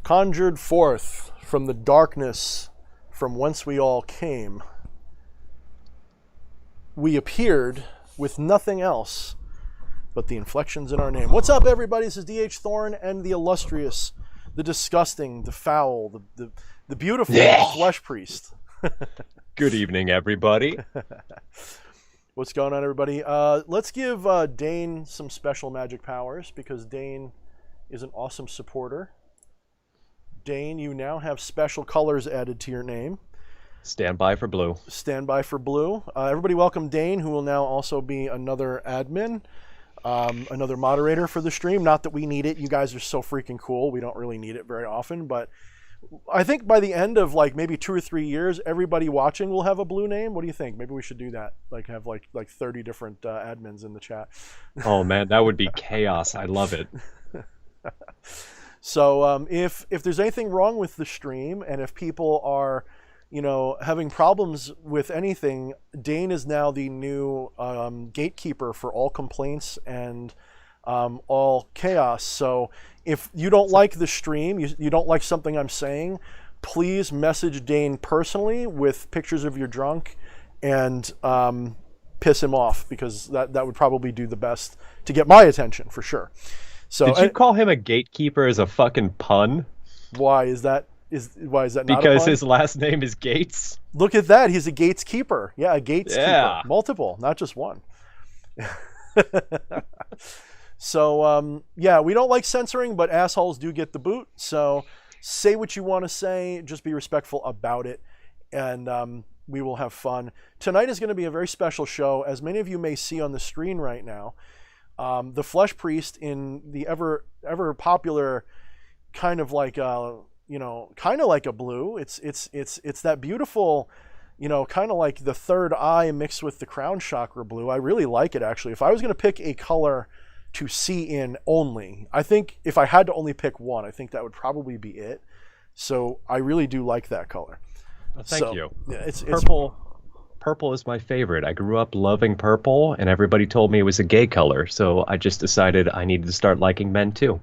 Conjured forth from the darkness from whence we all came, we appeared with nothing else but the inflections in our name. What's up, everybody? This is D.H. Thorne and the illustrious, the disgusting, the foul, the beautiful flesh priest. Good evening, everybody. What's going on, everybody? Let's give Dane some special magic powers, because Dane is an awesome supporter. Dane, you now have special colors added to your name. Stand by for blue. Stand by for blue. Everybody welcome Dane, who will now also be another admin, another moderator for the stream. Not that we need it. You guys are so freaking cool. We don't really need it very often, but I think by the end of like maybe 2 or 3 years, everybody watching will have a blue name. What do you think? Maybe we should do that. Like have like 30 different admins in the chat. Oh man, that would be chaos. I love it. So if there's anything wrong with the stream, and if people are, having problems with anything, Dane is now the new gatekeeper for all complaints and all chaos. So if you don't like the stream, you don't like something I'm saying, please message Dane personally with pictures of your drunk and piss him off, because that would probably do the best to get my attention for sure. So did you call him a gatekeeper as a fucking pun? Why is that not a because pun? His last name is Gates. Look at that. He's a Gates keeper. Yeah, a Gates keeper. Yeah. Multiple, not just one. So, yeah, we don't like censoring, but assholes do get the boot. So say what you want to say. Just be respectful about it. And we will have fun. Tonight is going to be a very special show. As many of you may see on the screen right now, the Flesh Priest, in the ever popular kind of like a blue. It's that beautiful, kind of like the third eye mixed with the crown chakra blue. I really like it, actually. If I was going to pick a color to see in only, I think if I had to only pick one, I think that would probably be it. So I really do like that color. Thank you. Yeah, it's Purple is my favorite. I grew up loving purple, and everybody told me it was a gay color, so I just decided I needed to start liking men too.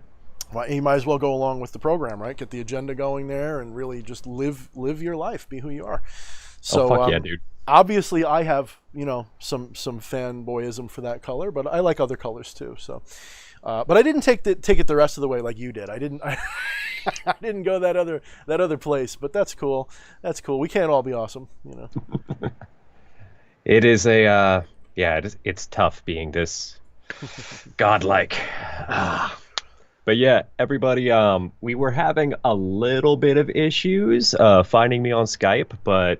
Well, you might as well go along with the program, right? Get the agenda going there and really just live your life, be who you are. So, fuck yeah, dude. Obviously, I have some fanboyism for that color, but I like other colors too. So, but I didn't take it the rest of the way like you did. I didn't go that other place. But that's cool. That's cool. We can't all be awesome, It is it's tough being this godlike. But yeah, everybody, we were having a little bit of issues finding me on Skype, but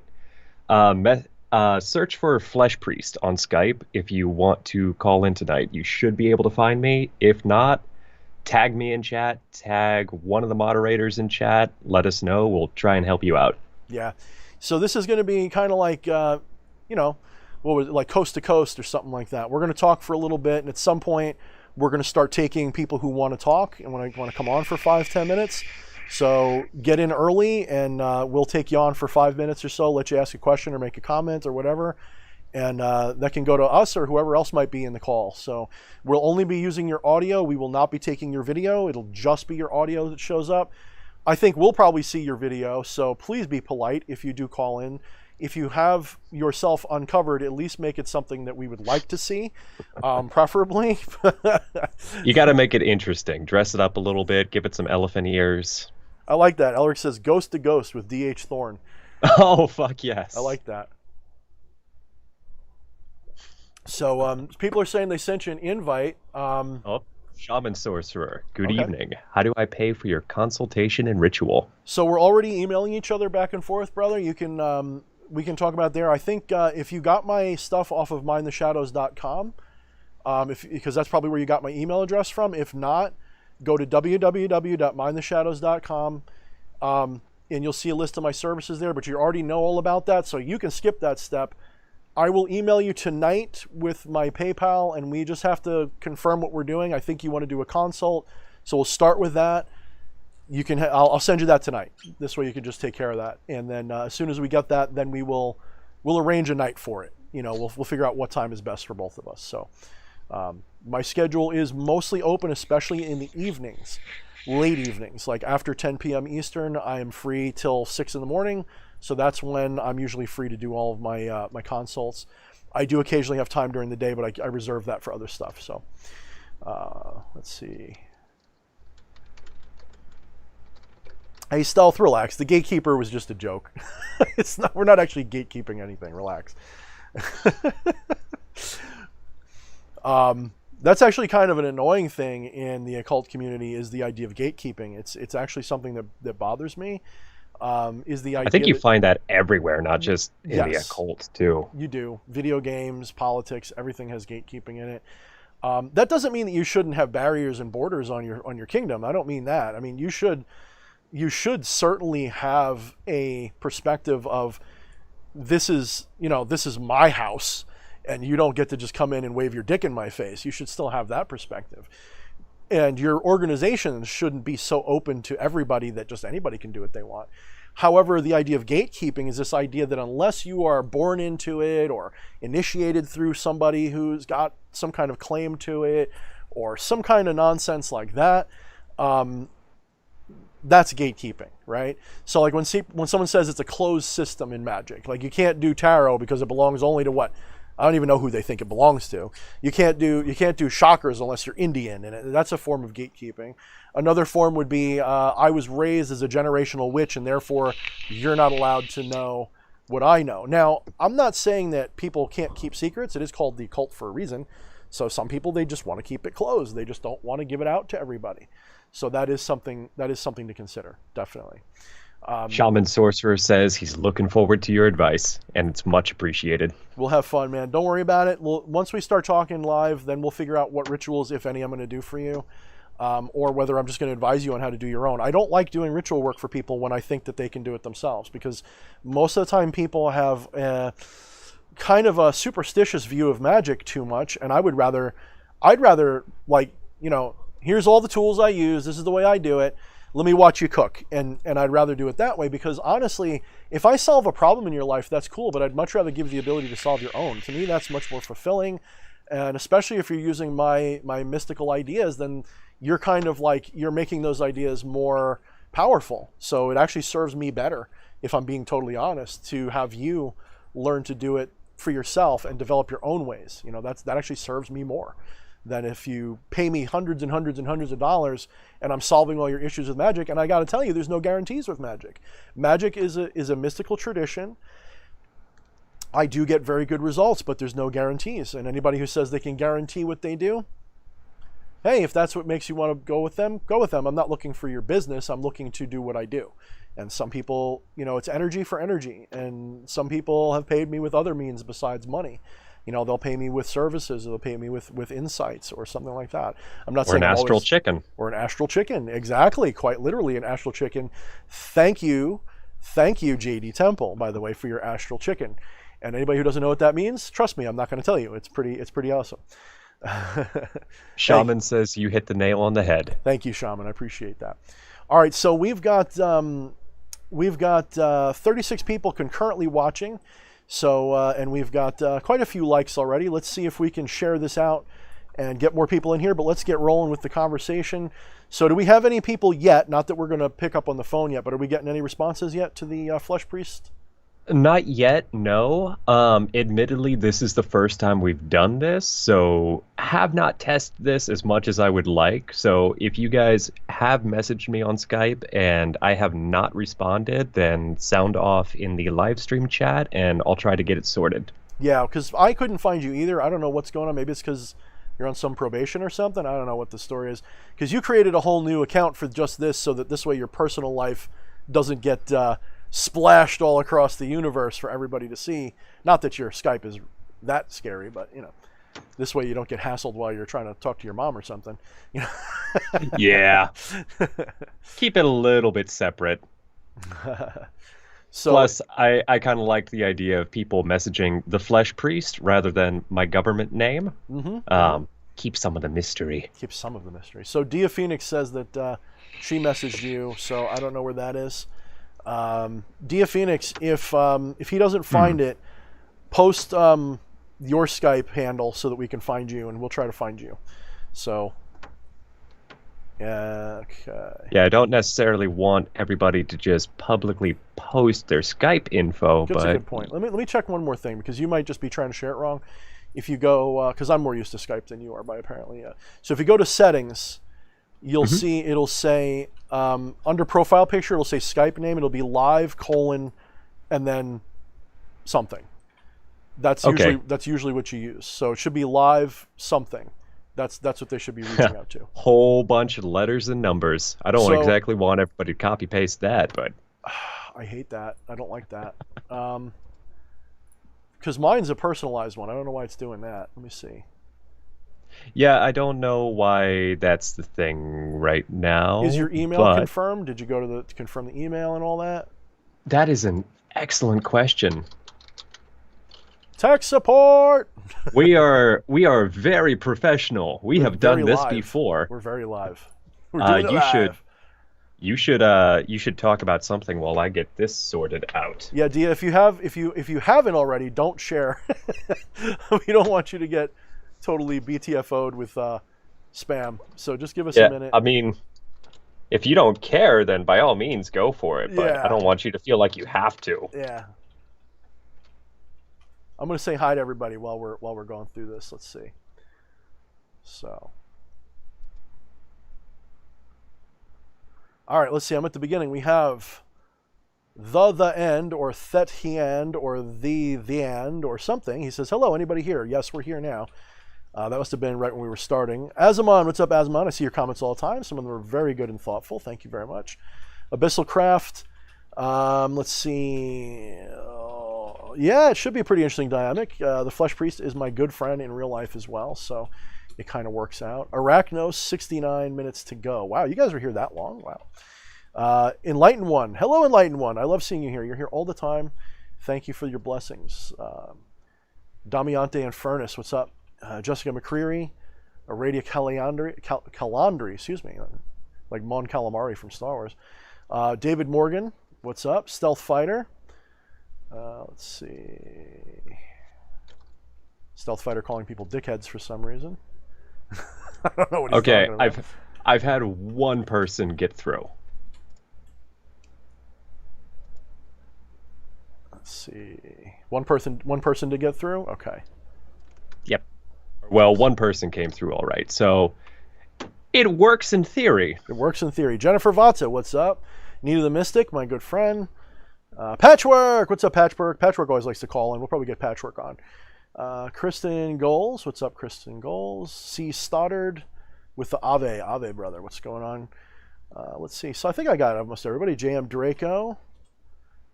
search for Flesh Priest on Skype if you want to call in tonight. You should be able to find me. If not, tag me in chat, tag one of the moderators in chat, let us know. We'll try and help you out. Yeah. So this is going to be kind of like, what was it, like coast to coast or something like that. We're going to talk for a little bit, and at some point, we're going to start taking people who want to talk and want to come on for 5-10 minutes. So get in early, and we'll take you on for 5 minutes or so, let you ask a question or make a comment or whatever. And that can go to us or whoever else might be in the call. So we'll only be using your audio. We will not be taking your video. It'll just be your audio that shows up. I think we'll probably see your video, so please be polite if you do call in. If you have yourself uncovered, at least make it something that we would like to see, preferably. You got to make it interesting. Dress it up a little bit. Give it some elephant ears. I like that. Elric says ghost to ghost with D.H. Thorne. Oh, fuck yes. I like that. So people are saying they sent you an invite. Shaman Sorcerer. Good evening. How do I pay for your consultation and ritual? So we're already emailing each other back and forth, brother. You can... we can talk about it there. I think if you got my stuff off of mindtheshadows.com, because that's probably where you got my email address from. If not, go to www.mindtheshadows.com, and you'll see a list of my services there, but you already know all about that, so you can skip that step. I will email you tonight with my PayPal, and we just have to confirm what we're doing. I think you want to do a consult, so we'll start with that. You can. I'll send you that tonight. This way you can just take care of that, and then as soon as we get that, then we'll arrange a night for it. We'll figure out what time is best for both of us. So my schedule is mostly open, especially in the evenings. late evenings, like after 10 p.m. Eastern. I am free till 6 in the morning, so that's when I'm usually free to do all of my my consults. I do occasionally have time during the day, but I reserve that for other stuff. So let's see. Hey, Stealth, relax. The gatekeeper was just a joke. It's not. We're not actually gatekeeping anything. Relax. That's actually kind of an annoying thing in the occult community, is the idea of gatekeeping. It's actually something that bothers me. Is the idea I think you that, find that everywhere, not just in the yes, occult too. you do. Video games, politics, everything has gatekeeping in it. That doesn't mean that you shouldn't have barriers and borders on your kingdom. I don't mean that. I mean, you should certainly have a perspective of, this is my house, and you don't get to just come in and wave your dick in my face. You should still have that perspective. And your organization shouldn't be so open to everybody that just anybody can do what they want. However, the idea of gatekeeping is this idea that unless you are born into it or initiated through somebody who's got some kind of claim to it or some kind of nonsense like that, that's gatekeeping, right? So like when someone says it's a closed system in magic, like you can't do tarot because it belongs only to what? I don't even know who they think it belongs to. You can't do chakras unless you're Indian, and that's a form of gatekeeping. Another form would be, I was raised as a generational witch, and therefore you're not allowed to know what I know. Now, I'm not saying that people can't keep secrets. It is called the occult for a reason. So some people, they just want to keep it closed. They just don't want to give it out to everybody. So that is something to consider, definitely. Shaman Sorcerer says he's looking forward to your advice, and it's much appreciated. We'll have fun, man. Don't worry about it. Once we start talking live, then we'll figure out what rituals, if any, I'm going to do for you, or whether I'm just going to advise you on how to do your own. I don't like doing ritual work for people when I think that they can do it themselves, because most of the time people have kind of a superstitious view of magic too much, and I'd rather like, here's all the tools I use. This is the way I do it. Let me watch you cook. And I'd rather do it that way, because honestly, if I solve a problem in your life, that's cool, but I'd much rather give you the ability to solve your own. To me, that's much more fulfilling. And especially if you're using my mystical ideas, then you're kind of like, you're making those ideas more powerful. So it actually serves me better, if I'm being totally honest, to have you learn to do it for yourself and develop your own ways. That actually serves me more than if you pay me hundreds and hundreds and hundreds of dollars and I'm solving all your issues with magic. And I got to tell you, there's no guarantees with magic. Magic is a mystical tradition. I do get very good results, but there's no guarantees. And anybody who says they can guarantee what they do, hey, if that's what makes you want to go with them, go with them. I'm not looking for your business. I'm looking to do what I do. And some people, it's energy for energy. And some people have paid me with other means besides money. They'll pay me with services, or they'll pay me with insights or something like that. I'm not saying an astral chicken. Or an astral chicken. Exactly. Quite literally an astral chicken. Thank you, JD Temple, by the way, for your astral chicken. And anybody who doesn't know what that means, trust me, I'm not going to tell you. It's pretty awesome. Shaman says you hit the nail on the head. Thank you, Shaman. I appreciate that. All right, so we've got 36 people concurrently watching. So, and we've got quite a few likes already. Let's see if we can share this out and get more people in here, but let's get rolling with the conversation. So do we have any people yet? Not that we're going to pick up on the phone yet, but are we getting any responses yet to the Flesh Priest? Not yet, no. Admittedly, this is the first time we've done this, so have not tested this as much as I would like. So if you guys have messaged me on Skype and I have not responded, then sound off in the live stream chat and I'll try to get it sorted. Yeah, because I couldn't find you either. I don't know what's going on. Maybe it's because you're on some probation or something. I don't know what the story is. Because you created a whole new account for just this, so that this way your personal life doesn't get splashed all across the universe for everybody to see. Not that your Skype is that scary, but this way you don't get hassled while you're trying to talk to your mom or something. Yeah. Keep it a little bit separate. So, plus, I kind of liked the idea of people messaging the Flesh Priest rather than my government name. Mm-hmm. Keep some of the mystery. Keep some of the mystery. So Dia Phoenix says that she messaged you, so I don't know where that is. Dia Phoenix, if he doesn't find it, post your Skype handle so that we can find you, and we'll try to find you. So Okay. Yeah, I don't necessarily want everybody to just publicly post their Skype info, That's a but good point. Let me check one more thing because you might just be trying to share it wrong. If you go, because I'm more used to Skype than you are, by apparently. So if you go to settings, you'll Mhm. see it'll say under profile picture, it'll say Skype name. It'll be live : and then something. That's Okay. usually what you use. So it should be live something. That's what they should be reaching out to. Whole bunch of letters and numbers. I don't So exactly want everybody to copy paste that, but I hate that. I don't like that. Because mine's a personalized one. I don't know why it's doing that. Let me see. yeah, I don't know why that's the thing right Is now, your email but confirmed? Did you go to confirm the email and all that? that is an excellent question. Tech support. We are very professional. We We're have very done this live. before. We're very live. We're doing it You should live. you should talk about something while I get this sorted out. Yeah, Dia. If you haven't already, don't share. We don't want you to get totally BTFO'd with spam. So just give us a Yeah, minute. I mean, if you don't care, then by all means go for it, but I Yeah, don't want you to feel like you have to. yeah. I'm gonna say hi to everybody while we're going through this. Let's see. So, all right. Let's see. I'm at the beginning. We have the end or thet he end or the end or something. He says, "Hello, anybody here?" Yes, we're here now. That must have been right when we were starting. Azamon, what's up, Azamon? I see your comments all the time. Some of them are very good and thoughtful. Thank you very much. Abyssal Craft. Let's see. Yeah, it should be a pretty interesting dynamic. The Flesh Priest is my good friend in real life as well, so it kind of works out. Arachnos, 69 minutes to go. Wow, you guys are here that long? Wow. Enlightened One. Hello, Enlightened One. I love seeing you here. You're here all the time. Thank you for your blessings. Damiante and Furnace, what's up? Jessica McCreary. Aradia Calandri, excuse me, like Mon Calamari from Star Wars. David Morgan, what's up? Stealth Fighter. Let's see. Stealth Fighter calling people dickheads for some reason. I don't know what he's Okay, talking about. I've had one person get through. Let's see. One person to get through? Okay. Yep. Well, one person came through all right. So it works in theory. It works in theory. Jennifer Vatsa, what's up? Nita the Mystic, my good friend. Patchwork, what's up, Patchwork? Patchwork always likes to call in. We'll probably get Patchwork on. Kristen Goals, what's up, Kristen Goals? C. Stoddard with the Ave brother, what's going on? Let's see. So I think I got almost everybody. J.M. Draco,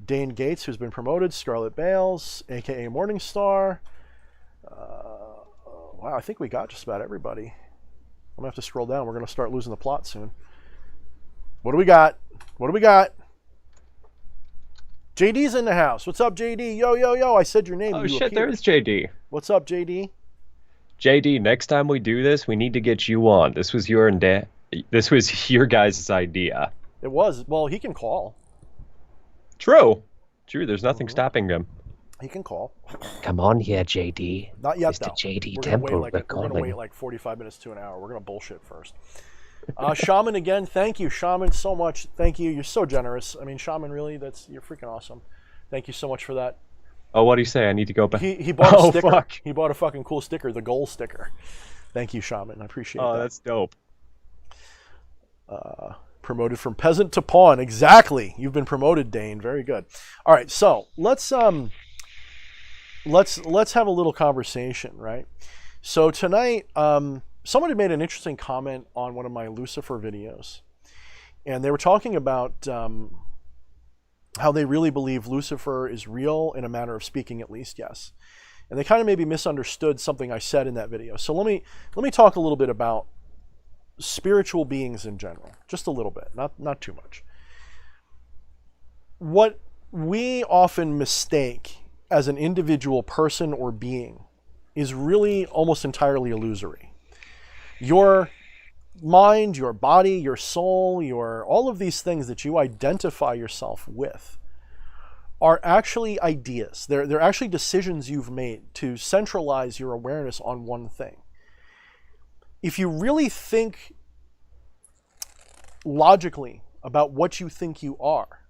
Dane Gates, who's been promoted, Scarlett Bales, aka Morningstar. Wow, I think we got just about everybody. I'm gonna have to scroll down. We're gonna start losing the plot soon. What do we got? What do we got? JD's in the house. What's up, JD? Yo, yo, yo. I said your name. Oh You shit, appeared. there's JD. What's up, JD? JD, next time we do this, we need to get you on. This was your guys' idea. It was. Well, he can call. True. There's nothing stopping him. He can call. Come on here, JD. Not yet, Mr. though. JD We're Temple, we're gonna wait like 45 minutes to an hour. We're gonna bullshit first. Shaman again. Thank you, Shaman, so much. Thank you. You're so generous. I mean, Shaman, really, you're freaking awesome. Thank you so much for that. Oh, what do you say? I need to go back. He bought a sticker. Fuck. He bought a fucking cool sticker, the goal sticker. Thank you, Shaman. I appreciate that. Oh, that's dope. Promoted from peasant to pawn. Exactly. You've been promoted, Dane. Very good. All right, so let's have a little conversation, right? So tonight, someone had made an interesting comment on one of my Lucifer videos, and they were talking about how they really believe Lucifer is real, in a manner of speaking, at least, yes. And they kind of maybe misunderstood something I said in that video. So let me talk a little bit about spiritual beings in general, just a little bit, not too much. What we often mistake as an individual person or being is really almost entirely illusory. Your mind, your body, your soul, all of these things that you identify yourself with are actually ideas. They're actually decisions you've made to centralize your awareness on one thing. If you really think logically about what you think you are,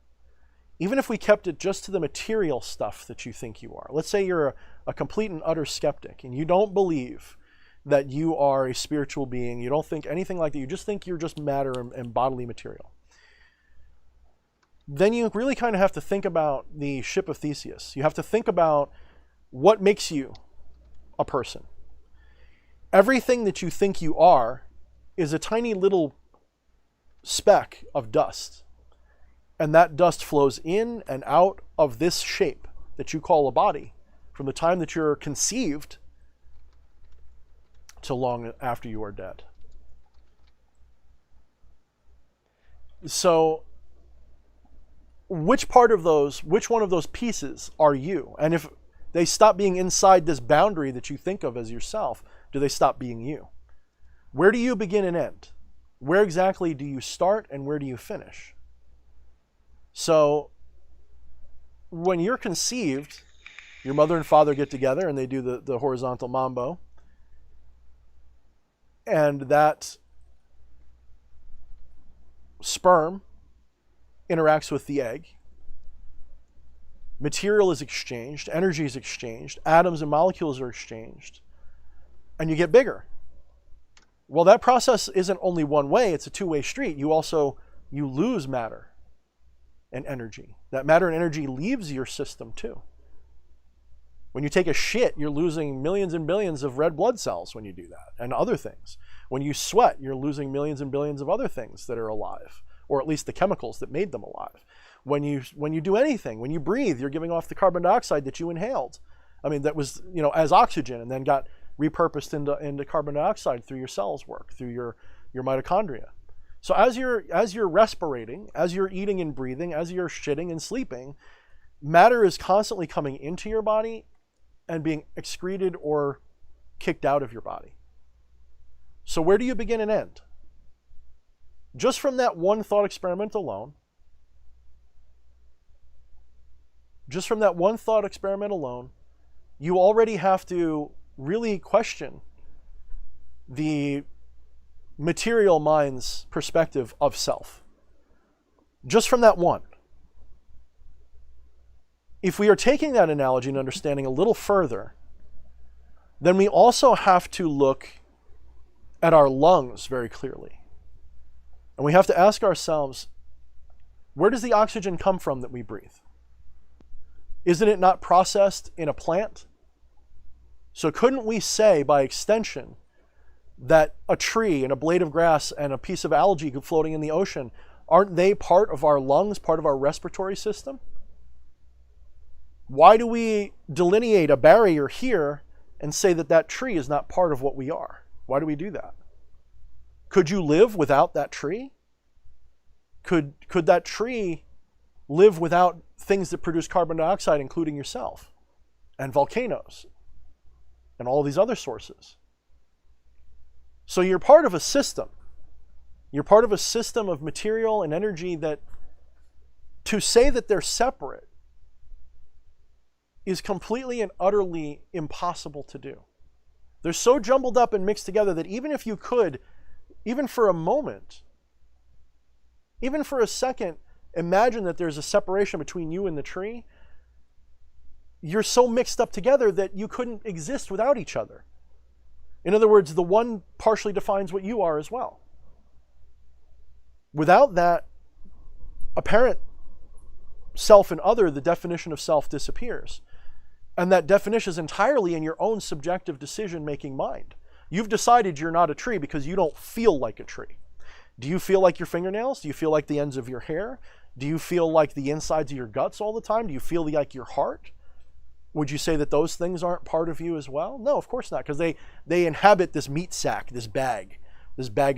even if we kept it just to the material stuff that you think you are. Let's say you're a complete and utter skeptic and you don't believe that you are a spiritual being. You don't think anything like that. You just think you're just matter and bodily material. Then you really kind of have to think about the ship of Theseus. You have to think about what makes you a person. Everything that you think you are is a tiny little speck of dust. And that dust flows in and out of this shape that you call a body from the time that you're conceived till long after you are dead. So which one of those pieces are you? And if they stop being inside this boundary that you think of as yourself, do they stop being you? Where do you begin and end? Where exactly do you start and where do you finish? So when you're conceived, your mother and father get together and they do the horizontal mambo. And that sperm interacts with the egg. Material is exchanged, energy is exchanged, atoms and molecules are exchanged, and you get bigger. Well, that process isn't only one way, it's a two-way street. You lose matter and energy. That matter and energy leaves your system too. When you take a shit, you're losing millions and billions of red blood cells when you do that, and other things. When you sweat, you're losing millions and billions of other things that are alive, or at least the chemicals that made them alive. When you do anything, when you breathe, you're giving off the carbon dioxide that you inhaled. I mean, that was, as oxygen and then got repurposed into carbon dioxide through your cells work, through your mitochondria. So as you're respirating, as you're eating and breathing, as you're shitting and sleeping, matter is constantly coming into your body and being excreted or kicked out of your body. So where do you begin and end? Just from that one thought experiment alone, you already have to really question the material mind's perspective of self. Just from that one. If we are taking that analogy and understanding a little further, then we also have to look at our lungs very clearly. And we have to ask ourselves, where does the oxygen come from that we breathe? Isn't it not processed in a plant? So couldn't we say, by extension, that a tree and a blade of grass and a piece of algae floating in the ocean, aren't they part of our lungs, part of our respiratory system? Why do we delineate a barrier here and say that tree is not part of what we are? Why do we do that? Could you live without that tree? Could that tree live without things that produce carbon dioxide, including yourself, and volcanoes, and all these other sources? So you're part of a system. You're part of a system of material and energy that, to say that they're separate, is completely and utterly impossible to do. They're so jumbled up and mixed together that even if you could, even for a moment, even for a second, imagine that there's a separation between you and the tree, you're so mixed up together that you couldn't exist without each other. In other words, the one partially defines what you are as well. Without that apparent self and other, the definition of self disappears. And that definition is entirely in your own subjective decision-making mind. You've decided you're not a tree because you don't feel like a tree. Do you feel like your fingernails? Do you feel like the ends of your hair? Do you feel like the insides of your guts all the time? Do you feel like your heart? Would you say that those things aren't part of you as well? No, of course not, because they inhabit this meat sack, this bag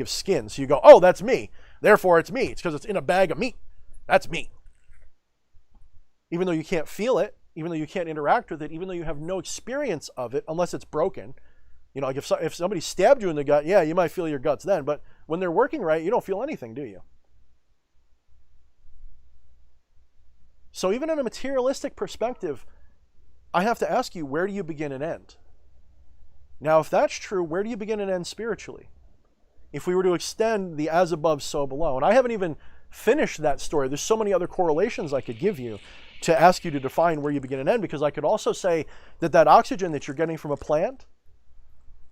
of skin. So you go, oh, that's me. Therefore, it's me. It's because it's in a bag of meat. That's me. Even though you can't feel it, even though you can't interact with it, even though you have no experience of it, unless it's broken. Like if somebody stabbed you in the gut, yeah, you might feel your guts then. But when they're working right, you don't feel anything, do you? So even in a materialistic perspective, I have to ask you, where do you begin and end? Now, if that's true, where do you begin and end spiritually? if we were to extend the as above, so below, and I haven't even finished that story. There's so many other correlations I could give you to ask you to define where you begin and end, because I could also say that that oxygen that you're getting from a plant,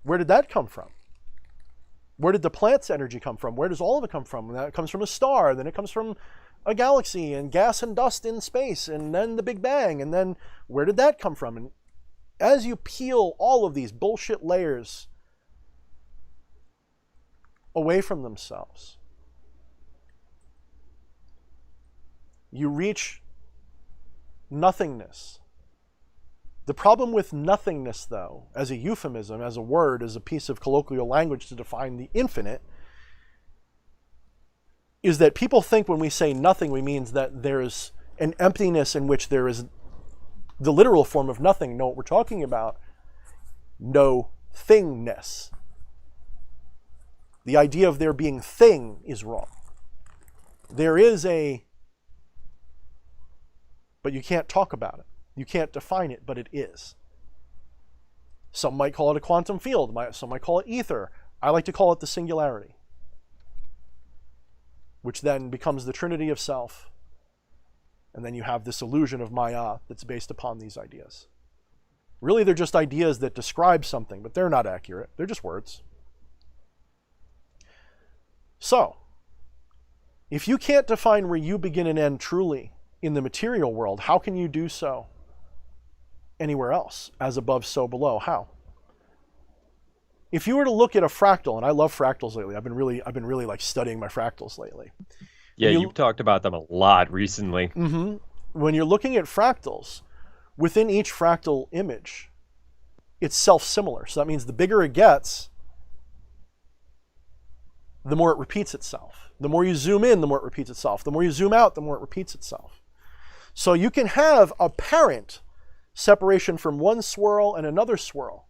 where did that come from? Where did the plant's energy come from? Where does all of it come from? And that comes from a star, then it comes from a galaxy and gas and dust in space, and then the Big Bang, and then where did that come from? And as you peel all of these bullshit layers away from themselves, you reach nothingness. The problem with nothingness, though, as a euphemism, as a word, as a piece of colloquial language to define the infinite, is that people think when we say nothing, we mean that there's an emptiness in which there is the literal form of nothing. No, what we're talking about, no thingness. The idea of there being thing is wrong. There is a, but you can't talk about it. You can't define it, but it is. Some might call it a quantum field. Some might call it ether. I like to call it the singularity, which then becomes the trinity of self. And then you have this illusion of Maya that's based upon these ideas. Really, they're just ideas that describe something, but they're not accurate. They're just words. So, if you can't define where you begin and end truly in the material world, how can you do so anywhere else? As above, so below. How? If you were to look at a fractal, and I love fractals lately. I've been really like studying my fractals lately. Yeah, you've talked about them a lot recently. Mm-hmm. When you're looking at fractals, within each fractal image, it's self-similar. So that means the bigger it gets, the more it repeats itself. The more you zoom in, the more it repeats itself. The more you zoom out, the more it repeats itself. So you can have apparent separation from one swirl and another swirl,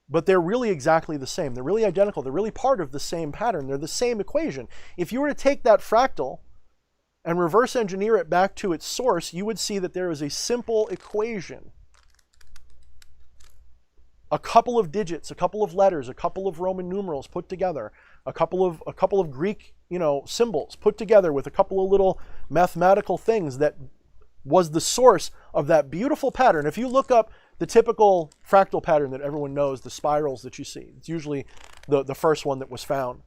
but they're really exactly the same. They're really identical. They're really part of the same pattern. They're the same equation. If you were to take that fractal and reverse engineer it back to its source, you would see that there is a simple equation. A couple of digits, a couple of letters, a couple of Roman numerals put together, a couple of Greek, symbols put together with a couple of little mathematical things that was the source of that beautiful pattern. If you look up the typical fractal pattern that everyone knows, the spirals that you see, it's usually the first one that was found.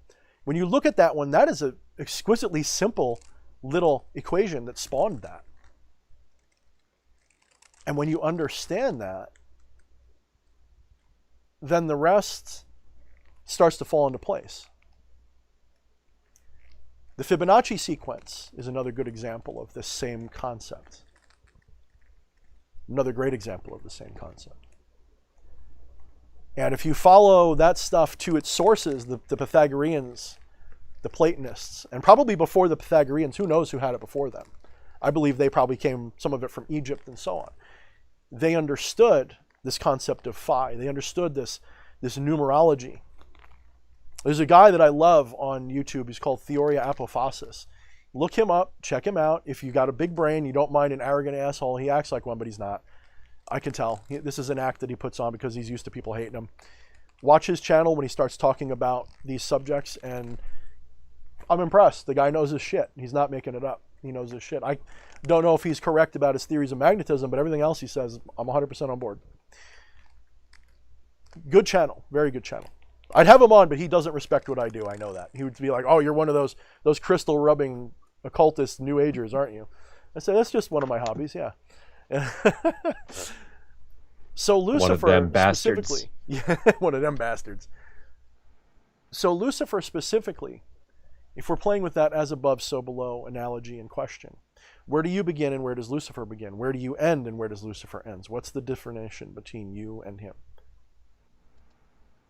When you look at that one, that is an exquisitely simple little equation that spawned that. And when you understand that, then the rest starts to fall into place. The Fibonacci sequence is another good example of this same concept. Another great example of the same concept. And if you follow that stuff to its sources, the Pythagoreans, the Platonists, and probably before the Pythagoreans, who knows who had it before them? I believe they probably came, some of it from Egypt and so on. They understood this concept of phi. They understood this numerology. There's a guy that I love on YouTube. He's called Theoria Apophasis. Look him up, check him out. If you got a big brain, you don't mind an arrogant asshole. He acts like one, but he's not. I can tell. This is an act that he puts on because he's used to people hating him. Watch his channel when he starts talking about these subjects, and I'm impressed. The guy knows his shit. He's not making it up. He knows his shit. I don't know if he's correct about his theories of magnetism, but everything else he says, I'm 100% on board. Good channel. Very good channel. I'd have him on, but he doesn't respect what I do. I know that. He would be like, oh, you're one of those crystal rubbing occultist New Agers, aren't you? I said, that's just one of my hobbies, yeah. So Lucifer, one of them bastards. specifically, yeah, one of them bastards. So Lucifer specifically, if we're playing with that as above, so below analogy in question, where do you begin and where does Lucifer begin? Where do you end and where does Lucifer end? What's the differentiation between you and him?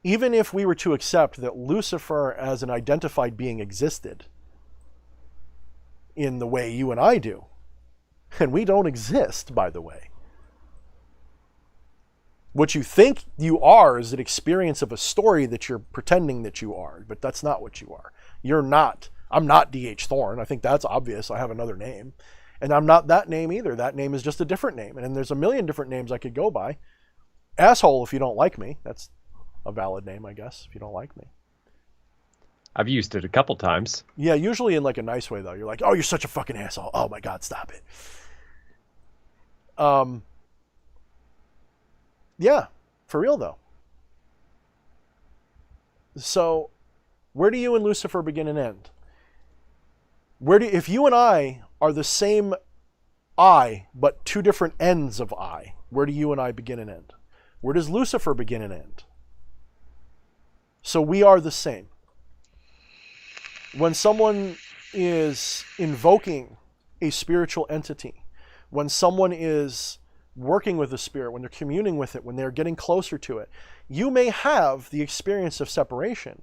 Even if we were to accept that Lucifer as an identified being existed in the way you and I do, and we don't exist, by the way. What you think you are is an experience of a story that you're pretending that you are, but that's not what you are. You're not. I'm not D.H. Thorne. I think that's obvious. I have another name. And I'm not that name either. That name is just a different name. And there's a million different names I could go by. Asshole if you don't like me. That's a valid name, I guess, if you don't like me. I've used it a couple times. Yeah, usually in like a nice way though. You're like, oh, you're such a fucking asshole. Oh my God, stop it. Yeah, for real though. So, where do you and Lucifer begin and end? If you and I are the same I, but two different ends of I, where do you and I begin and end? Where does Lucifer begin and end? So we are the same. When someone is invoking a spiritual entity, when someone is working with the spirit, when they're communing with it, when they're getting closer to it, you may have the experience of separation,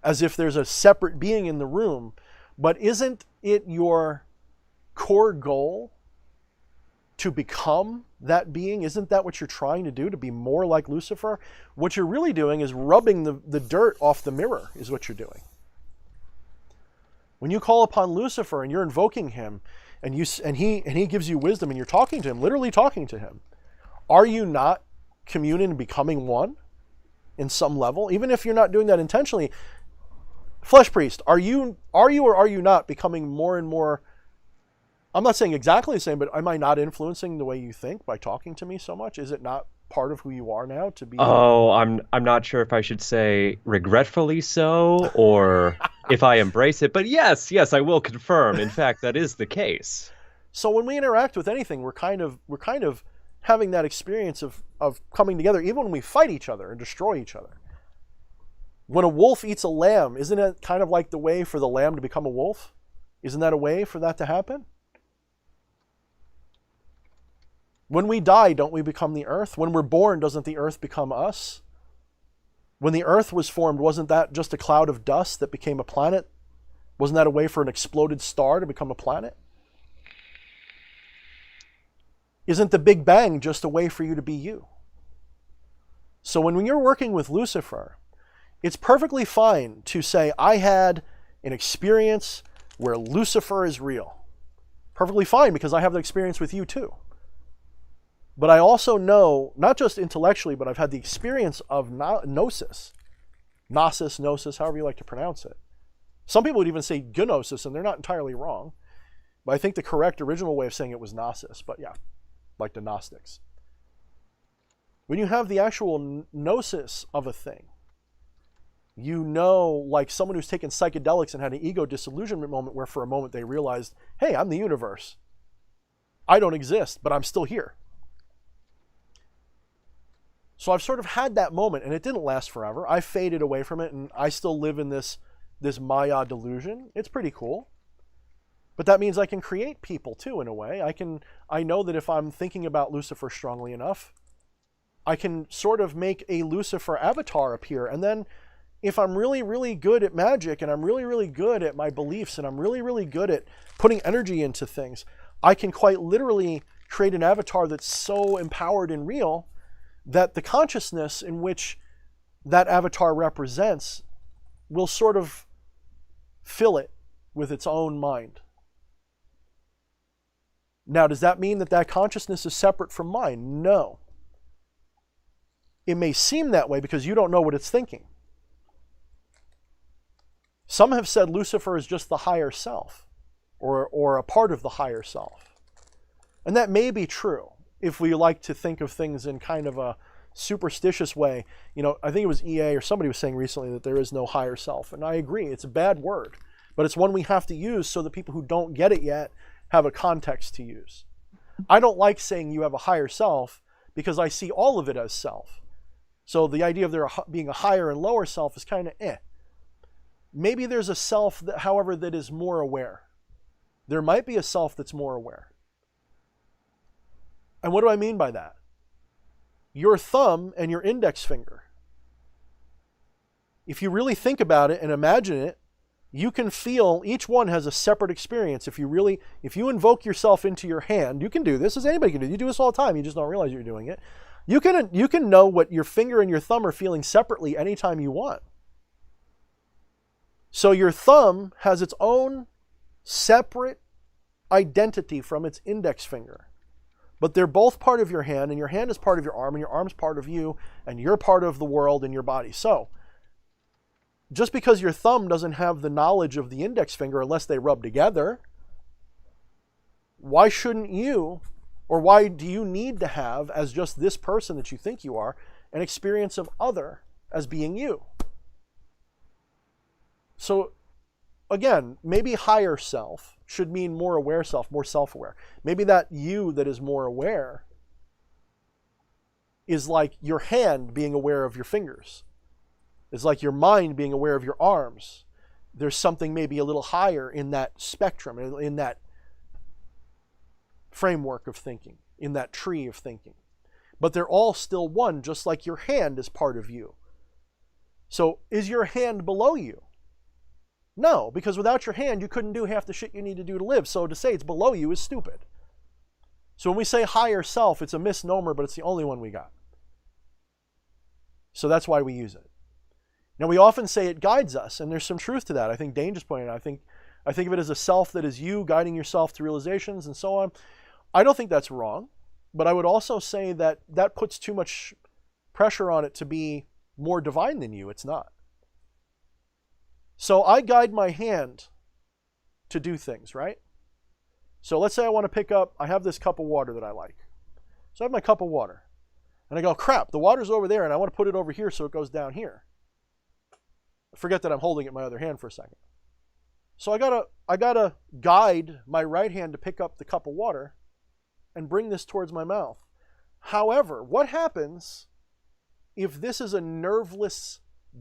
as if there's a separate being in the room, but isn't it your core goal to become that being? Isn't that what you're trying to do, to be more like Lucifer? What you're really doing is rubbing the dirt off the mirror, is what you're doing. When you call upon Lucifer and you're invoking him, and he gives you wisdom, and you're talking to him, literally talking to him, are you not communing and becoming one in some level? Even if you're not doing that intentionally, Flesh Priest, are you or are you not becoming more and more? I'm not saying exactly the same, but am I not influencing the way you think by talking to me so much? Is it not part of who you are now to be? Oh, I'm not sure if I should say regretfully so or if I embrace it, but yes, I will confirm. In fact, that is the case. So when we interact with anything, we're kind of having that experience of coming together, even when we fight each other and destroy each other. When a wolf eats a lamb, isn't it kind of like the way for the lamb to become a wolf? Isn't that a way for that to happen? When we die, don't we become the earth? When we're born, doesn't the earth become us? When the earth was formed, wasn't that just a cloud of dust that became a planet? Wasn't that a way for an exploded star to become a planet? Isn't the Big Bang just a way for you to be you? So when you're working with Lucifer, it's perfectly fine to say, I had an experience where Lucifer is real. Perfectly fine, because I have that experience with you too. But I also know, not just intellectually, but I've had the experience of gnosis, however you like to pronounce it. Some people would even say gnosis, and they're not entirely wrong. But I think the correct original way of saying it was gnosis. But yeah, like the Gnostics. When you have the actual gnosis of a thing, you know, like someone who's taken psychedelics and had an ego disillusionment moment where for a moment they realized, hey, I'm the universe. I don't exist, but I'm still here. So I've sort of had that moment, and it didn't last forever. I faded away from it, and I still live in this Maya delusion. It's pretty cool. But that means I can create people too, in a way. I know that if I'm thinking about Lucifer strongly enough, I can sort of make a Lucifer avatar appear. And then if I'm really, really good at magic, and I'm really, really good at my beliefs, and I'm really, really good at putting energy into things, I can quite literally create an avatar that's so empowered and real that the consciousness in which that avatar represents will sort of fill it with its own mind. Now, does that mean that that consciousness is separate from mine? No. It may seem that way because you don't know what it's thinking. Some have said Lucifer is just the higher self, or a part of the higher self. And that may be true if we like to think of things in kind of a superstitious way. You know, I think it was EA or somebody was saying recently that there is no higher self. And I agree, it's a bad word, but it's one we have to use so that people who don't get it yet have a context to use. I don't like saying you have a higher self because I see all of it as self. So the idea of there being a higher and lower self is kind of Maybe there's a self that, however, that is more aware. There might be a self that's more aware. And what do I mean by that? Your thumb and your index finger. If you really think about it and imagine it, you can feel each one has a separate experience. If you invoke yourself into your hand, you can do this, as anybody can do. You do this all the time, you just don't realize you're doing it. You can know what your finger and your thumb are feeling separately anytime you want. So your thumb has its own separate identity from its index finger. But they're both part of your hand, and your hand is part of your arm, and your arm's part of you, and you're part of the world and your body. So, Just because your thumb doesn't have the knowledge of the index finger unless they rub together, why shouldn't you, or why do you need to have, as just this person that you think you are, an experience of other as being you? So again, maybe higher self should mean more aware self, more self-aware. Maybe that you that is more aware is like your hand being aware of your fingers. It's like your mind being aware of your arms. There's something maybe a little higher in that spectrum, in that framework of thinking, in that tree of thinking. But they're all still one, just like your hand is part of you. So is your hand below you? No, because without your hand, you couldn't do half the shit you need to do to live. So to say it's below you is stupid. So when we say higher self, it's a misnomer, but it's the only one we got. So that's why we use it. Now, we often say it guides us, and there's some truth to that. I think Dane just pointed out. I think of it as a self that is you guiding yourself to realizations and so on. I don't think that's wrong, but I would also say that that puts too much pressure on it to be more divine than you. It's not. So I guide my hand to do things, right? So let's say I want to pick up, I have this cup of water that I like. So I have my cup of water. And I go, crap, the water's over there and I want to put it over here so it goes down here. Forget that I'm holding it in my other hand for a second. So I gotta guide my right hand to pick up the cup of water and bring this towards my mouth. However, what happens if this is a nerveless,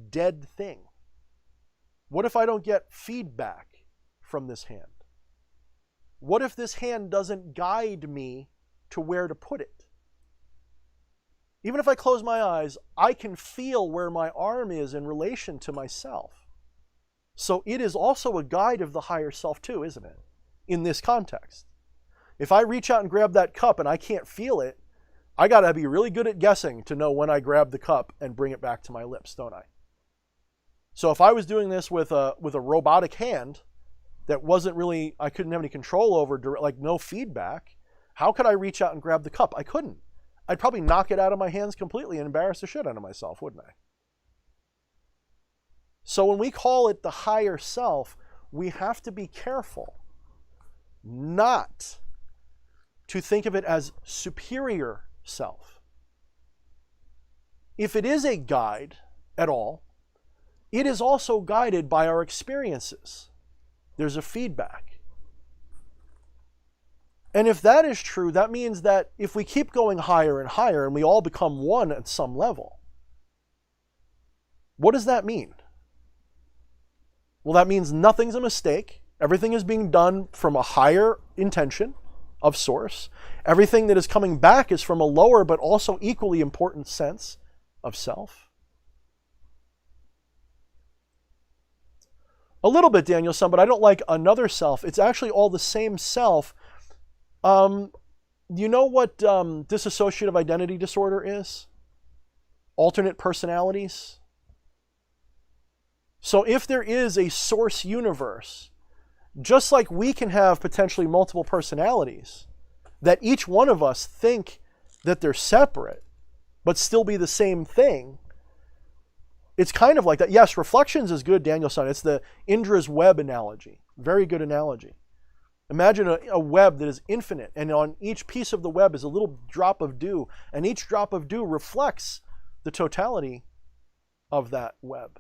dead thing? What if I don't get feedback from this hand? What if this hand doesn't guide me to where to put it? Even if I close my eyes, I can feel where my arm is in relation to myself. So it is also a guide of the higher self too, isn't it? In this context. If I reach out and grab that cup and I can't feel it, I got to be really good at guessing to know when I grab the cup and bring it back to my lips, don't I? So if I was doing this with a robotic hand that wasn't really, I couldn't have any control over, like no feedback, how could I reach out and grab the cup? I couldn't. I'd probably knock it out of my hands completely and embarrass the shit out of myself, wouldn't I? So when we call it the higher self, we have to be careful not to think of it as superior self. If it is a guide at all, it is also guided by our experiences. There's a feedback. And if that is true, that means that if we keep going higher and higher and we all become one at some level, what does that mean? Well, that means nothing's a mistake. Everything is being done from a higher intention of source. Everything that is coming back is from a lower but also equally important sense of self. A little bit, Daniel-san, but I don't like another self. It's actually all the same self. You know what dissociative identity disorder is? Alternate personalities. So if there is a source universe, just like we can have potentially multiple personalities, that each one of us think that they're separate, but still be the same thing, it's kind of like that. Yes, reflections is good, Daniel-san. It's the Indra's web analogy. Very good analogy. Imagine a web that is infinite, and on each piece of the web is a little drop of dew, and each drop of dew reflects the totality of that web.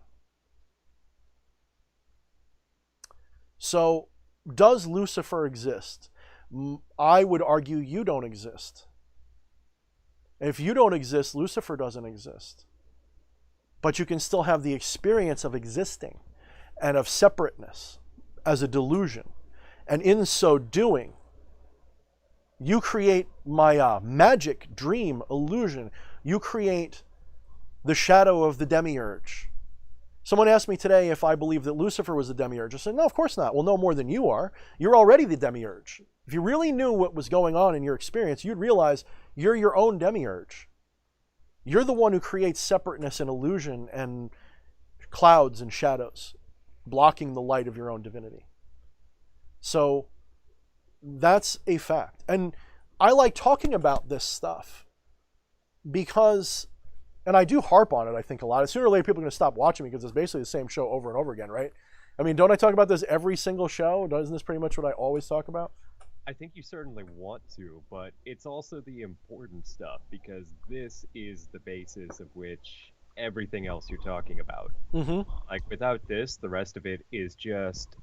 So, does Lucifer exist? I would argue you don't exist. If you don't exist, Lucifer doesn't exist. But you can still have the experience of existing and of separateness as a delusion. And in so doing, you create Maya, magic, dream, illusion. You create the shadow of the demiurge. Someone asked me today if I believe that Lucifer was the demiurge. I said, no, of course not. Well, no more than you are. You're already the demiurge. If you really knew what was going on in your experience, you'd realize you're your own demiurge. You're the one who creates separateness and illusion and clouds and shadows, blocking the light of your own divinity. So that's a fact. And I like talking about this stuff because and I do harp on it, I think, a lot. Sooner or later, people are going to stop watching me because it's basically the same show over and over again, right? I mean, don't I talk about this every single show? Isn't this pretty much what I always talk about? I think you certainly want to, but it's also the important stuff because this is the basis of which everything else you're talking about. Mm-hmm. Like without this, the rest of it is just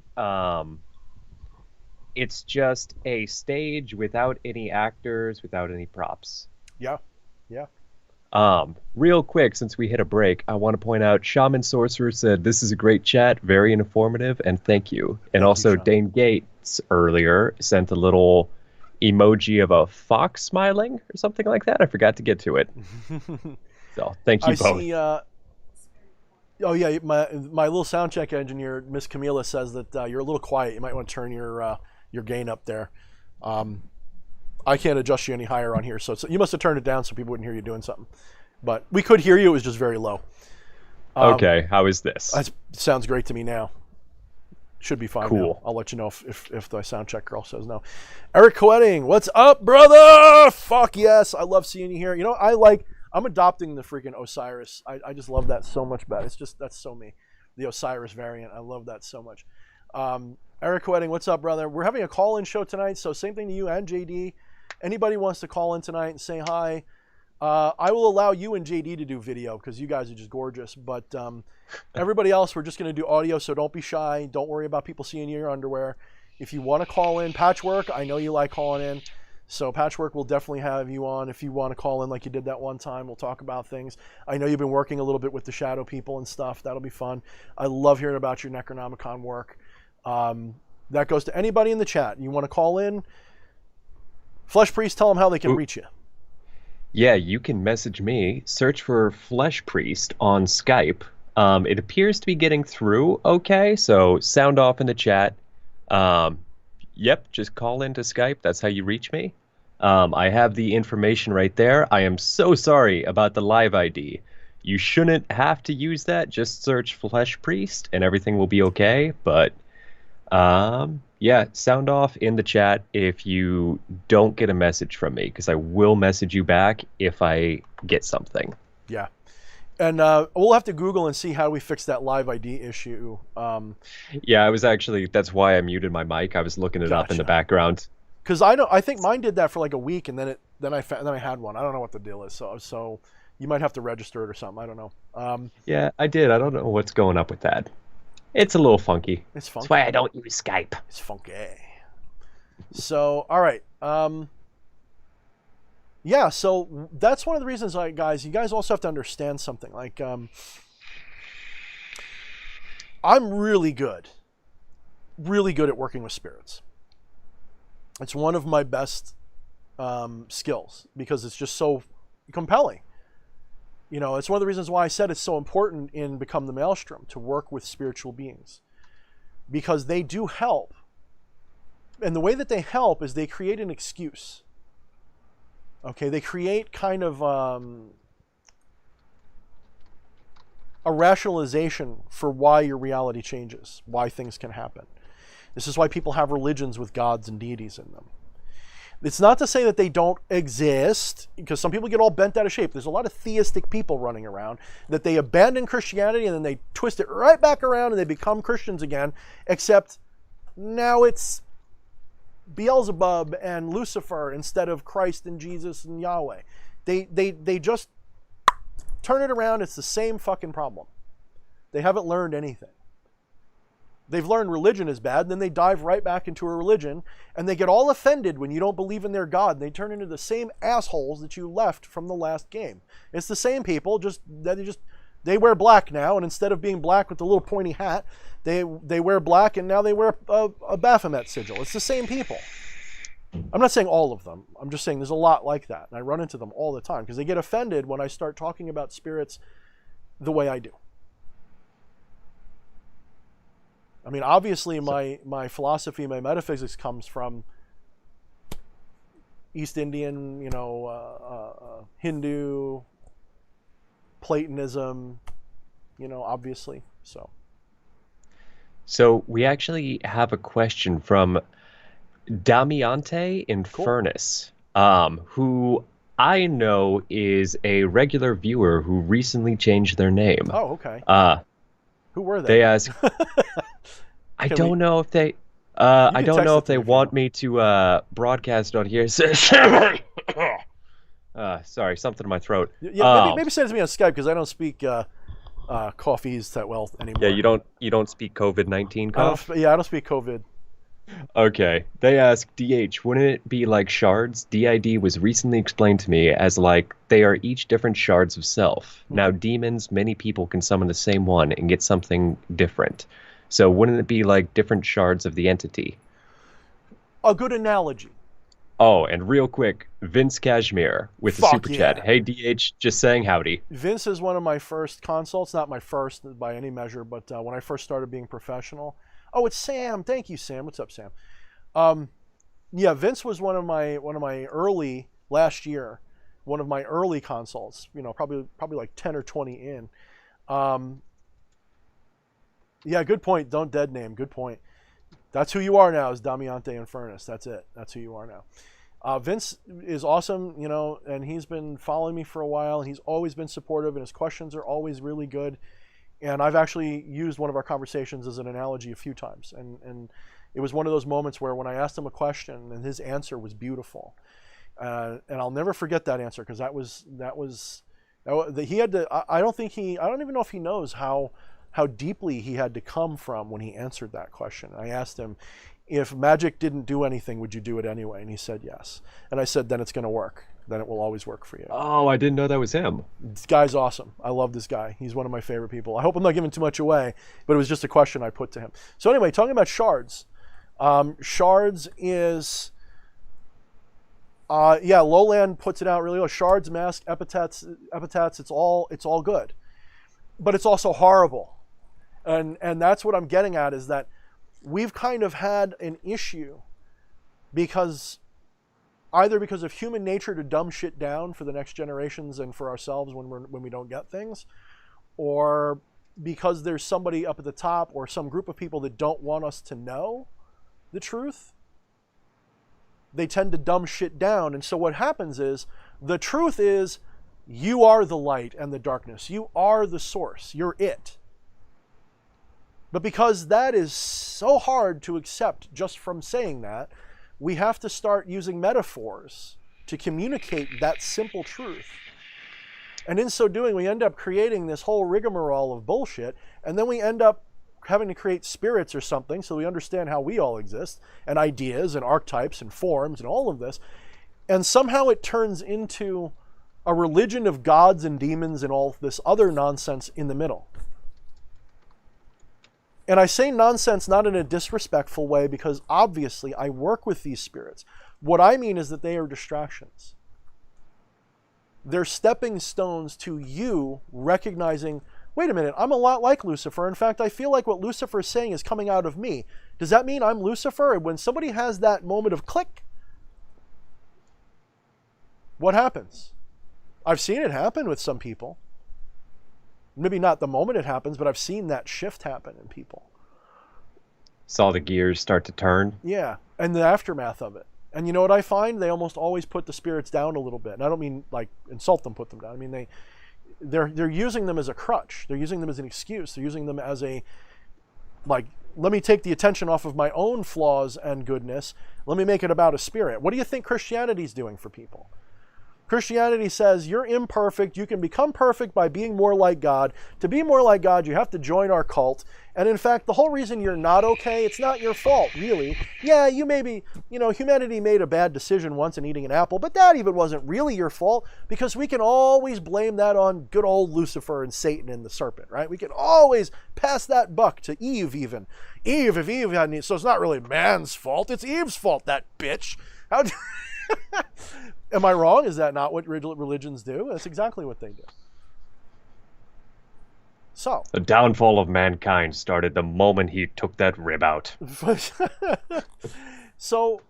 it's just a stage without any actors, without any props. Yeah. Yeah. Real quick, since we hit a break, I want to point out Shaman Sorcerer said this is a great chat, very informative, and thank you. And Thank you, also Shaman. Dane Gates earlier sent a little emoji of a fox smiling or something like that. I forgot to get to it. So thank you I both. see. Oh yeah, my little sound check engineer, Miss Camila, says that you're a little quiet. You might want to turn your gain up there. I can't adjust you any higher on here, so you must have turned it down so people wouldn't hear you doing something. But we could hear you. It was just very low. Okay, how is this? That sounds great to me now. Should be fine. Cool. Now. I'll let you know if the sound check girl says no. Eric Coetting, what's up, brother? Fuck yes, I love seeing you here. You know, I'm adopting the freaking Osiris. I just love that so much better. That's so me. The Osiris variant. I love that so much. Eric Coetting, what's up, brother? We're having a call-in show tonight, so same thing to you and JD. Anybody wants to call in tonight and say hi, I will allow you and JD to do video because you guys are just gorgeous. But everybody else, we're just going to do audio, so don't be shy. Don't worry about people seeing you in your underwear. If you want to call in, Patchwork, I know you like calling in. So Patchwork will definitely have you on if you want to call in like you did that one time. We'll talk about things. I know you've been working a little bit with the Shadow people and stuff. That'll be fun. I love hearing about your Necronomicon work. That goes to anybody in the chat. You want to call in? Flesh Priest, tell them how they can reach you. Yeah, you can message me. Search for Flesh Priest on Skype. It appears to be getting through okay, so sound off in the chat. Yep, just call into Skype. That's how you reach me. I have the information right there. I am so sorry about the live ID. You shouldn't have to use that. Just search Flesh Priest and everything will be okay. But yeah, sound off in the chat if you don't get a message from me, because I will message you back if I get something. Yeah. And we'll have to Google and see how we fix that live ID issue. Yeah, that's why I muted my mic. I was looking it up in the background. Because I think mine did that for like a week, and then I had one. I don't know what the deal is. So you might have to register it or something. I don't know. Yeah, I did. I don't know what's going up with that. It's a little funky. It's funky. That's why I don't use Skype. It's funky. So, all right. Yeah, so that's one of the reasons, guys, you guys also have to understand something. Like, I'm really good at working with spirits. It's one of my best skills because it's just so compelling. You know, it's one of the reasons why I said it's so important in Become the Maelstrom to work with spiritual beings, because they do help. And the way that they help is they create an excuse. Okay, they create kind of a rationalization for why your reality changes, why things can happen. This is why people have religions with gods and deities in them. It's not to say that they don't exist, because some people get all bent out of shape. There's a lot of theistic people running around that they abandon Christianity and then they twist it right back around and they become Christians again, except now it's Beelzebub and Lucifer instead of Christ and Jesus and Yahweh. They just turn it around. It's the same fucking problem. They haven't learned anything. They've learned religion is bad, and then they dive right back into a religion, and they get all offended when you don't believe in their God, and they turn into the same assholes that you left from the last game. It's the same people, they wear black now, and instead of being black with the little pointy hat, they wear black, and now they wear a Baphomet sigil. It's the same people. I'm not saying all of them. I'm just saying there's a lot like that, and I run into them all the time, because they get offended when I start talking about spirits the way I do. I mean, obviously, my philosophy, my metaphysics comes from East Indian, Hindu, Platonism, obviously. So we actually have a question from Damiante in Cool. Furnace, who I know is a regular viewer who recently changed their name. Oh, okay. Uh, Who were they? they ask, I Can we? don't know if they, You I can don't text know it if to they me if you want want. me to broadcast on here. Sorry, something in my throat. Yeah, maybe send it to me on Skype because I don't speak coffees that well Yeah, anymore. you don't speak COVID-19 I don't. cough? Yeah, I don't speak COVID. Okay. They ask, DH, wouldn't it be like shards? DID was recently explained to me as like they are each different shards of self. Now, Hmm. demons, many people can summon the same one and get something different. So wouldn't it be like different shards of the entity? A good analogy. Oh, and real quick, Vince Cashmere with the Fuck super chat. yeah. Hey, DH, just saying howdy. Vince is one of my first consults. Not my first by any measure, but when I first started being professional. Oh, it's Sam. Thank you, Sam. What's up, Sam? Um, yeah, Vince was one of my early last year, one of my early consults. Probably like 10 or 20 in. Um, yeah, good point. Don't dead name. Good point. That's who you are now, is Damiante Infernus. That's it. That's who you are now. Vince is awesome, and he's been following me for a while, and he's always been supportive, and his questions are always really good. And I've actually used one of our conversations as an analogy a few times, and it was one of those moments where when I asked him a question and his answer was beautiful, and I'll never forget that answer because he had to. I don't even know if he knows how deeply he had to come from when he answered that question. I asked him, if magic didn't do anything, would you do it anyway? And he said yes. And I said, then it's going to work. Then it will always work for you. Oh, I didn't know that was him. This guy's awesome. I love this guy. He's one of my favorite people. I hope I'm not giving too much away, but it was just a question I put to him. So anyway, talking about shards. Shards is, Lowland puts it out really well. Shards, mask, epithets, it's all good. But it's also horrible. And that's what I'm getting at, is that we've kind of had an issue because of human nature to dumb shit down for the next generations and for ourselves when we don't get things, or because there's somebody up at the top or some group of people that don't want us to know the truth. They tend to dumb shit down, and so what happens is the truth is you are the light and the darkness. You are the source. You're it. But because that is so hard to accept just from saying that, we have to start using metaphors to communicate that simple truth. And in so doing, we end up creating this whole rigmarole of bullshit, and then we end up having to create spirits or something so we understand how we all exist, and ideas and archetypes and forms and all of this. And somehow it turns into a religion of gods and demons and all this other nonsense in the middle. And I say nonsense not in a disrespectful way, because obviously I work with these spirits. What I mean is that they are distractions. They're stepping stones to you recognizing, wait a minute, I'm a lot like Lucifer. In fact, I feel like what Lucifer is saying is coming out of me. Does that mean I'm Lucifer? And when somebody has that moment of click, what happens? I've seen it happen with some people. Maybe not the moment it happens, but I've seen that shift happen in people. Saw the gears start to turn. Yeah, and the aftermath of it. And you know what I find? They almost always put the spirits down a little bit. And I don't mean like insult them, put them down. I mean they're using them as a crutch. They're using them as an excuse. They're using them as a, like, let me take the attention off of my own flaws and goodness. Let me make it about a spirit. What do you think Christianity's doing for people? Christianity says you're imperfect. You can become perfect by being more like God. To be more like God, you have to join our cult. And in fact, the whole reason you're not okay, it's not your fault, really. Yeah, you maybe, humanity made a bad decision once in eating an apple, but that even wasn't really your fault, because we can always blame that on good old Lucifer and Satan and the serpent, right? We can always pass that buck to Eve even. If Eve hadn't, so it's not really man's fault, it's Eve's fault, that bitch. How Am I wrong? Is that not what religions do? That's exactly what they do. So, The downfall of mankind started the moment he took that rib out. so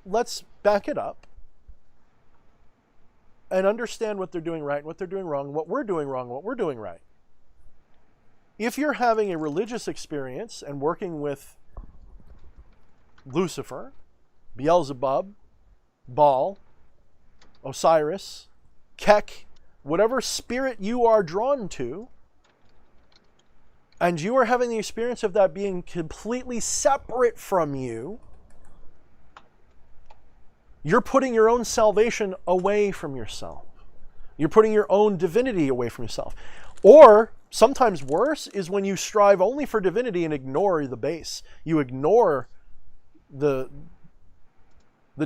let's back it up and understand what they're doing right and what they're doing wrong, what we're doing wrong and what we're doing right. If you're having a religious experience and working with Lucifer, Beelzebub, Baal, Osiris, Kek, whatever spirit you are drawn to, and you are having the experience of that being completely separate from you, you're putting your own salvation away from yourself. You're putting your own divinity away from yourself. Or, sometimes worse, is when you strive only for divinity and ignore the base. You ignore the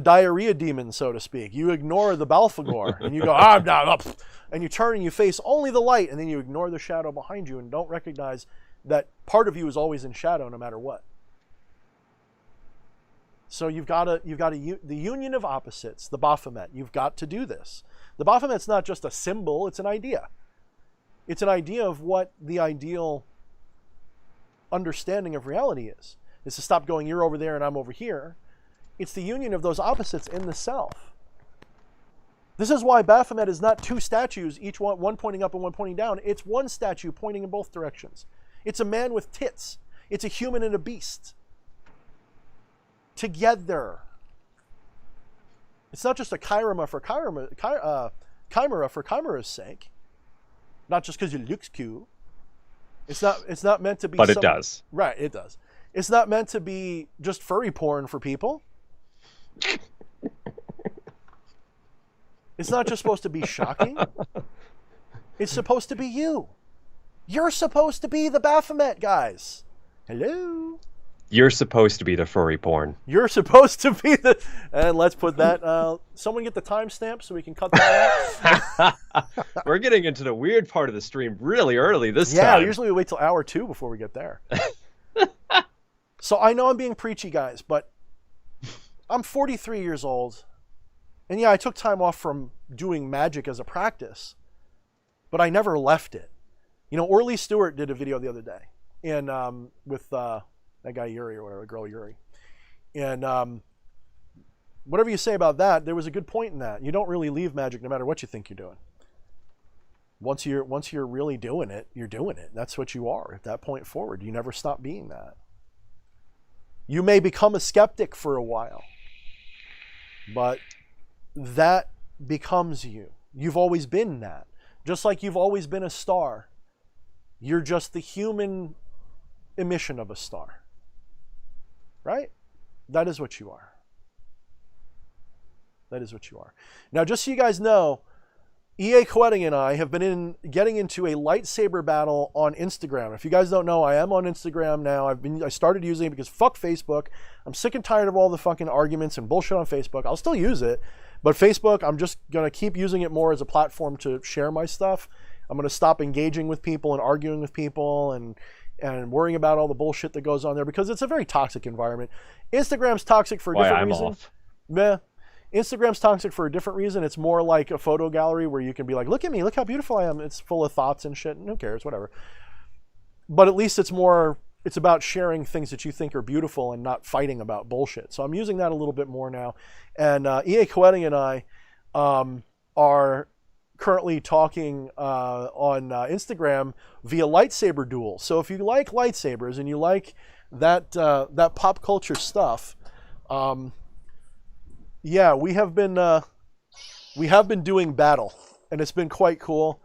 diarrhea demon, so to speak. You ignore the Balfagor, and you go, I'm not up. And you turn and you face only the light, and then you ignore the shadow behind you and don't recognize that part of you is always in shadow no matter what. So you've got the union of opposites, the Baphomet. You've got to do this. The Baphomet's not just a symbol, it's an idea. It's an idea of what the ideal understanding of reality is. It's to stop going, you're over there and I'm over here. It's the union of those opposites in the self. This is why Baphomet is not two statues, each one pointing up and one pointing down. It's one statue pointing in both directions. It's a man with tits. It's a human and a beast. Together. It's not just a chimera for chimera's sake. Not just because it looks cool. It's not meant to be. But it does. Right, it does. It's not meant to be just furry porn for people. It's not just supposed to be shocking. It's supposed to be you. You're supposed to be the Baphomet, guys. Hello? You're supposed to be the furry porn. You're supposed to be the... And let's put that... someone get the timestamp so we can cut that out. We're getting into the weird part of the stream really early this time. Yeah, usually we wait till hour 2 before we get there. So I know I'm being preachy, guys, but I'm 43 years old. And yeah, I took time off from doing magic as a practice, but I never left it. You know, Orly Stewart did a video the other day, and with that guy Yuri or whatever, the girl Yuri. And whatever you say about that, there was a good point in that. You don't really leave magic no matter what you think you're doing. Once you're really doing it, you're doing it. That's what you are at that point forward. You never stop being that. You may become a skeptic for a while, but that becomes you. You've always been that. Just like you've always been a star. You're just the human emission of a star. Right? That is what you are. That is what you are. Now, just so you guys know, EA Coetting and I have been getting into a lightsaber battle on Instagram. If you guys don't know, I am on Instagram now. I started using it because fuck Facebook. I'm sick and tired of all the fucking arguments and bullshit on Facebook. I'll still use it, but Facebook, I'm just gonna keep using it more as a platform to share my stuff. I'm gonna stop engaging with people and arguing with people and worrying about all the bullshit that goes on there because it's a very toxic environment. Instagram's toxic for a different reason. Off. Meh. Instagram's toxic for a different reason. It's more like a photo gallery where you can be like, look at me, look how beautiful I am. It's full of thoughts and shit, and who cares, whatever. But at least it's about sharing things that you think are beautiful and not fighting about bullshit. So I'm using that a little bit more now. And EA Coetting and I are currently talking on Instagram via lightsaber duel. So if you like lightsabers and you like that pop culture stuff, yeah, we have been doing battle, and it's been quite cool.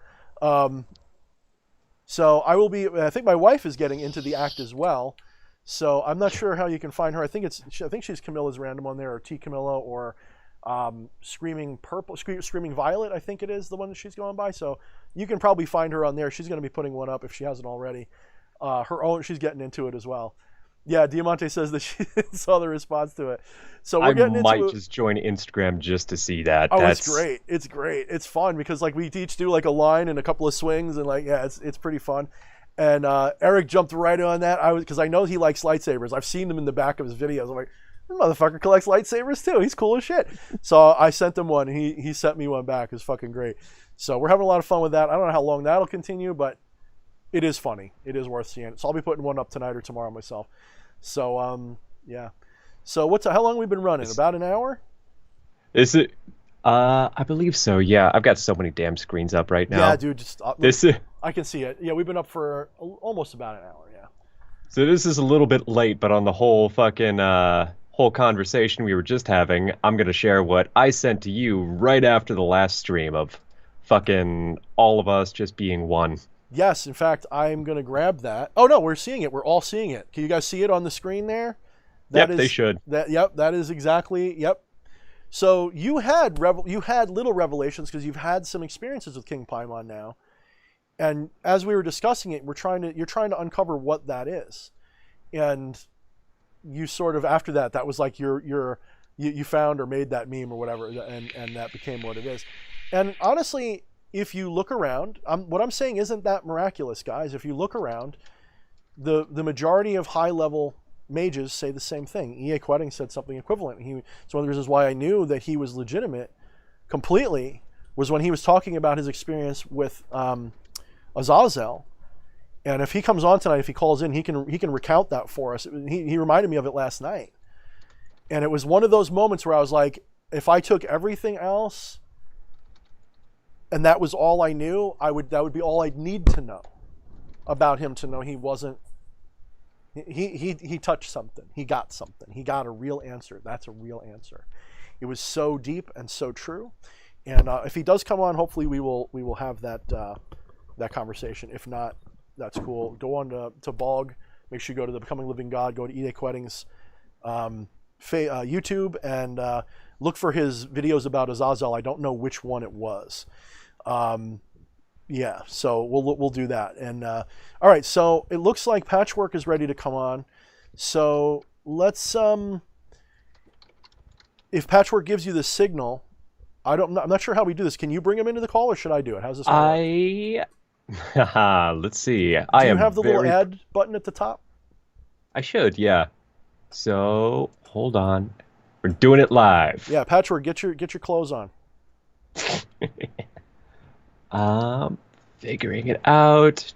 So I think my wife is getting into the act as well. So I'm not sure how you can find her. I think she's Camilla's random on there, or T Camilla, or Screaming Violet. I think it is the one that she's going by. So you can probably find her on there. She's going to be putting one up if she hasn't already. Her own, she's getting into it as well. Yeah, Diamante says that she saw the response to it. So we're getting into it. I might just join Instagram just to see that. Oh, it's great. It's great. It's fun because like we each do like a line and a couple of swings and like yeah, it's pretty fun. And Eric jumped right on that. Because I know he likes lightsabers. I've seen them in the back of his videos. I'm like, this motherfucker collects lightsabers too. He's cool as shit. So I sent him one. He sent me one back. It's fucking great. So we're having a lot of fun with that. I don't know how long that'll continue, but it is funny. It is worth seeing. So I'll be putting one up tonight or tomorrow myself. So yeah. So how long have we been running? About an hour? Is it? I believe so. Yeah, I've got so many damn screens up right now. Yeah, dude. Just I can see it. Yeah, we've been up for almost about an hour. Yeah. So this is a little bit late, but on the whole whole conversation we were just having, I'm gonna share what I sent to you right after the last stream of fucking all of us just being one. Yes, in fact, I'm going to grab that. Oh no, we're seeing it. We're all seeing it. Can you guys see it on the screen there? That Yep, they should. Yep, that is exactly. Yep. So you had little revelations because you've had some experiences with King Paimon now, and as we were discussing it, you're trying to uncover what that is, and you sort of after that was like you found or made that meme or whatever, and that became what it is, and honestly. If you look around, what I'm saying isn't that miraculous, guys. If you look around, the majority of high-level mages say the same thing. E.A. Quetting said something equivalent. It's one of the reasons why I knew that he was legitimate completely was when he was talking about his experience with Azazel. And if he comes on tonight, if he calls in, he can recount that for us. He reminded me of it last night. And it was one of those moments where I was like, if I took everything else and that was all I knew, that would be all I'd need to know about him to know he wasn't. He touched something. He got something. He got a real answer. That's a real answer. It was so deep and so true. And if he does come on, hopefully we will have that conversation. If not, that's cool. Go on to Bog. Make sure you go to the Becoming Living God. Go to E.A. Quetting's YouTube and look for his videos about Azazel. I don't know which one it was. Yeah, so we'll do that. And all right, so it looks like Patchwork is ready to come on. So let's if Patchwork gives you the signal, I'm not sure how we do this. Can you bring him into the call or should I do it? How's this work? Let's see. Do you have the little add button at the top? I should, yeah. So hold on. We're doing it live. Yeah, Patchwork, get your clothes on. Figuring it out.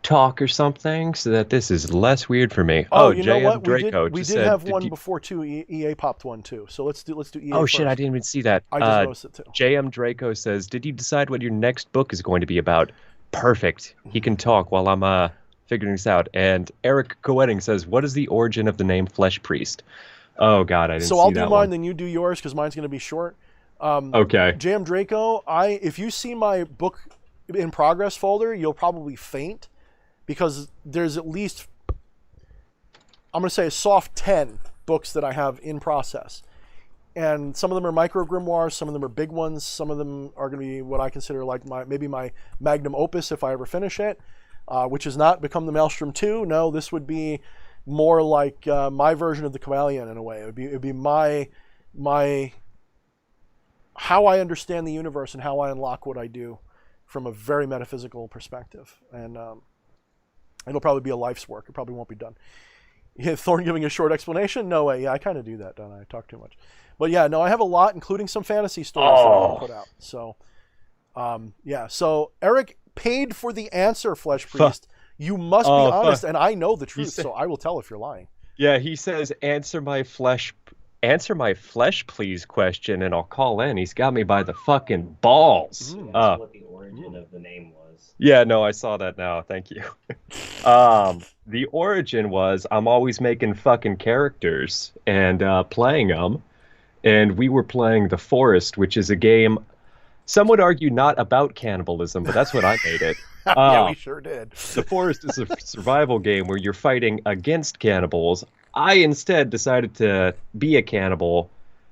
Talk or something so that this is less weird for me. Oh, you know what? Draco we did have one before too. EA popped one too. So let's do EA. Oh first. Shit, I didn't even see that. I just noticed it too. JM Draco says, "Did you decide what your next book is going to be about?" Perfect. He can talk while I'm figuring this out. And Eric Coetting says, "What is the origin of the name Flesh Priest?" Oh God, I didn't see that one. So I'll do mine, then you do yours because mine's going to be short. Okay. JM Draco, if you see my book in progress folder, you'll probably faint because there's at least, I'm going to say a soft 10 books that I have in process. And some of them are micro grimoires, some of them are big ones, some of them are going to be what I consider like maybe my magnum opus if I ever finish it, which has not become the Maelstrom 2. No, this would be more like my version of the Kamalian in a way. It would be my how I understand the universe and how I unlock what I do from a very metaphysical perspective. And it'll probably be a life's work. It probably won't be done. Yeah, Thorne giving a short explanation? No way. Yeah, I kind of do that, don't I? I talk too much. But yeah, no, I have a lot, including some fantasy stories that I want to put out. So, yeah. So Eric paid for the answer, Flesh Priest. You must be honest, and I know the truth, so I will tell if you're lying. Yeah, he says, answer my flesh, please question, and I'll call in. He's got me by the fucking balls. That's what the origin of the name was. Yeah, no, I saw that now. Thank you. The origin was I'm always making fucking characters and playing them. And we were playing The Forest, which is a game, some would argue not about cannibalism, but that's what I made it. Yeah, we sure did. The Forest is a survival game where you're fighting against cannibals. I instead decided to be a cannibal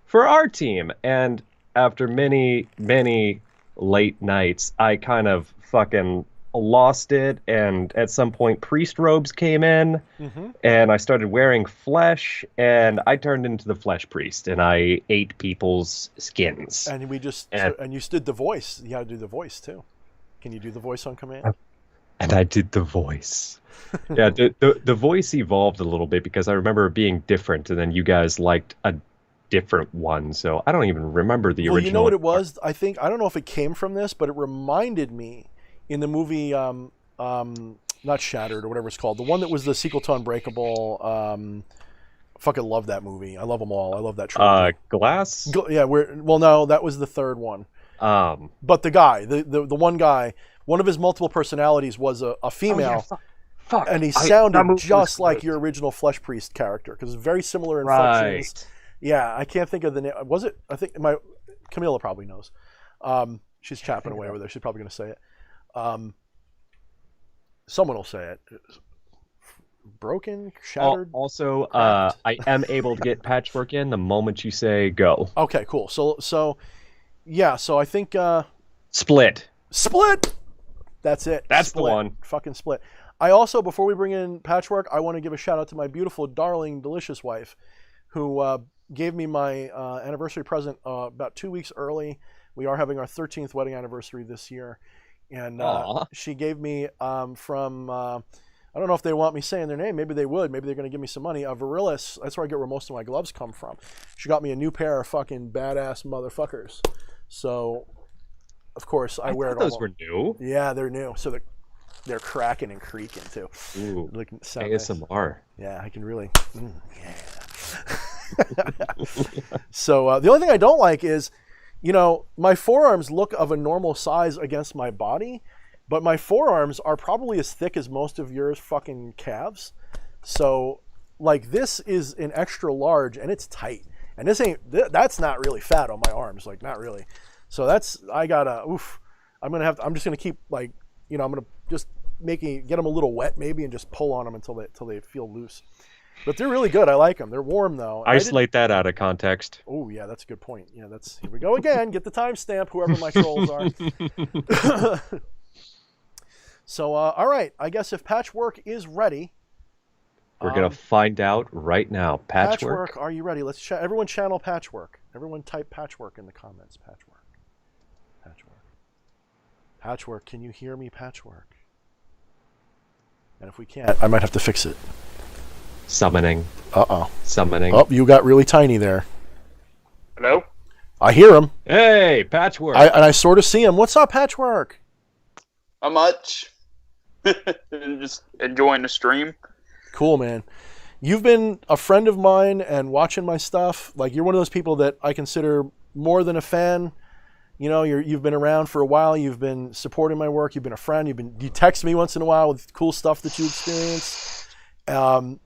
for our team. And after many, many late nights, I kind of fucking lost it. And at some point, priest robes came in. Mm-hmm. And I started wearing flesh. And I turned into the flesh priest. And I ate people's skins. And and you did the voice. You got to do the voice, too. Can you do the voice on command? And I did the voice. Yeah, the voice evolved a little bit because I remember it being different, and then you guys liked a different one. So I don't even remember the original. Well, you know what it was? I don't know if it came from this, but it reminded me in the movie, not Shattered or whatever it's called, the one that was the sequel to Unbreakable. I fucking love that movie. I love them all. I love that trilogy. Glass? No, that was the third one. But the guy, the one guy, one of his multiple personalities was a female. Fuck. And he that sounded movie was just like good. your original Flesh Priest character, because very similar inflections. Right. Yeah, I can't think of the name. Was it? I think Camilla probably knows. She's chapping away over there. She's probably going to say it. Someone will say it. Broken, shattered. Also, cracked. I am able to get patchwork in the moment you say go. Okay, cool. So I think Split. Split. That's it. That's Split. the one. Fucking Split. I also, before we bring in Patchwork, I want to give a shout out to my beautiful, darling, delicious wife, who gave me my anniversary present about 2 weeks early. We are having our 13th wedding anniversary this year, and she gave me from I don't know if they want me saying their name. Maybe they would. Maybe they're going to give me some money. Virilis. That's where I get where most of my gloves come from. She got me a new pair of fucking badass motherfuckers. So, of course, I wear it all. Those were new. Yeah, they're new. So they're cracking and creaking too. Ooh, Sound nice. ASMR. Yeah, I can really. Yeah. So the only thing I don't like is, my forearms look of a normal size against my body, but my forearms are probably as thick as most of yours fucking calves. So, like, this is an extra large and it's tight, and that's not really fat on my arms, like, not really. So I'm just gonna keep, like, I'm gonna just get them a little wet maybe and just pull on them until they feel loose. But they're really good. I like them. They're warm though. Isolate that out of context. Oh yeah, that's a good point. Yeah, here we go again. Get the timestamp, whoever my trolls are. So all right, I guess if Patchwork is ready, we're gonna find out right now. Patchwork. Are you ready? Let's everyone channel Patchwork. Everyone type Patchwork in the comments. Patchwork. Patchwork. Can you hear me, Patchwork? And if we can't, I might have to fix it. Summoning. Summoning. Oh, you got really tiny there. Hello? I hear him. Hey, Patchwork. And I sort of see him. What's up, Patchwork? Not much. Just enjoying the stream. Cool, man. You've been a friend of mine and watching my stuff. Like, you're one of those people that I consider more than a fan. You've been around for a while. You've been supporting my work. You've been a friend. You text me once in a while with cool stuff that you experience.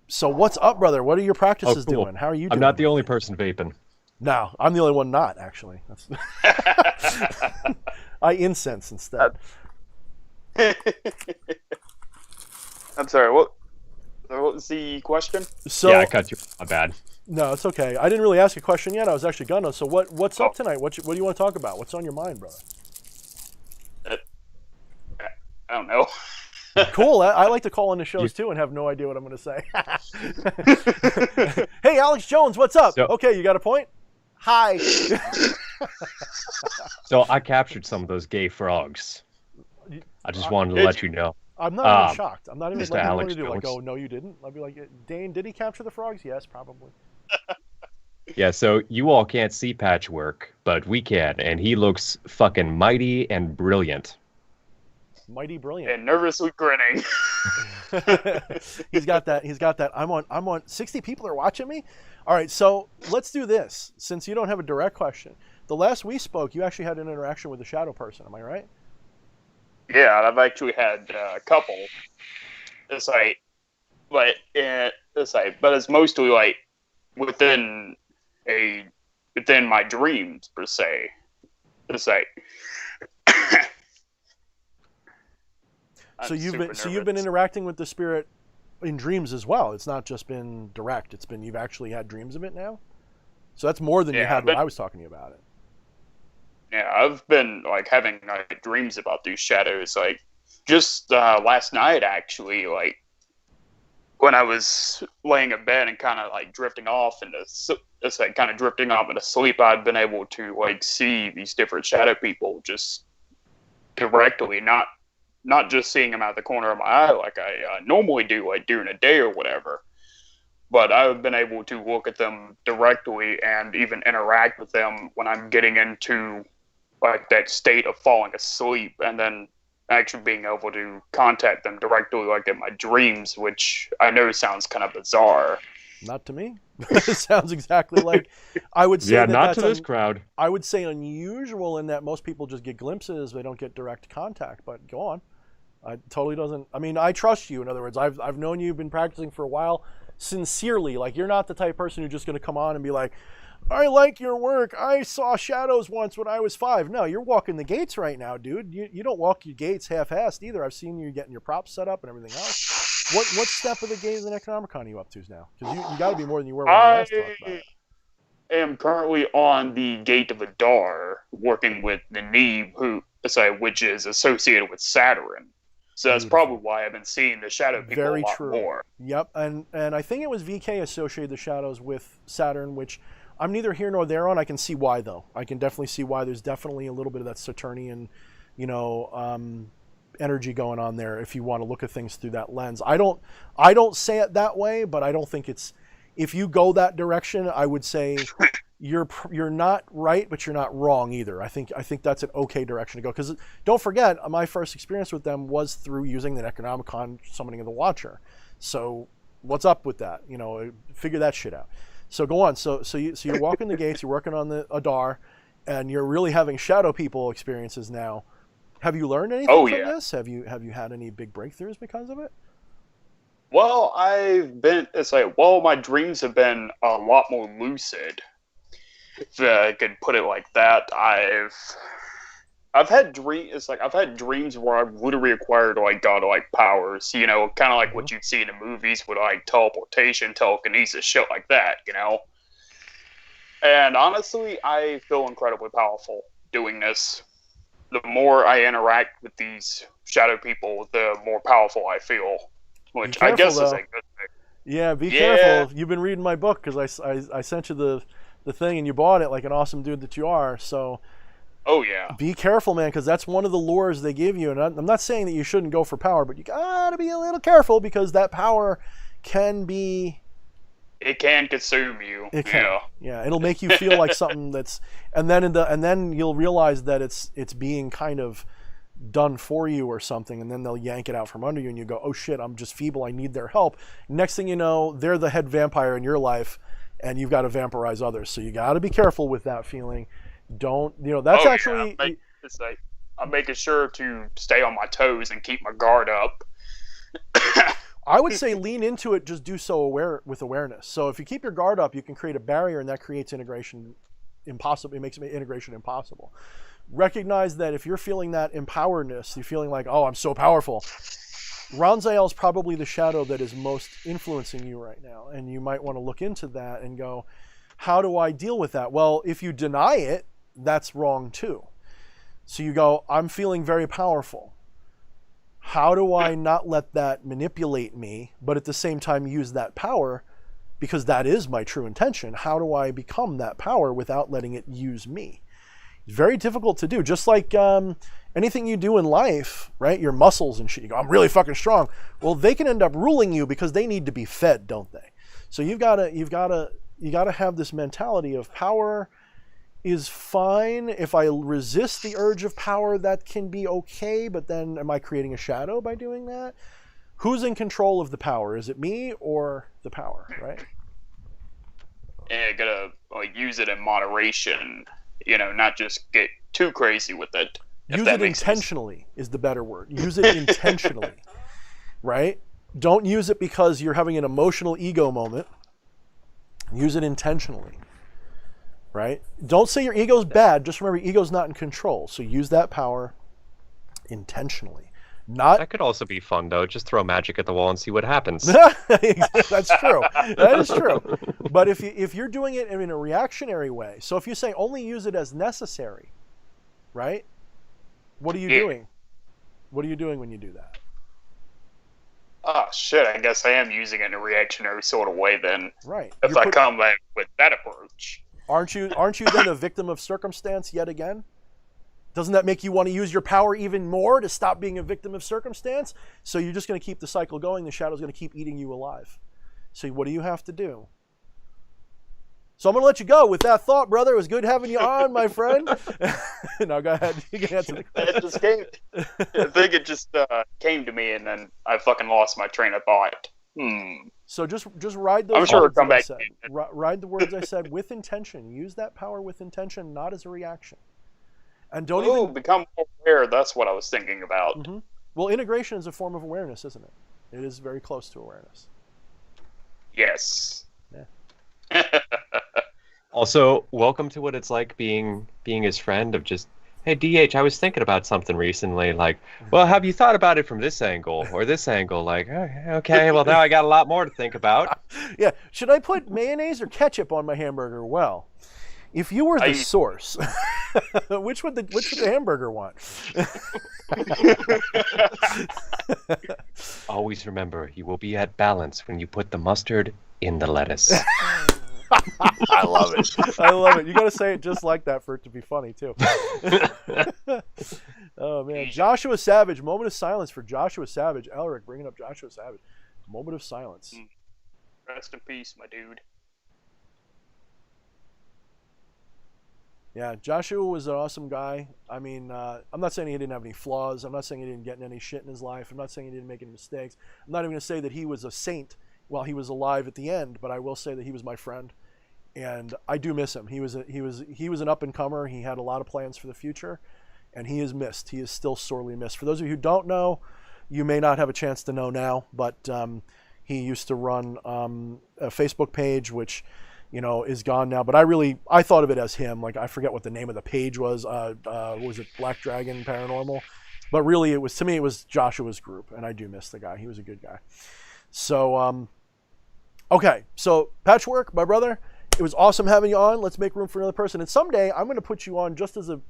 So what's up, brother? What are your practices doing? How are you doing? I'm not the only person vaping. No, I'm the only one not, actually. I incense instead. I'm sorry, what was the question? So, yeah, I cut you. My bad. No, it's okay. I didn't really ask a question yet. I was actually gonna. So what's up tonight? What do you want to talk about? What's on your mind, brother? I don't know. Cool. I like to call into shows too and have no idea what I'm going to say. Hey, Alex Jones, what's up? Okay, you got a point? Hi. So I captured some of those gay frogs. I just wanted to let you know. I'm not even shocked. I'm not even Mr. Alex do like, Jones. oh, no, you didn't. I'd be like, Dane, did he capture the frogs? Yes, probably. Yeah, so you all can't see Patchwork, but we can, and he looks fucking mighty and brilliant. Mighty brilliant. And nervously grinning. He's got that. I'm on 60 people are watching me. All right, so let's do this. Since you don't have a direct question, the last we spoke, you actually had an interaction with the shadow person. Am I right? Yeah, I've actually had a couple. It's like, but it's mostly like within my dreams per se. It's like. So you've been interacting with the spirit in dreams as well. It's not just been direct. It's been you've actually had dreams of it now. So that's more than you had when I was talking to you about it. Yeah, I've been like having dreams about these shadows. Like just last night, actually, like when I was laying in bed and kind of like drifting off into sleep, I'd been able to like see these different shadow people just directly, not just seeing them out the corner of my eye like I normally do, like during a day or whatever. But I've been able to look at them directly and even interact with them when I'm getting into like that state of falling asleep, and then actually being able to contact them directly like in my dreams, which I know sounds kind of bizarre. Not to me. It sounds exactly like I would say. Yeah, not to this crowd. I would say unusual in that most people just get glimpses; they don't get direct contact. But go on. I totally doesn't. I mean, I trust you. In other words, I've known you've been practicing for a while, sincerely. Like, you're not the type of person who's just going to come on and be like, I like your work. I saw shadows once when I was 5. No, you're walking the gates right now, dude. You don't walk your gates half-assed either. I've seen you getting your props set up and everything else. What step of the game of the Necronomicon are you up to now? Because you got to be more than you were when we last talked about it. I am currently on the Gate of Adar, working with Nenib, which is associated with Saturn. So that's probably why I've been seeing the shadow people Very a lot true. more. Yep, and I think it was VK associated the shadows with Saturn, which I'm neither here nor there on. I can see why, though. I can definitely see why. There's definitely a little bit of that Saturnian, energy going on there. If you want to look at things through that lens, I don't say it that way, but I don't think it's. If you go that direction, I would say you're not right, but you're not wrong either. I think that's an okay direction to go. Because don't forget, my first experience with them was through using the Necronomicon summoning of the Watcher. So what's up with that? Figure that shit out. So go on. So you're walking the gates, you're working on the Adar, and you're really having shadow people experiences now. Have you learned anything from this? Have you had any big breakthroughs because of it? Well, my dreams have been a lot more lucid. If I could put it like that. I've had dreams where I've literally acquired godlike powers, kind of like what you'd see in the movies with teleportation, telekinesis, shit like that, And honestly, I feel incredibly powerful doing this. The more I interact with these shadow people, the more powerful I feel, which careful, I guess though. is a good thing. Yeah, be careful. You've been reading my book because I sent you the thing and you bought it like an awesome dude that you are. So, oh yeah, be careful, man, because that's one of the lures they give you. And I'm not saying that you shouldn't go for power, but you gotta be a little careful because that power can be. It can consume you. It can. Yeah, it'll make you feel like something that's, and then you'll realize that it's being kind of done for you or something, and then they'll yank it out from under you, and you go, oh shit, I'm just feeble. I need their help. Next thing you know, they're the head vampire in your life, and you've got to vampirize others. So you got to be careful with that feeling. Don't that's actually. Yeah. I'm making sure to stay on my toes and keep my guard up. I would say lean into it. Just do so with awareness. So if you keep your guard up, you can create a barrier, and that creates integration impossible. It makes integration impossible. Recognize that if you're feeling that empoweredness, you're feeling like, oh, I'm so powerful. Ranzael is probably the shadow that is most influencing you right now, and you might want to look into that and go, how do I deal with that? Well, if you deny it, that's wrong too. So you go, I'm feeling very powerful. How do I not let that manipulate me, but at the same time use that power, because that is my true intention? How do I become that power without letting it use me? It's very difficult to do. Just like anything you do in life, right? Your muscles and shit. You go, I'm really fucking strong. Well, they can end up ruling you because they need to be fed, don't they? So you've got to have this mentality of power is fine. If I resist the urge of power, that can be okay, but then am I creating a shadow by doing that? Who's in control of the power? Is it me or the power, right? Yeah, you gotta use it in moderation, not just get too crazy with it. Use it intentionally is the better word. Use it intentionally, right? Don't use it because you're having an emotional ego moment. Use it intentionally. Right? Don't say your ego's bad. Just remember, ego's not in control. So use that power intentionally. That could also be fun, though. Just throw magic at the wall and see what happens. That's true. That is true. But if you're doing it in a reactionary way, so if you say only use it as necessary, right? What are you doing? What are you doing when you do that? Oh shit! I guess I am using it in a reactionary sort of way then. Right. If I come with that approach. Aren't you then a victim of circumstance yet again? Doesn't that make you want to use your power even more to stop being a victim of circumstance? So you're just going to keep the cycle going. The shadow's going to keep eating you alive. So what do you have to do? So I'm going to let you go with that thought, brother. It was good having you on, my friend. No, go ahead. You can answer the question. It just came. I think it just came to me, and then I fucking lost my train of thought. So just ride those. I'm sure it'll come back. Ride the words I said with intention. Use that power with intention, not as a reaction. And don't even become more aware. That's what I was thinking about. Mm-hmm. Well, integration is a form of awareness, isn't it? It is very close to awareness. Yes. Yeah. Also, welcome to what it's like being his friend of just, hey, DH, I was thinking about something recently. Like, well, have you thought about it from this angle or this angle? Like, okay, well, now I got a lot more to think about. Yeah. Should I put mayonnaise or ketchup on my hamburger? Well, if you were the source, which would the hamburger want? Always remember, you will be at balance when you put the mustard in the lettuce. I love it. I love it. You got to say it just like that for it to be funny, too. Oh, man. Joshua Savage. Moment of silence for Joshua Savage. Elric bringing up Joshua Savage. Moment of silence. Rest in peace, my dude. Yeah, Joshua was an awesome guy. I mean, I'm not saying he didn't have any flaws. I'm not saying he didn't get in any shit in his life. I'm not saying he didn't make any mistakes. I'm not even going to say that he was a saint while he was alive at the end, but I will say that he was my friend, and I do miss him. He was an up and comer. He had a lot of plans for the future, and he is missed. He is still sorely missed. For those of you who don't know, you may not have a chance to know now, but he used to run a Facebook page, which is gone now. But I thought of it as him. Like, I forget what the name of the page was. Was it Black Dragon Paranormal? But really, it was Joshua's group, and I do miss the guy. He was a good guy. So, okay. So, Patchwork, my brother, it was awesome having you on. Let's make room for another person. And someday, I'm going to put you on just as a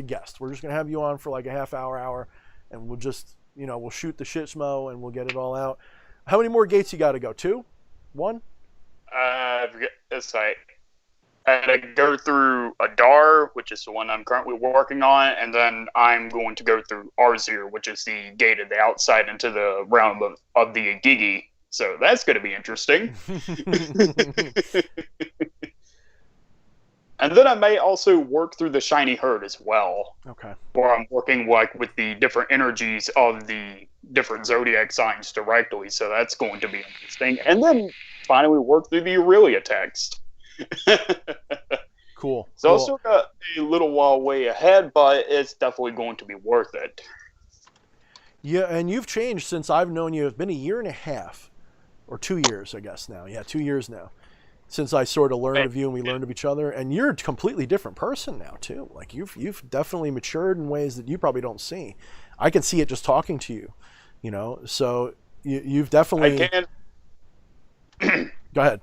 guest. We're just going to have you on for like a half hour, and we'll just, we'll shoot the shit schmo, and we'll get it all out. How many more gates you got to go? 2? 1? It's like I had to go through Adar, which is the one I'm currently working on, and then I'm going to go through Arzir, which is the gate at the outside into the realm of the Agigi. So that's going to be interesting. And then I may also work through the Shiny Herd as well. Okay. Where I'm working with the different energies of the different zodiac signs directly. So that's going to be interesting. And then finally work through the Aurelia text. Cool. So I still got a little while way ahead, but it's definitely going to be worth it. Yeah, and you've changed since I've known you. It's been a year and a half, or 2 years, I guess now. Yeah, 2 years now, since I sort of learned of you and we learned of each other. And you're a completely different person now too. Like you've definitely matured in ways that you probably don't see. I can see it just talking to you, So you've definitely. I can. Go ahead.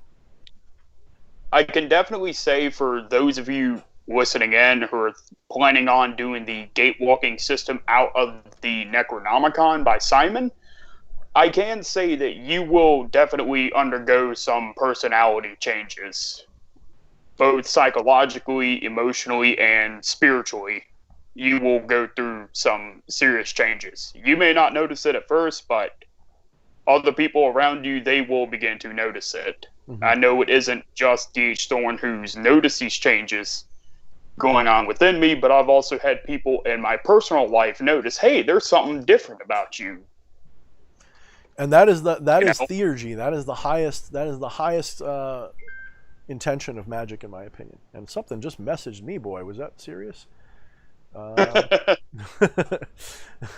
I can definitely say for those of you listening in who are planning on doing the gate walking system out of the Necronomicon by Simon, I can say that you will definitely undergo some personality changes, both psychologically, emotionally, and spiritually. You will go through some serious changes. You may not notice it at first, but other people around you, they will begin to notice it. Mm-hmm. I know it isn't just D.H. Thorne who's noticed these changes going on within me, but I've also had people in my personal life notice, hey, there's something different about you. And that is theurgy. That is the highest intention of magic, in my opinion. And something just messaged me, boy. Was that serious?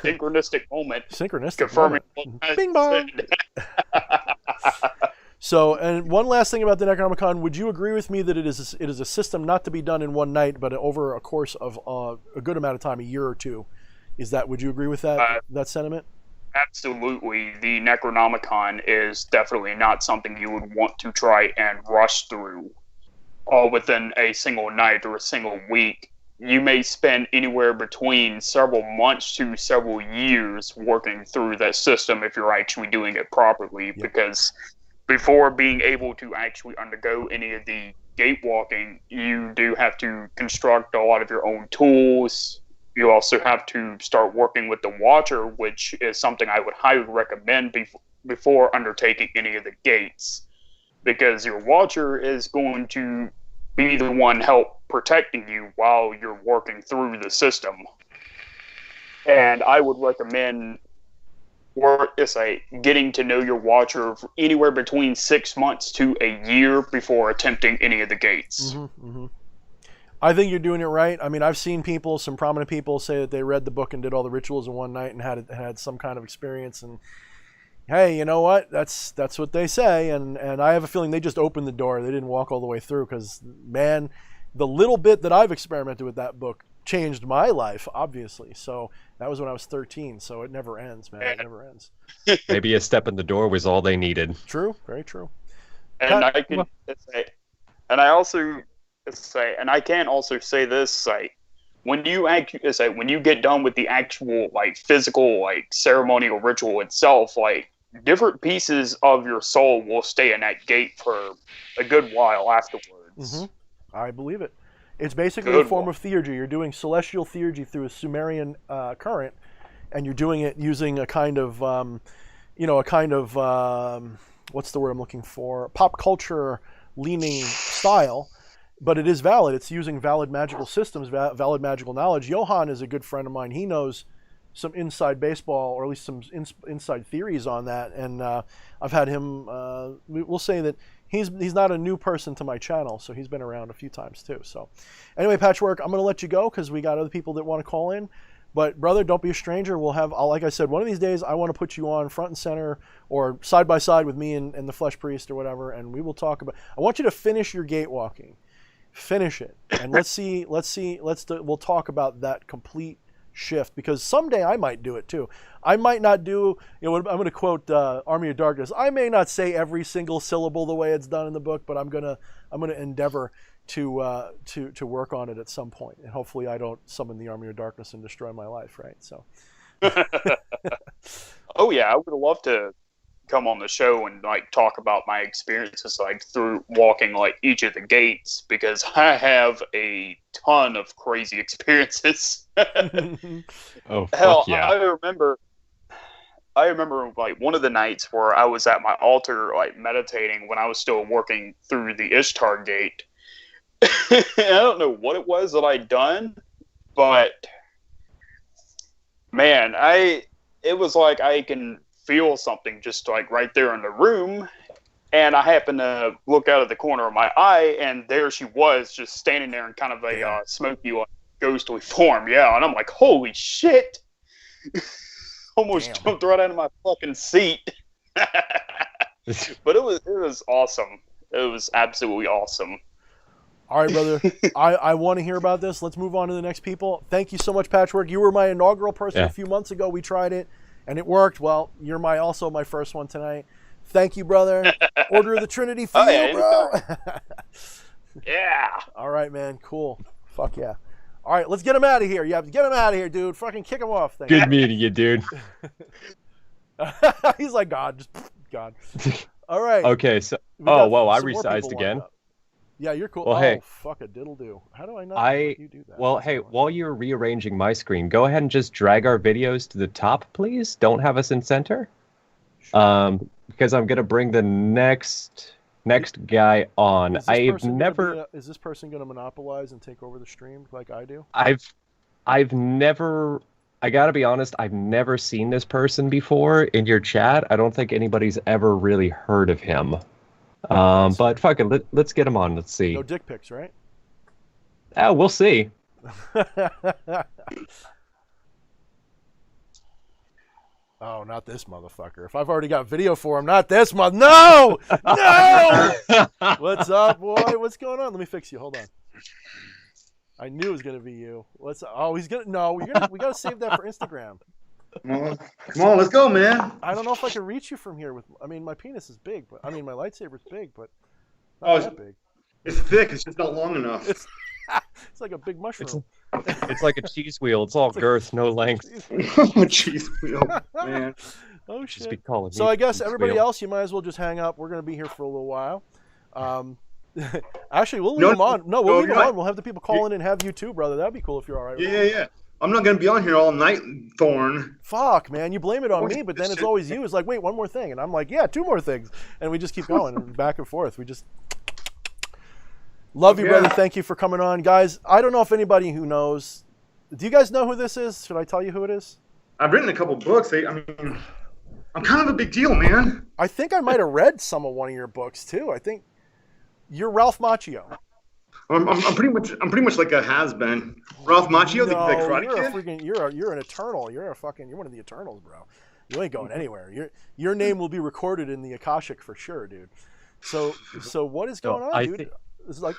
Synchronistic moment. Synchronistic confirming moment. Bing bong. So, and one last thing about the Necronomicon, would you agree with me that it is a system not to be done in one night, but over a course of a good amount of time, a year or two? Would you agree with that sentiment? Absolutely. The Necronomicon is definitely not something you would want to try and rush through all within a single night or a single week. You may spend anywhere between several months to several years working through that system if you're actually doing it properly, because before being able to actually undergo any of the gate walking, you do have to construct a lot of your own tools. You also have to start working with the Watcher, which is something I would highly recommend before undertaking any of the gates, because your Watcher is going to be the one help protecting you while you're working through the system. And I would recommend getting to know your Watcher for anywhere between 6 months to a year before attempting any of the gates. Mm-hmm, mm-hmm. I think you're doing it right. I mean, I've seen people, some prominent people, say that they read the book and did all the rituals in one night and had some kind of experience. And hey, you know what? That's what they say. And I have a feeling they just opened the door. They didn't walk all the way through because, man, the little bit that I've experimented with that book changed my life, obviously. So that was when I was 13. So it never ends, man. It never ends. Maybe a step in the door was all they needed. True. Very true. And I can say, and I also say, and I can also say this, say, when you get done with the actual like physical like ceremonial ritual itself, like different pieces of your soul will stay in that gate for a good while afterwards. Mm-hmm. I believe it. It's basically a form of theurgy. You're doing celestial theurgy through a Sumerian current, and you're doing it using a kind of, what's the word I'm looking for? Pop culture leaning style, but it is valid. It's using valid magical systems, valid magical knowledge. Johan is a good friend of mine. He knows some inside baseball, or at least some inside theories on that, and I've had him. We'll say that he's not a new person to my channel, so he's been around a few times too. So anyway, Patchwork, I'm going to let you go because we got other people that want to call in. But brother, don't be a stranger. We'll have, like I said, one of these days I want to put you on front and center or side by side with me and the Flesh Priest or whatever, and we will talk about. I want you to finish your gate walking, finish it, and we'll talk about that complete shift, because someday I might do it too. I might not do, I'm going to quote Army of Darkness. I may not say every single syllable the way it's done in the book, but I'm gonna endeavor to work on it at some point, and hopefully I don't summon the Army of Darkness and destroy my life, right? So. Oh yeah, I would love to come on the show and like talk about my experiences like through walking like each of the gates, because I have a ton of crazy experiences. Oh, hell, fuck yeah. I remember like one of the nights where I was at my altar like meditating when I was still working through the Ishtar gate. I don't know what it was that I'd done, but man, it was like I can feel something just like right there in the room, and I happened to look out of the corner of my eye, and there she was, just standing there in kind of a smoky, like, ghostly form. Yeah, and I'm like, holy shit! Almost jumped right out of my fucking seat. But it was awesome. It was absolutely awesome. All right, brother. I want to hear about this. Let's move on to the next people. Thank you so much, Patchwork. You were my inaugural person a few months ago. We tried it, and it worked. Well, you're also my first one tonight. Thank you, brother. Order of the Trinity for you, bro. Yeah. All right, man. Cool. Fuck yeah. All right, let's get him out of here. You have to get him out of here, dude. Fucking kick him off. Good meeting you, dude. He's like, God. Just God. All right. Okay, so... Oh, whoa, I resized again. Yeah, you're cool. Well, hey. Fuck a diddle do. How do I not let you do that? Well, hey, while you're rearranging my screen, go ahead and just drag our videos to the top, please. Don't have us in center. Sure. Because I'm going to bring the next guy on. Is this person going to monopolize and take over the stream like I do? I've never... I gotta be honest, I've never seen this person before in your chat. I don't think anybody's ever really heard of him. But fuck it, let's get him on. Let's see. No dick pics, right? We'll see. Oh, not this motherfucker. If I've already got video for him, not this mother. No! No! What's up, boy? What's going on? Let me fix you. Hold on. I knew it was gonna be you. He's gonna. No, we gotta save that for Instagram. Come on, let's go, man. I don't know if I can reach you from here. My penis is big, but my lightsaber's big, but not that big. It's thick. It's just not long enough. It's like a big mushroom. It's like a cheese wheel. It's all girth, no length. Oh, cheese wheel, man. Oh shit. So I guess everybody else, you might as well just hang up. We're gonna be here for a little while. Actually, we'll leave them on. No, we'll leave them on. We'll have the people call in and have you too, brother. That'd be cool if you're all right with it. Yeah. I'm not going to be on here all night, Thorne. Fuck, man. You blame it on me, but then it's always you. It's like, wait, one more thing. And I'm like, yeah, two more things. And we just keep going and back and forth. We just... Love you, brother. Thank you for coming on. Guys, I don't know if anybody who knows... Do you guys know who this is? Should I tell you who it is? I've written a couple books. I'm kind of a big deal, man. I think I might have read some of one of your books, too. I think... You're Ralph Macchio. I'm pretty much like a has-been. Ralph Macchio, the Karate you're a Kid. freaking, you're an eternal. You're one of the Eternals, bro. You ain't going anywhere. Your name will be recorded in the Akashic for sure, dude. So what is going on, dude? It's like,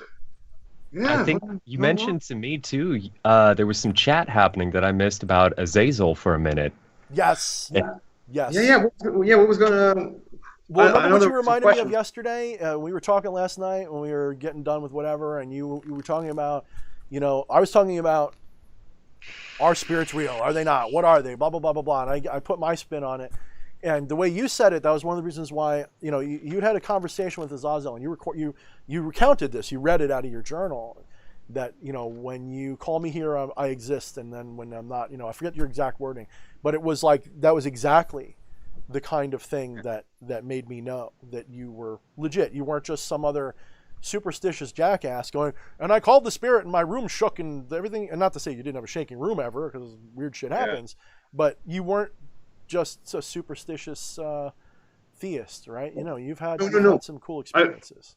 Yeah, I think you mentioned to me too. There was some chat happening that I missed about Azazel for a minute. yes, Yeah. yes, yeah. What was going on? Well, remember what you there was some reminded me of questions. yesterday? We were talking last night when we were getting done with whatever, and you were talking about, I was talking about, are spirits real? Are they not? What are they? Blah blah blah blah blah. And I put my spin on it, and the way you said it, that was one of the reasons why you'd had a conversation with Azazel, and you recounted this. You read it out of your journal, that when you call me here, I exist, and then when I'm not, I forget your exact wording, but it was like that was exactly the kind of thing that made me know that you were legit. You weren't just some other superstitious jackass going, and I called the spirit and my room shook and everything. And not to say you didn't have a shaking room ever, because weird shit happens, but you weren't just a superstitious theist, right? You've had had some cool experiences.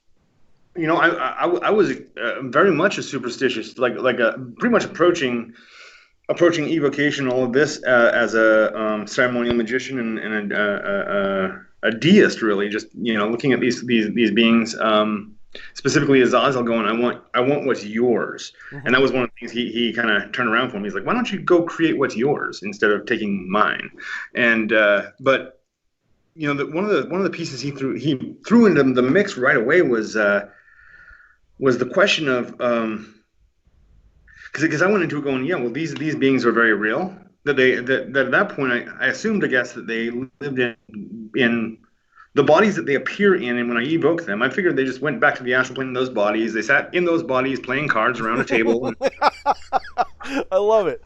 I was very much a superstitious, like a pretty much approaching evocation, all of this as a ceremonial magician and a deist, really. Just looking at these beings, specifically Azazel, going, I want what's yours, and that was one of the things he kind of turned around for me. He's like, why don't you go create what's yours instead of taking mine? And but one of the pieces he threw into the mix right away was the question of because I went into it going, yeah, well, these beings are very real. That at that point I assumed, I guess, that they lived in the bodies that they appear in, and when I evoke them, I figured they just went back to the astral plane in those bodies. They sat in those bodies playing cards around a table. And, I love it.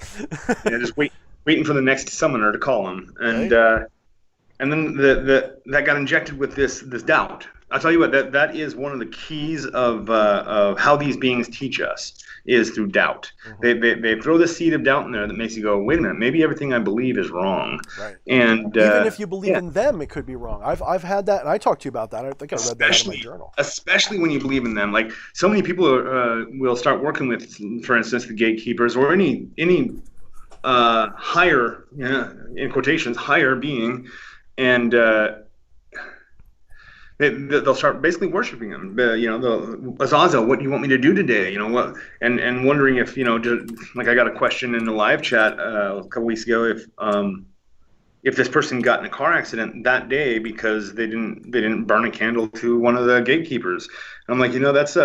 Just waiting for the next summoner to call them, and Right. And then that got injected with this doubt. I'll tell you what, that is one of the keys of how these beings teach us, is through doubt. They throw the seed of doubt in there that makes you go, wait a minute, maybe everything I believe is wrong. Right. And even if you believe in them, it could be wrong. I've had that, and I talked to you about that. I think I read that out of my journal. Especially when you believe in them. Like, so many people will start working with, for instance, the gatekeepers or any higher, in quotations, higher being, and they'll start basically worshiping him. Azazel, what do you want me to do today? What, and wondering if just, like, I got a question in the live chat a couple weeks ago, if this person got in a car accident that day because they didn't burn a candle to one of the gatekeepers. And I'm like, that's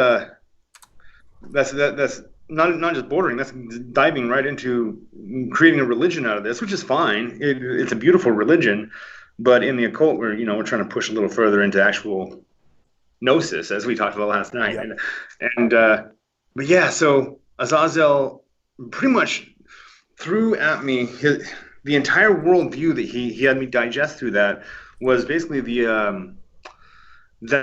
not just bordering, that's diving right into creating a religion out of this, which is fine. It's a beautiful religion. But in the occult, we're trying to push a little further into actual gnosis, as we talked about last night. Yeah. But yeah, so Azazel pretty much threw at me the entire worldview that he had me digest through. That was basically that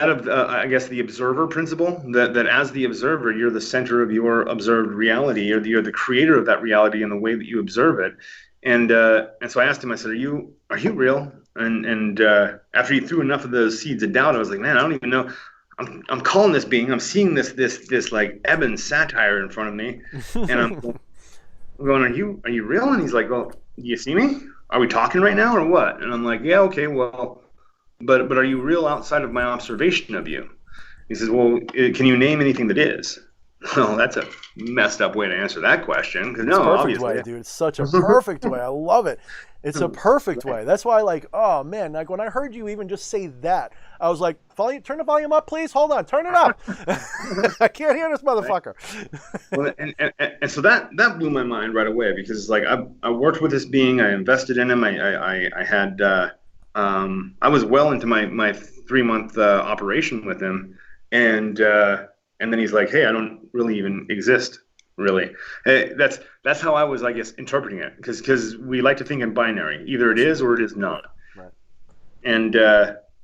of I guess the observer principle. That as the observer, you're the center of your observed reality. You're the creator of that reality in the way that you observe it. And so I asked him, I said, are you real? And after he threw enough of those seeds of doubt, I was like, man, I don't even know. I'm calling this being. I'm seeing this like ebon satire in front of me, and I'm going, are you real? And he's like, well, do you see me? Are we talking right now or what? And I'm like, yeah, okay, well, but are you real outside of my observation of you? He says, well, can you name anything that is? Well, that's a messed up way to answer that question. Because no, perfect obviously, way, dude. It's such a perfect way. I love it. It's a perfect way. That's why, like, oh man, like when I heard you even just say that, I was like, turn the volume up, please. Hold on, turn it up. I can't hear this motherfucker. Well, and so that blew my mind right away, because like I worked with this being, I invested in him. I had I was well into my 3-month operation with him, and then he's like, hey, I don't really even exist. Really, that's how I was, I guess, interpreting it, because we like to think in binary, either it is or it is not. Right. And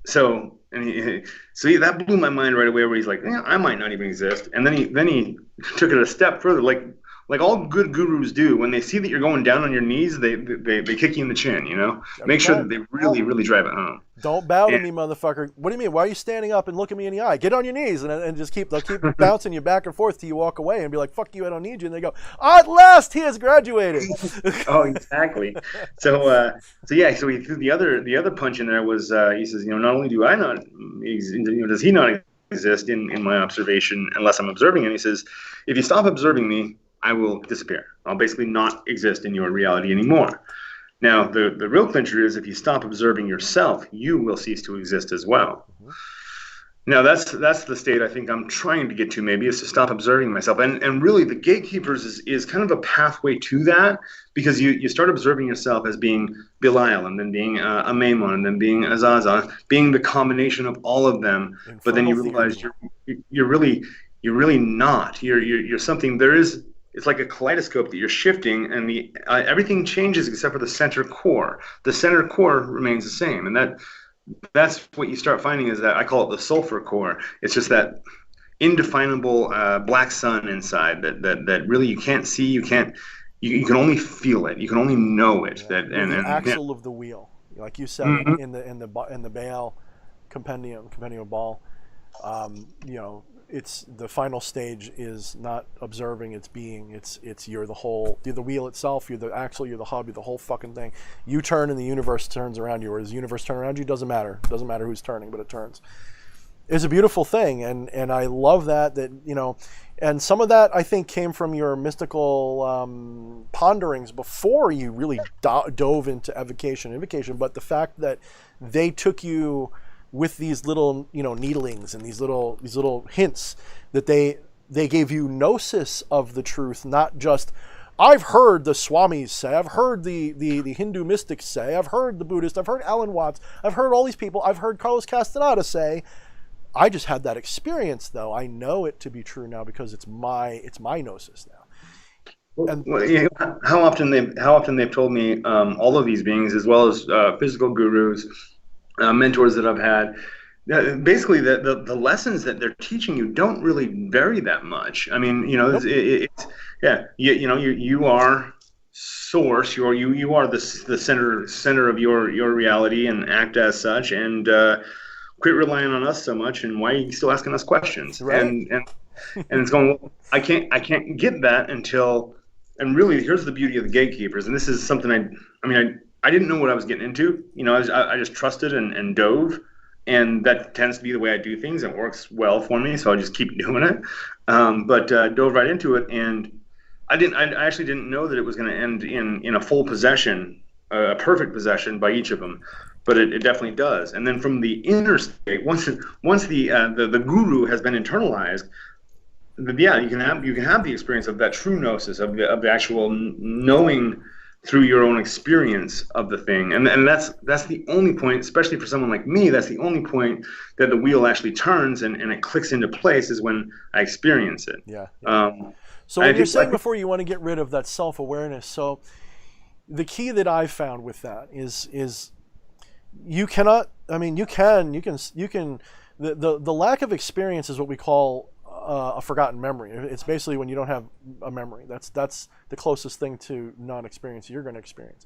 so that blew my mind right away, where he's like, yeah, I might not even exist. And then he took it a step further, like, like all good gurus do, when they see that you're going down on your knees, they kick you in the chin, you know, Every make sure time. that they really drive it home. Don't bow to And- me, motherfucker. What do you mean? Why are you standing up and looking me in the eye? Get on your knees and just they'll keep bouncing you back and forth till you walk away and be like, fuck you, I don't need you. And they go, at last he has graduated. Oh, exactly. So he threw the other punch in there was he says, you know, not only do I not, does he not exist in my observation unless I'm observing him? He says, if you stop observing me, I will disappear. I'll basically not exist in your reality anymore. Now, the real clincher is if you stop observing yourself, you will cease to exist as well. Mm-hmm. Now, that's the state I think I'm trying to get to, maybe, is to stop observing myself. And really, the gatekeepers is kind of a pathway to that, because you start observing yourself as being Belial, and then being a Maimon, and then being Azazel, being the combination of all of them. Infernal but then you realize you're really not. You're something. It's like a kaleidoscope that you're shifting, and everything changes except for the center core. The center core remains the same, and that's what you start finding is that I call it the sulfur core. It's just that indefinable black sun inside that really you can't see, you can only feel it, you can only know it. Yeah. And the axle of the wheel, like you said, mm-hmm. in the Baal compendium of Baal. You know, it's the final stage is not observing, it's being. It's you're the wheel itself, you're the axle, you're the hub, you're the whole fucking thing. You turn and the universe turns around you, or does the universe turn around you? Doesn't matter. Doesn't matter who's turning, but it turns. It's a beautiful thing, and I love that you know, and some of that I think came from your mystical ponderings before you really dove into evocation, but the fact that they took you with these little, you know, needlings and these little hints that they gave you gnosis of the truth, not just I've heard the Swamis say, I've heard the Hindu mystics say, I've heard the Buddhists, I've heard Alan Watts, I've heard all these people, I've heard Carlos Castaneda say. I just had that experience, though. I know it to be true now because it's my gnosis now. And how often they've told me, all of these beings, as well as physical gurus, mentors that I've had, basically the lessons that they're teaching you don't really vary that much. I mean, you know, nope. You are source. You are the center of your reality, and act as such. And quit relying on us so much. And why are you still asking us questions? Right. And it's going, well, I can't get that until. And really, here's the beauty of the gatekeepers. And this is something I didn't know what I was getting into. You know, I just trusted and dove, and that tends to be the way I do things. It works well for me, so I just keep doing it. But dove right into it, and I actually didn't know that it was going to end in a full possession, a perfect possession by each of them. But it definitely does. And then from the inner state, once the guru has been internalized, yeah, you can have the experience of that true gnosis, of the actual knowing through your own experience of the thing. And that's the only point, especially for someone like me, that's the only point that the wheel actually turns and it clicks into place, is when I experience it. Yeah. So when you're saying before you want to get rid of that self-awareness, so the key that I've found with that is you cannot, I mean, you can, the lack of experience is what we call a forgotten memory. It's basically when you don't have a memory. That's the closest thing to non-experience you're going to experience.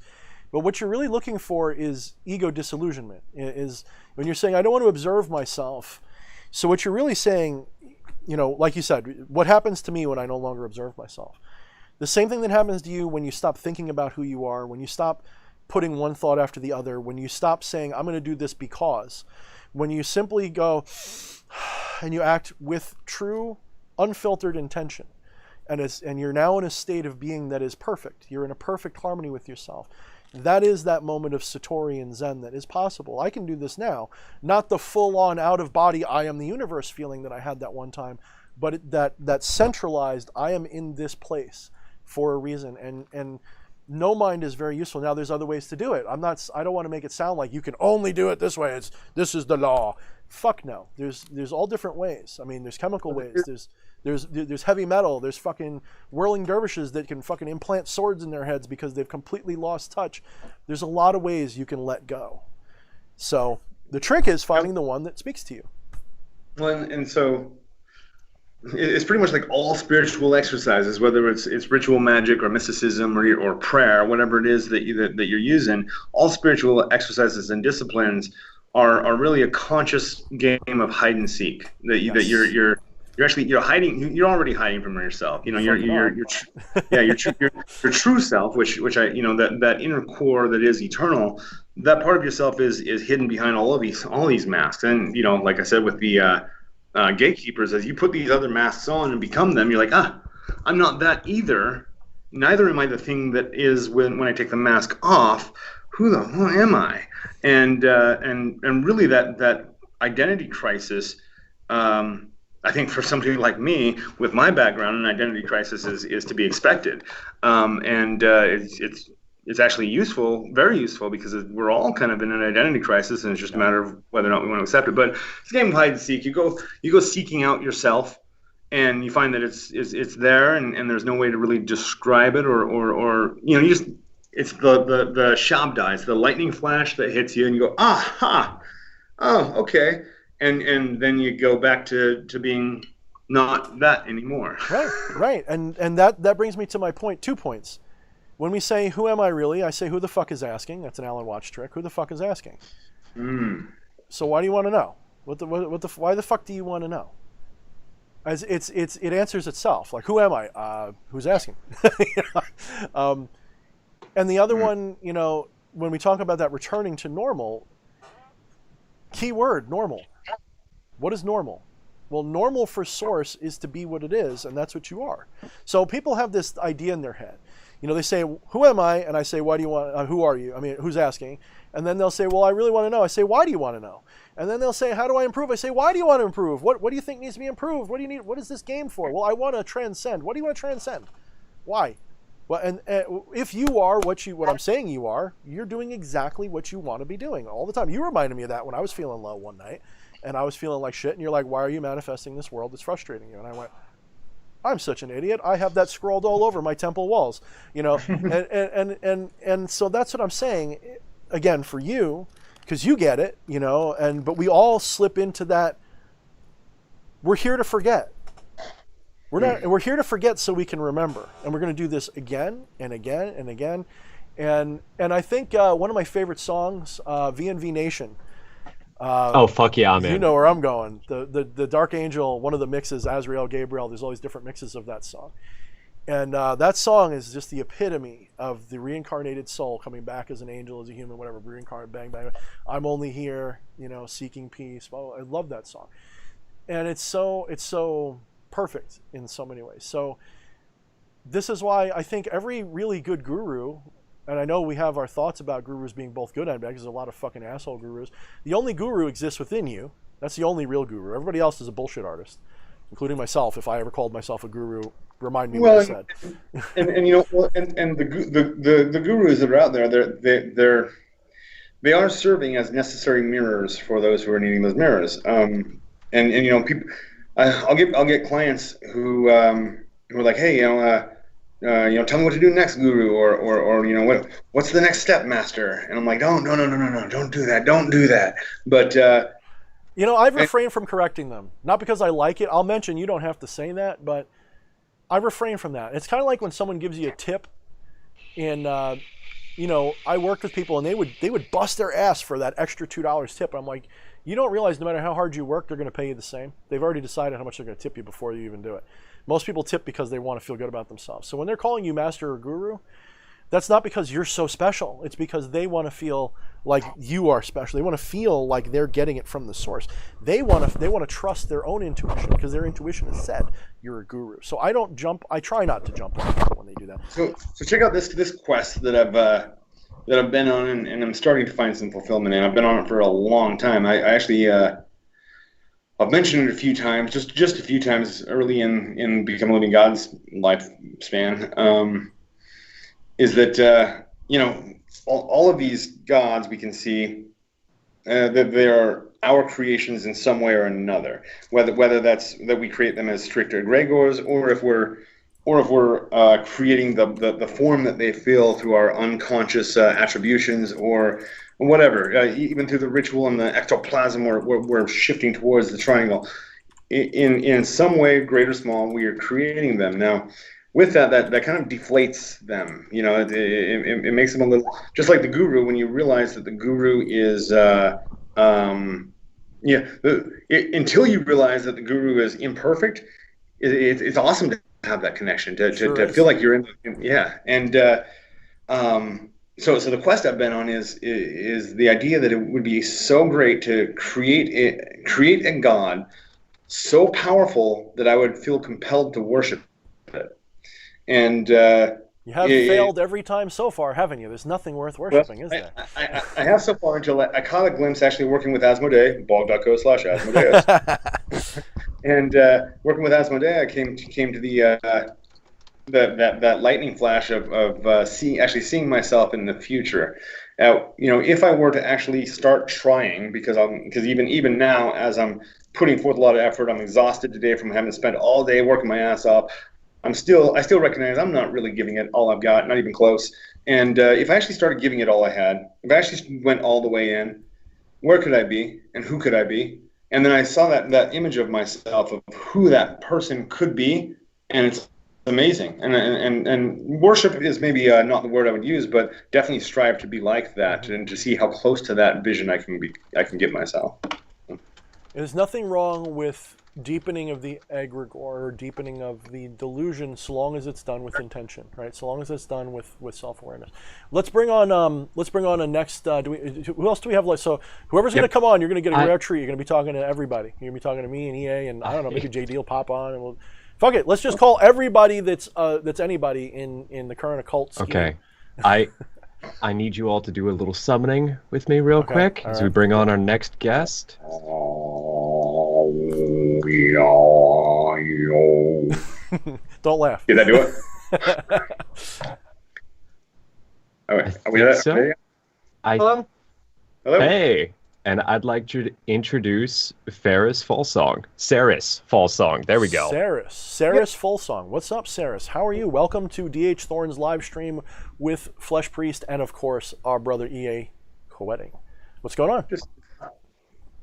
But what you're really looking for is ego disillusionment. Is when you're saying, I don't want to observe myself. So what you're really saying, you know, like you said, what happens to me when I no longer observe myself? The same thing that happens to you when you stop thinking about who you are, when you stop putting one thought after the other, when you stop saying, I'm going to do this because, when you simply go and you act with true, unfiltered intention, and you're now in a state of being that is perfect. You're in a perfect harmony with yourself. That is that moment of Satori and Zen that is possible. I can do this now. Not the full-on out-of-body, I am the universe feeling that I had that one time, but that centralized, I am in this place for a reason. And no mind is very useful. Now, there's other ways to do it. I don't want to make it sound like you can only do it this way. This is the law. Fuck no. There's all different ways. I mean, there's chemical ways. There's heavy metal. There's fucking whirling dervishes that can fucking implant swords in their heads because they've completely lost touch. There's a lot of ways you can let go. So the trick is finding the one that speaks to you. Well, and so it's pretty much like all spiritual exercises, whether it's ritual magic or mysticism or prayer, whatever it is that that you're using. All spiritual exercises and disciplines are really a conscious game of hide and seek. That you're actually you're hiding. You're already hiding from yourself. You know, your true self, which I that inner core that is eternal. That part of yourself is hidden behind all these masks. And like I said with the gatekeepers, as you put these other masks on and become them, you're like, I'm not that either. Neither am I the thing that is when I take the mask off. Who the hell am I? And really that identity crisis. I think for somebody like me, with my background, an identity crisis is to be expected, and it's actually useful, very useful, because we're all kind of in an identity crisis, and it's just a matter of whether or not we want to accept it. But it's a game of hide and seek. You go seeking out yourself, and you find that it's there, and there's no way to really describe it, or you just it's the shabda, it's the lightning flash that hits you, and you go, aha, oh, okay, and then you go back to being not that anymore. Right, and that brings me to my point. 2 points. When we say, who am I really? I say, who the fuck is asking? That's an Alan Watts trick. Who the fuck is asking? So why do you want to know? Why the fuck do you want to know? As it answers itself. Like, who am I? Who's asking? And the other one, when we talk about that returning to normal, key word, normal. What is normal? Well, normal for source is to be what it is, and that's what you are. So people have this idea in their head. They say, who am I? And I say, why do you want, who are you? I mean, who's asking? And then they'll say, well, I really want to know. I say, why do you want to know? And then they'll say, how do I improve? I say, why do you want to improve? What do you think needs to be improved? What do you need? What is this game for? Well, I want to transcend. What do you want to transcend? Why? Well, and if you are what I'm saying you are, you're doing exactly what you want to be doing all the time. You reminded me of that when I was feeling low one night, and I was feeling like shit, and you're like, why are you manifesting this world that's frustrating you? And I went, I'm such an idiot. I have that scrawled all over my temple walls, and so that's what I'm saying. Again, for you, because you get it, but we all slip into that. We're here to forget. We're here to forget so we can remember, and we're going to do this again and again and again, and I think one of my favorite songs, VNV Nation. Oh, fuck yeah, man. You know where I'm going. The Dark Angel, one of the mixes, Azrael, Gabriel, there's all these different mixes of that song. And that song is just the epitome of the reincarnated soul coming back as an angel, as a human, whatever, reincarnated, bang, bang. I'm only here, seeking peace. Oh, I love that song. And it's so perfect in so many ways. So this is why I think every really good guru, and I know we have our thoughts about gurus being both good and bad, because there's a lot of fucking asshole gurus. The only guru exists within you. That's the only real guru. Everybody else is a bullshit artist, including myself. If I ever called myself a guru, remind me what I said. And the gurus that are out there, they are serving as necessary mirrors for those who are needing those mirrors. People, I'll get clients who are like, hey, tell me what to do next, guru, or what's the next step, master? And I'm like, no, don't do that. But I've refrained from correcting them, not because I like it. I'll mention you don't have to say that, but I refrain from that. It's kind of like when someone gives you a tip, and I worked with people, and they would bust their ass for that extra $2 tip. I'm like, you don't realize no matter how hard you work, they're going to pay you the same. They've already decided how much they're going to tip you before you even do it. Most people tip because they want to feel good about themselves. So when they're calling you master or guru, that's not because you're so special. It's because they want to feel like you are special. They want to feel like they're getting it from the source. They want to trust their own intuition, because their intuition has said you're a guru. So I try not to jump on people when they do that. So check out this quest that I've been on, and I'm starting to find some fulfillment in. I've been on it for a long time. I actually I've mentioned it a few times, just a few times early in Become a Living God's lifespan, is that, all of these gods we can see that they are our creations in some way or another, whether that's that we create them as strict egregores, or if we're creating the form that they fill through our unconscious attributions, or whatever, even through the ritual and the ectoplasm, we're shifting towards the triangle. in some way, great or small, we are creating them. Now, with that kind of deflates them. It makes them a little, just like the guru. When you realize that the guru is, until you realize that the guru is imperfect, it's awesome to have that connection, to feel like you're yeah. And so the quest I've been on is the idea that it would be so great to create a God so powerful that I would feel compelled to worship it. And you have failed every time so far, haven't you? There's nothing worth worshiping, is there? I have so far until I caught a glimpse actually working with Asmodee, blog.co/Asmodeus. And working with Asmodee, I came to that lightning flash of seeing myself in the future. If I were to actually start trying, because even now, as I'm putting forth a lot of effort, I'm exhausted today from having spent all day working my ass off. I still recognize I'm not really giving it all I've got, not even close. And if I actually started giving it all I had, if I actually went all the way in, where could I be and who could I be? And then I saw that image of myself of who that person could be, and it's amazing. And worship is maybe not the word I would use, but definitely strive to be like that and to see how close to that vision I can get myself. There's nothing wrong with deepening of the egregore, or deepening of the delusion, so long as it's done with intention, right? So long as it's done with self-awareness. Let's bring on a next. Who else do we have? So whoever's going to come on, you're going to get a rare treat. You're going to be talking to everybody. You're going to be talking to me and EA, and I don't know, maybe JD will pop on, and we'll. Fuck it. Let's just call everybody that's anybody in the current occult scheme. Okay, I need you all to do a little summoning with me real quick as we bring on our next guest. Don't laugh. Did I do it? Are we there? So. Hello? Hey, and I'd like you to introduce Ferris Fullsong. Saris Fullsong. There we go. Saris Fullsong. What's up, Saris? How are you? Welcome to DH Thorne's live stream with Flesh Priest and, of course, our brother EA Coetting. What's going on?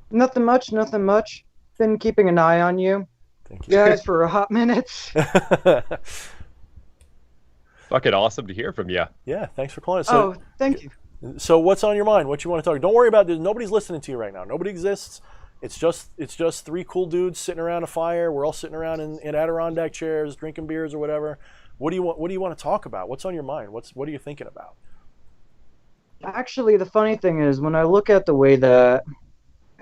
Nothing much. Been keeping an eye on you. Thank you. Guys, for a hot minute. Fucking awesome to hear from you. Yeah, thanks for calling. So, thank you. So what's on your mind? What you want to talk? Don't worry about this. Nobody's listening to you right now. Nobody exists. It's just three cool dudes sitting around a fire. We're all sitting around in Adirondack chairs, drinking beers or whatever. What do you want to talk about? What's on your mind? What are you thinking about? Actually, the funny thing is, when I look at the way that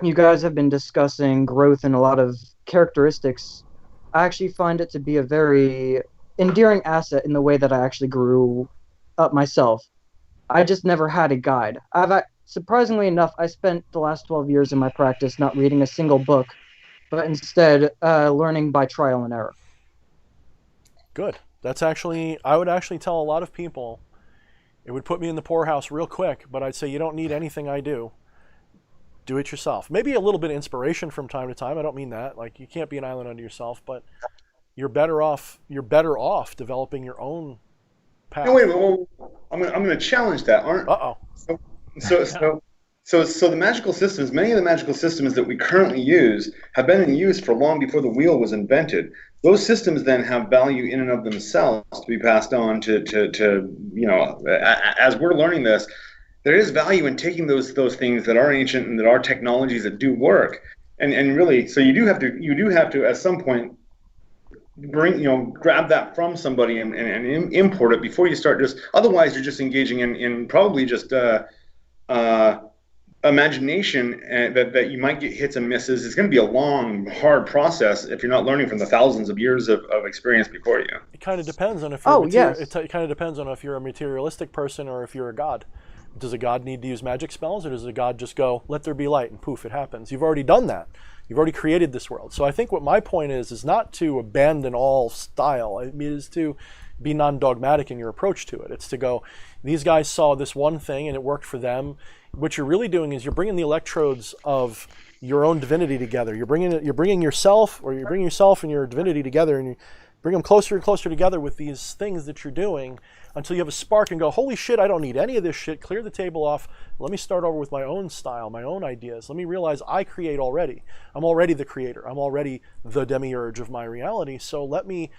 you guys have been discussing growth and a lot of characteristics, I actually find it to be a very endearing asset in the way that I actually grew up myself. I just never had a guide. Surprisingly enough, I spent the last 12 years in my practice not reading a single book, but instead learning by trial and error. Good. I would actually tell a lot of people, it would put me in the poorhouse real quick, but I'd say you don't need anything I do. Do it yourself. Maybe a little bit of inspiration from time to time. I don't mean that. Like, you can't be an island unto yourself, but you're better off developing your own path. No, wait, I'm going to challenge that, aren't? So the magical systems, many of the magical systems that we currently use have been in use for long before the wheel was invented. Those systems then have value in and of themselves to be passed on to as we're learning this. There is value in taking those things that are ancient and that are technologies that do work, and really, so you do have to at some point grab that from somebody and import it before you start. Otherwise you're just engaging in probably just imagination, and that you might get hits and misses. It's going to be a long, hard process if you're not learning from the thousands of years of experience before you. It kind of depends on if it kind of depends on if you're a materialistic person or if you're a god. Does a god need to use magic spells, or does a god just go, let there be light, and poof, it happens? You've already done that. You've already created this world. So I think what my point is not to abandon all style. It is to be non-dogmatic in your approach to it. It's to go, these guys saw this one thing and it worked for them. What you're really doing is you're bringing the electrodes of your own divinity together. You're bringing yourself and your divinity together, and Bring them closer and closer together with these things that you're doing until you have a spark and go, holy shit, I don't need any of this shit. Clear the table off. Let me start over with my own style, my own ideas. Let me realize I create already. I'm already the creator. I'm already the demiurge of my reality. So let me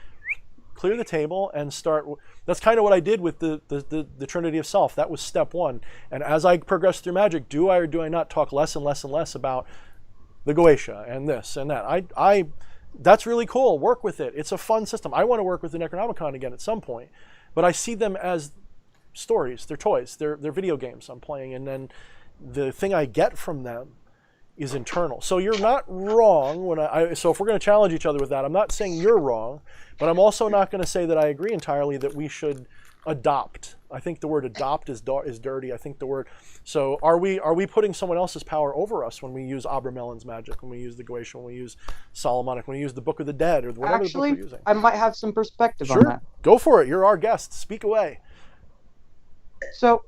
clear the table and start. That's kind of what I did with the Trinity of Self. That was step one. And as I progress through magic, do I or do I not talk less and less and less about the Goetia and this and that? That's really cool. Work with it. It's a fun system. I want to work with the Necronomicon again at some point, but I see them as stories. They're toys. They're video games I'm playing, and then the thing I get from them is internal. So you're not wrong so if we're going to challenge each other with that, I'm not saying you're wrong, but I'm also not going to say that I agree entirely that we should adopt. I think the word adopt is dirty. I think the word. So are we putting someone else's power over us when we use Abramelon's magic, when we use the Goetia, when we use Solomonic, when we use the Book of the Dead, or whatever the book we're using? I might have some perspective Sure. on that. Go for it. You're our guest. Speak away. So,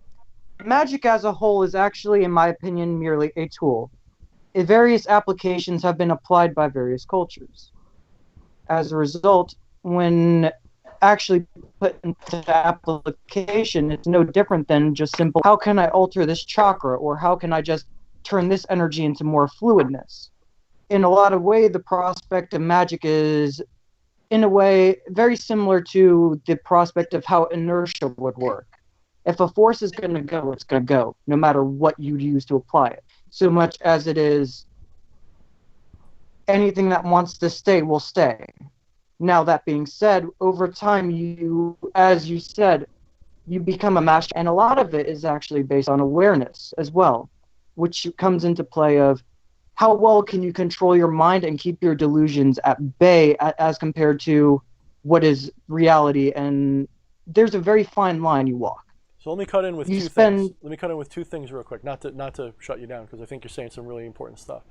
magic as a whole is actually, in my opinion, merely a tool. Various applications have been applied by various cultures. As a result, when actually put into application, it's no different than just simple, how can I alter this chakra, or how can I just turn this energy into more fluidness? In a lot of ways, the prospect of magic is, in a way, very similar to the prospect of how inertia would work. If a force is going to go, it's going to go, no matter what you use to apply it. So much as it is anything that wants to stay will stay. Now, that being said, over time, as you said, you become a master, and a lot of it is actually based on awareness as well, which comes into play of how well can you control your mind and keep your delusions at bay as compared to what is reality, and there's a very fine line you walk. So let me cut in with two things. Let me cut in with two things real quick, not to shut you down, because I think you're saying some really important stuff.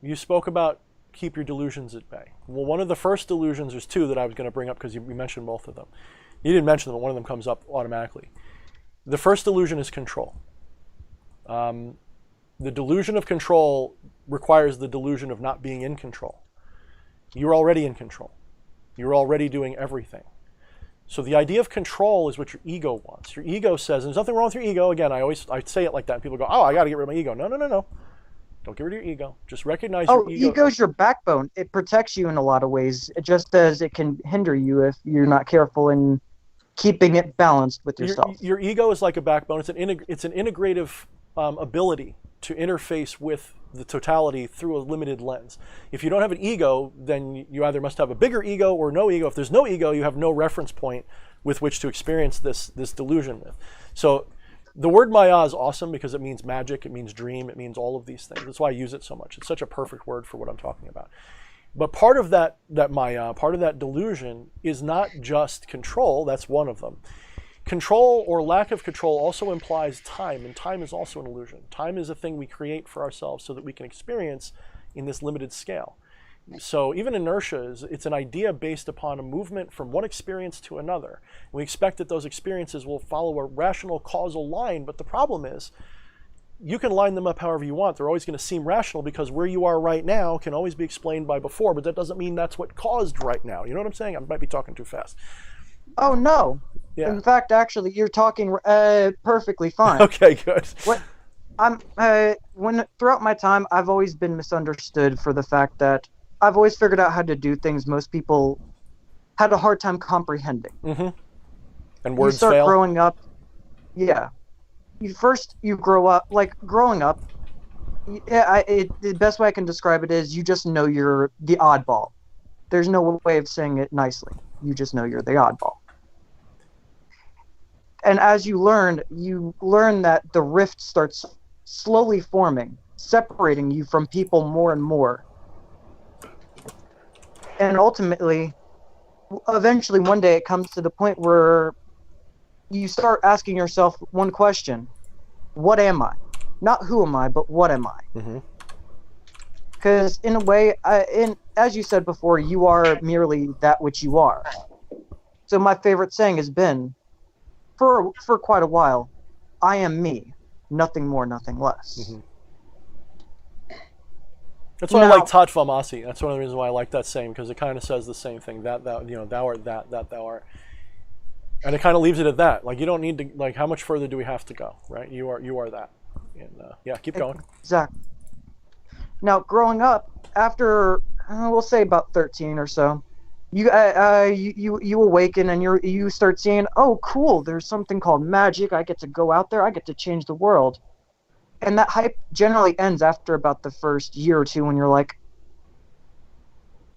You spoke about keep your delusions at bay. Well, one of the first delusions, there's two that I was going to bring up because you mentioned both of them. You didn't mention them, but one of them comes up automatically. The first delusion is control. The delusion of control requires the delusion of not being in control. You're already in control. You're already doing everything. So the idea of control is what your ego wants. Your ego says, and there's nothing wrong with your ego. Again, I say it like that, and people go, oh, I got to get rid of my ego. No. Don't get rid of your ego. Just recognize your ego. Ego's your backbone. It protects you in a lot of ways, just as it can hinder you if you're not careful in keeping it balanced with yourself. Your ego is like a backbone. It's an integrative ability to interface with the totality through a limited lens. If you don't have an ego, then you either must have a bigger ego or no ego. If there's no ego, you have no reference point with which to experience this delusion with. So the word Maya is awesome because it means magic, it means dream, it means all of these things. That's why I use it so much. It's such a perfect word for what I'm talking about. But part of that Maya, part of that delusion is not just control, that's one of them. Control or lack of control also implies time, and time is also an illusion. Time is a thing we create for ourselves so that we can experience in this limited scale. So even inertia it's an idea based upon a movement from one experience to another. We expect that those experiences will follow a rational causal line, but the problem is you can line them up however you want. They're always going to seem rational because where you are right now can always be explained by before, but that doesn't mean that's what caused right now. You know what I'm saying? I might be talking too fast. Oh, no. Yeah. In fact, actually, you're talking perfectly fine. Okay, good. Throughout my time, I've always been misunderstood for the fact that I've always figured out how to do things most people had a hard time comprehending. Mm-hmm. And words fail. You start growing up. Yeah. You grow up. Like, growing up, the best way I can describe it is you just know you're the oddball. There's no way of saying it nicely. You just know you're the oddball. And as you learn that the rift starts slowly forming, separating you from people more and more. And ultimately, eventually one day it comes to the point where you start asking yourself one question: what am I? Not who am I, but what am I? Because in a way, as you said before, you are merely that which you are. So my favorite saying has been, for quite a while, I am me, nothing more, nothing less. That's why I Now- like Tat Famasi. That's one of the reasons why I like that saying, because it kind of says the same thing. That thou, thou art that thou art. And it kind of leaves it at that. Like, you don't need to, like, how much further do we have to go, right? You are that. And yeah, keep going. Exactly. Now, growing up, after we'll say about 13 or so, you awaken and you start seeing, oh, cool, there's something called magic. I get to go out there. I get to change the world. And that hype generally ends after about the first year or two when you're like,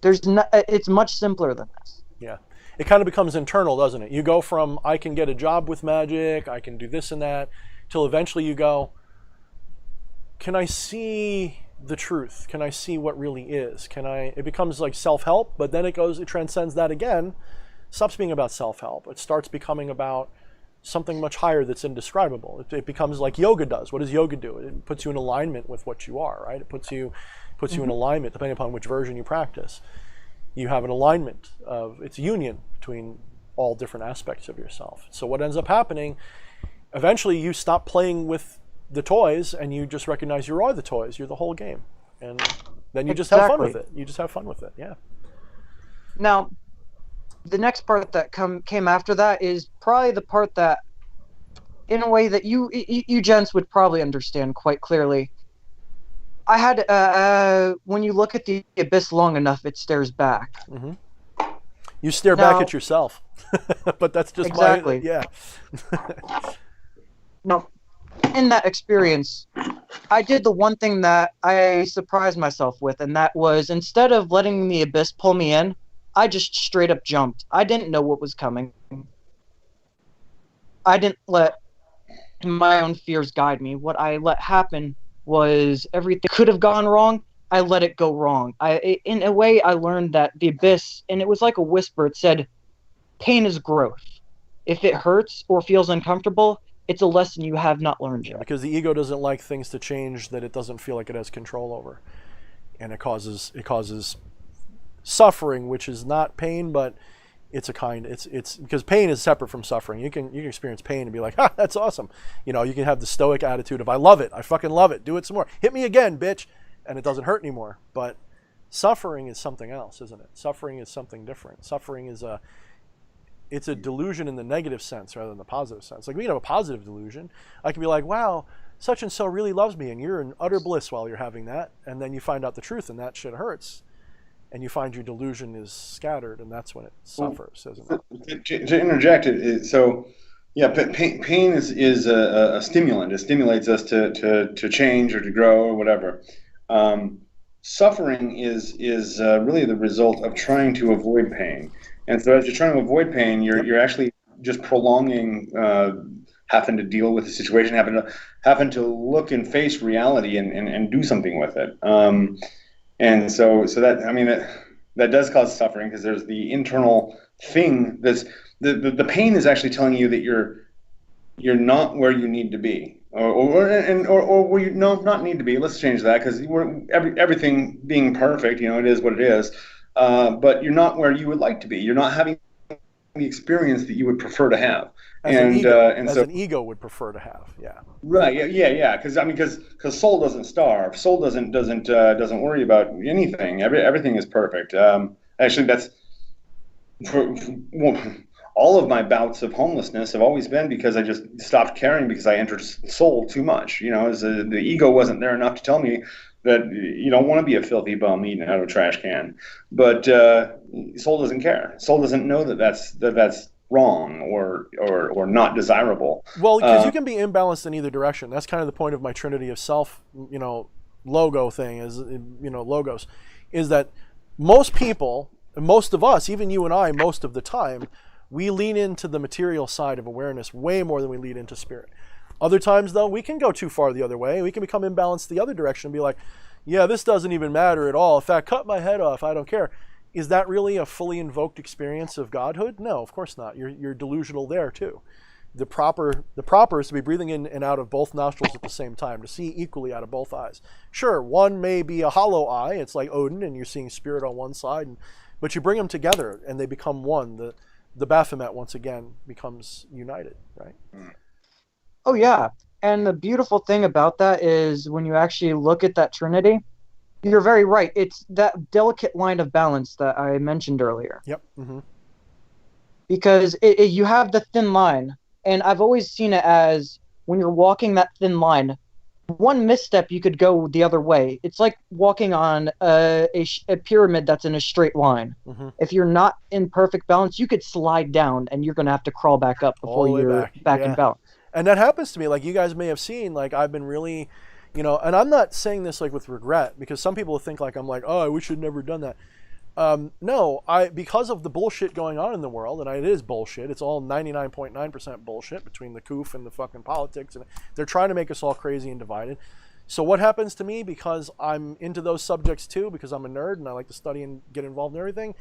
it's much simpler than this. Yeah. It kind of becomes internal, doesn't it? You go from, I can get a job with magic, I can do this and that, till eventually you go, can I see the truth? Can I see what really is? It becomes like self-help, but then it transcends that again, stops being about self-help. It starts becoming about something much higher that's indescribable. It becomes like yoga does. What does yoga do? It puts you in alignment with what you are, right? It puts you in alignment, depending upon which version you practice. You have an alignment it's union between all different aspects of yourself. So what ends up happening, eventually you stop playing with the toys and you just recognize you are the toys, you're the whole game. And then you just have fun with it. You just have fun with it, yeah. Now, the next part that came after that is probably the part that, in a way that you gents would probably understand quite clearly. I had, when you look at the abyss long enough, it stares back. Mm-hmm. You stare back at yourself. But that's just exactly. Yeah. Now, in that experience, I did the one thing that I surprised myself with, and that was, instead of letting the abyss pull me in, I just straight up jumped. I didn't know what was coming. I didn't let my own fears guide me. What I let happen was everything could have gone wrong. I let it go wrong. In a way, I learned that the abyss, and it was like a whisper, it said, pain is growth. If it hurts or feels uncomfortable, it's a lesson you have not learned yet. Because the ego doesn't like things to change that it doesn't feel like it has control over. And it causes suffering, which is not pain, but it's because pain is separate from suffering. You can experience pain and be like, ha, that's awesome. You can have the stoic attitude of, I love it, I fucking love it, do it some more, hit me again, bitch, and it doesn't hurt anymore. But suffering is something else, isn't it? Suffering is something different. Suffering is it's a delusion in the negative sense rather than the positive sense. Like, we can have a positive delusion. I can be like, wow, such and so really loves me, and you're in utter bliss while you're having that, and then you find out the truth, and that shit hurts. And you find your delusion is scattered, and that's when it suffers, isn't it? To interject, pain is a stimulant. It stimulates us to change or to grow or whatever. Suffering is really the result of trying to avoid pain. And so as you're trying to avoid pain, you're actually just prolonging having to deal with the situation, having to look and face reality and do something with it. And so that does cause suffering, because there's the internal thing that's the pain is actually telling you that you're not where you need to be, or where you not need to be. Let's change that, because everything being perfect, it is what it is. But you're not where you would like to be. You're not having the experience that you would prefer to have. An ego would prefer to have, yeah. Right, yeah. Because soul doesn't starve. Soul doesn't worry about anything. Everything is perfect. Actually, that's all of my bouts of homelessness have always been because I just stopped caring, because I entered soul too much. The ego wasn't there enough to tell me that you don't want to be a filthy bum eating out of a trash can. But soul doesn't care. Soul doesn't know that that's wrong or not desirable. Well, because you can be imbalanced in either direction. That's kind of the point of my Trinity of Self, logo thing is, logos, is that most people, most of us, even you and I, most of the time, we lean into the material side of awareness way more than we lean into spirit. Other times, though, we can go too far the other way. We can become imbalanced the other direction and be like, yeah, this doesn't even matter at all. In fact, cut my head off, I don't care. Is that really a fully invoked experience of godhood? No, of course not. You're delusional there too. The proper is to be breathing in and out of both nostrils at the same time, to see equally out of both eyes. Sure, one may be a hollow eye. It's like Odin, and you're seeing spirit on one side, but you bring them together and they become one. The Baphomet once again becomes united, right? Oh yeah, and the beautiful thing about that is when you actually look at that Trinity, You're very right. It's that delicate line of balance that I mentioned earlier. Yep. Mm-hmm. Because you have the thin line, and I've always seen it as when you're walking that thin line, one misstep you could go the other way. It's like walking on a pyramid that's in a straight line. Mm-hmm. If you're not in perfect balance, you could slide down, and you're going to have to crawl back up All the before way you're back yeah. in balance. And that happens to me. Like you guys may have seen, like I've been really, and I'm not saying this like with regret, because some people think like I'm like, oh, I wish I'd never done that. No, because of the bullshit going on in the world, and it is bullshit. It's all 99.9% bullshit between the coof and the fucking politics, and they're trying to make us all crazy and divided. So what happens to me, because I'm into those subjects too, because I'm a nerd and I like to study and get involved in everything,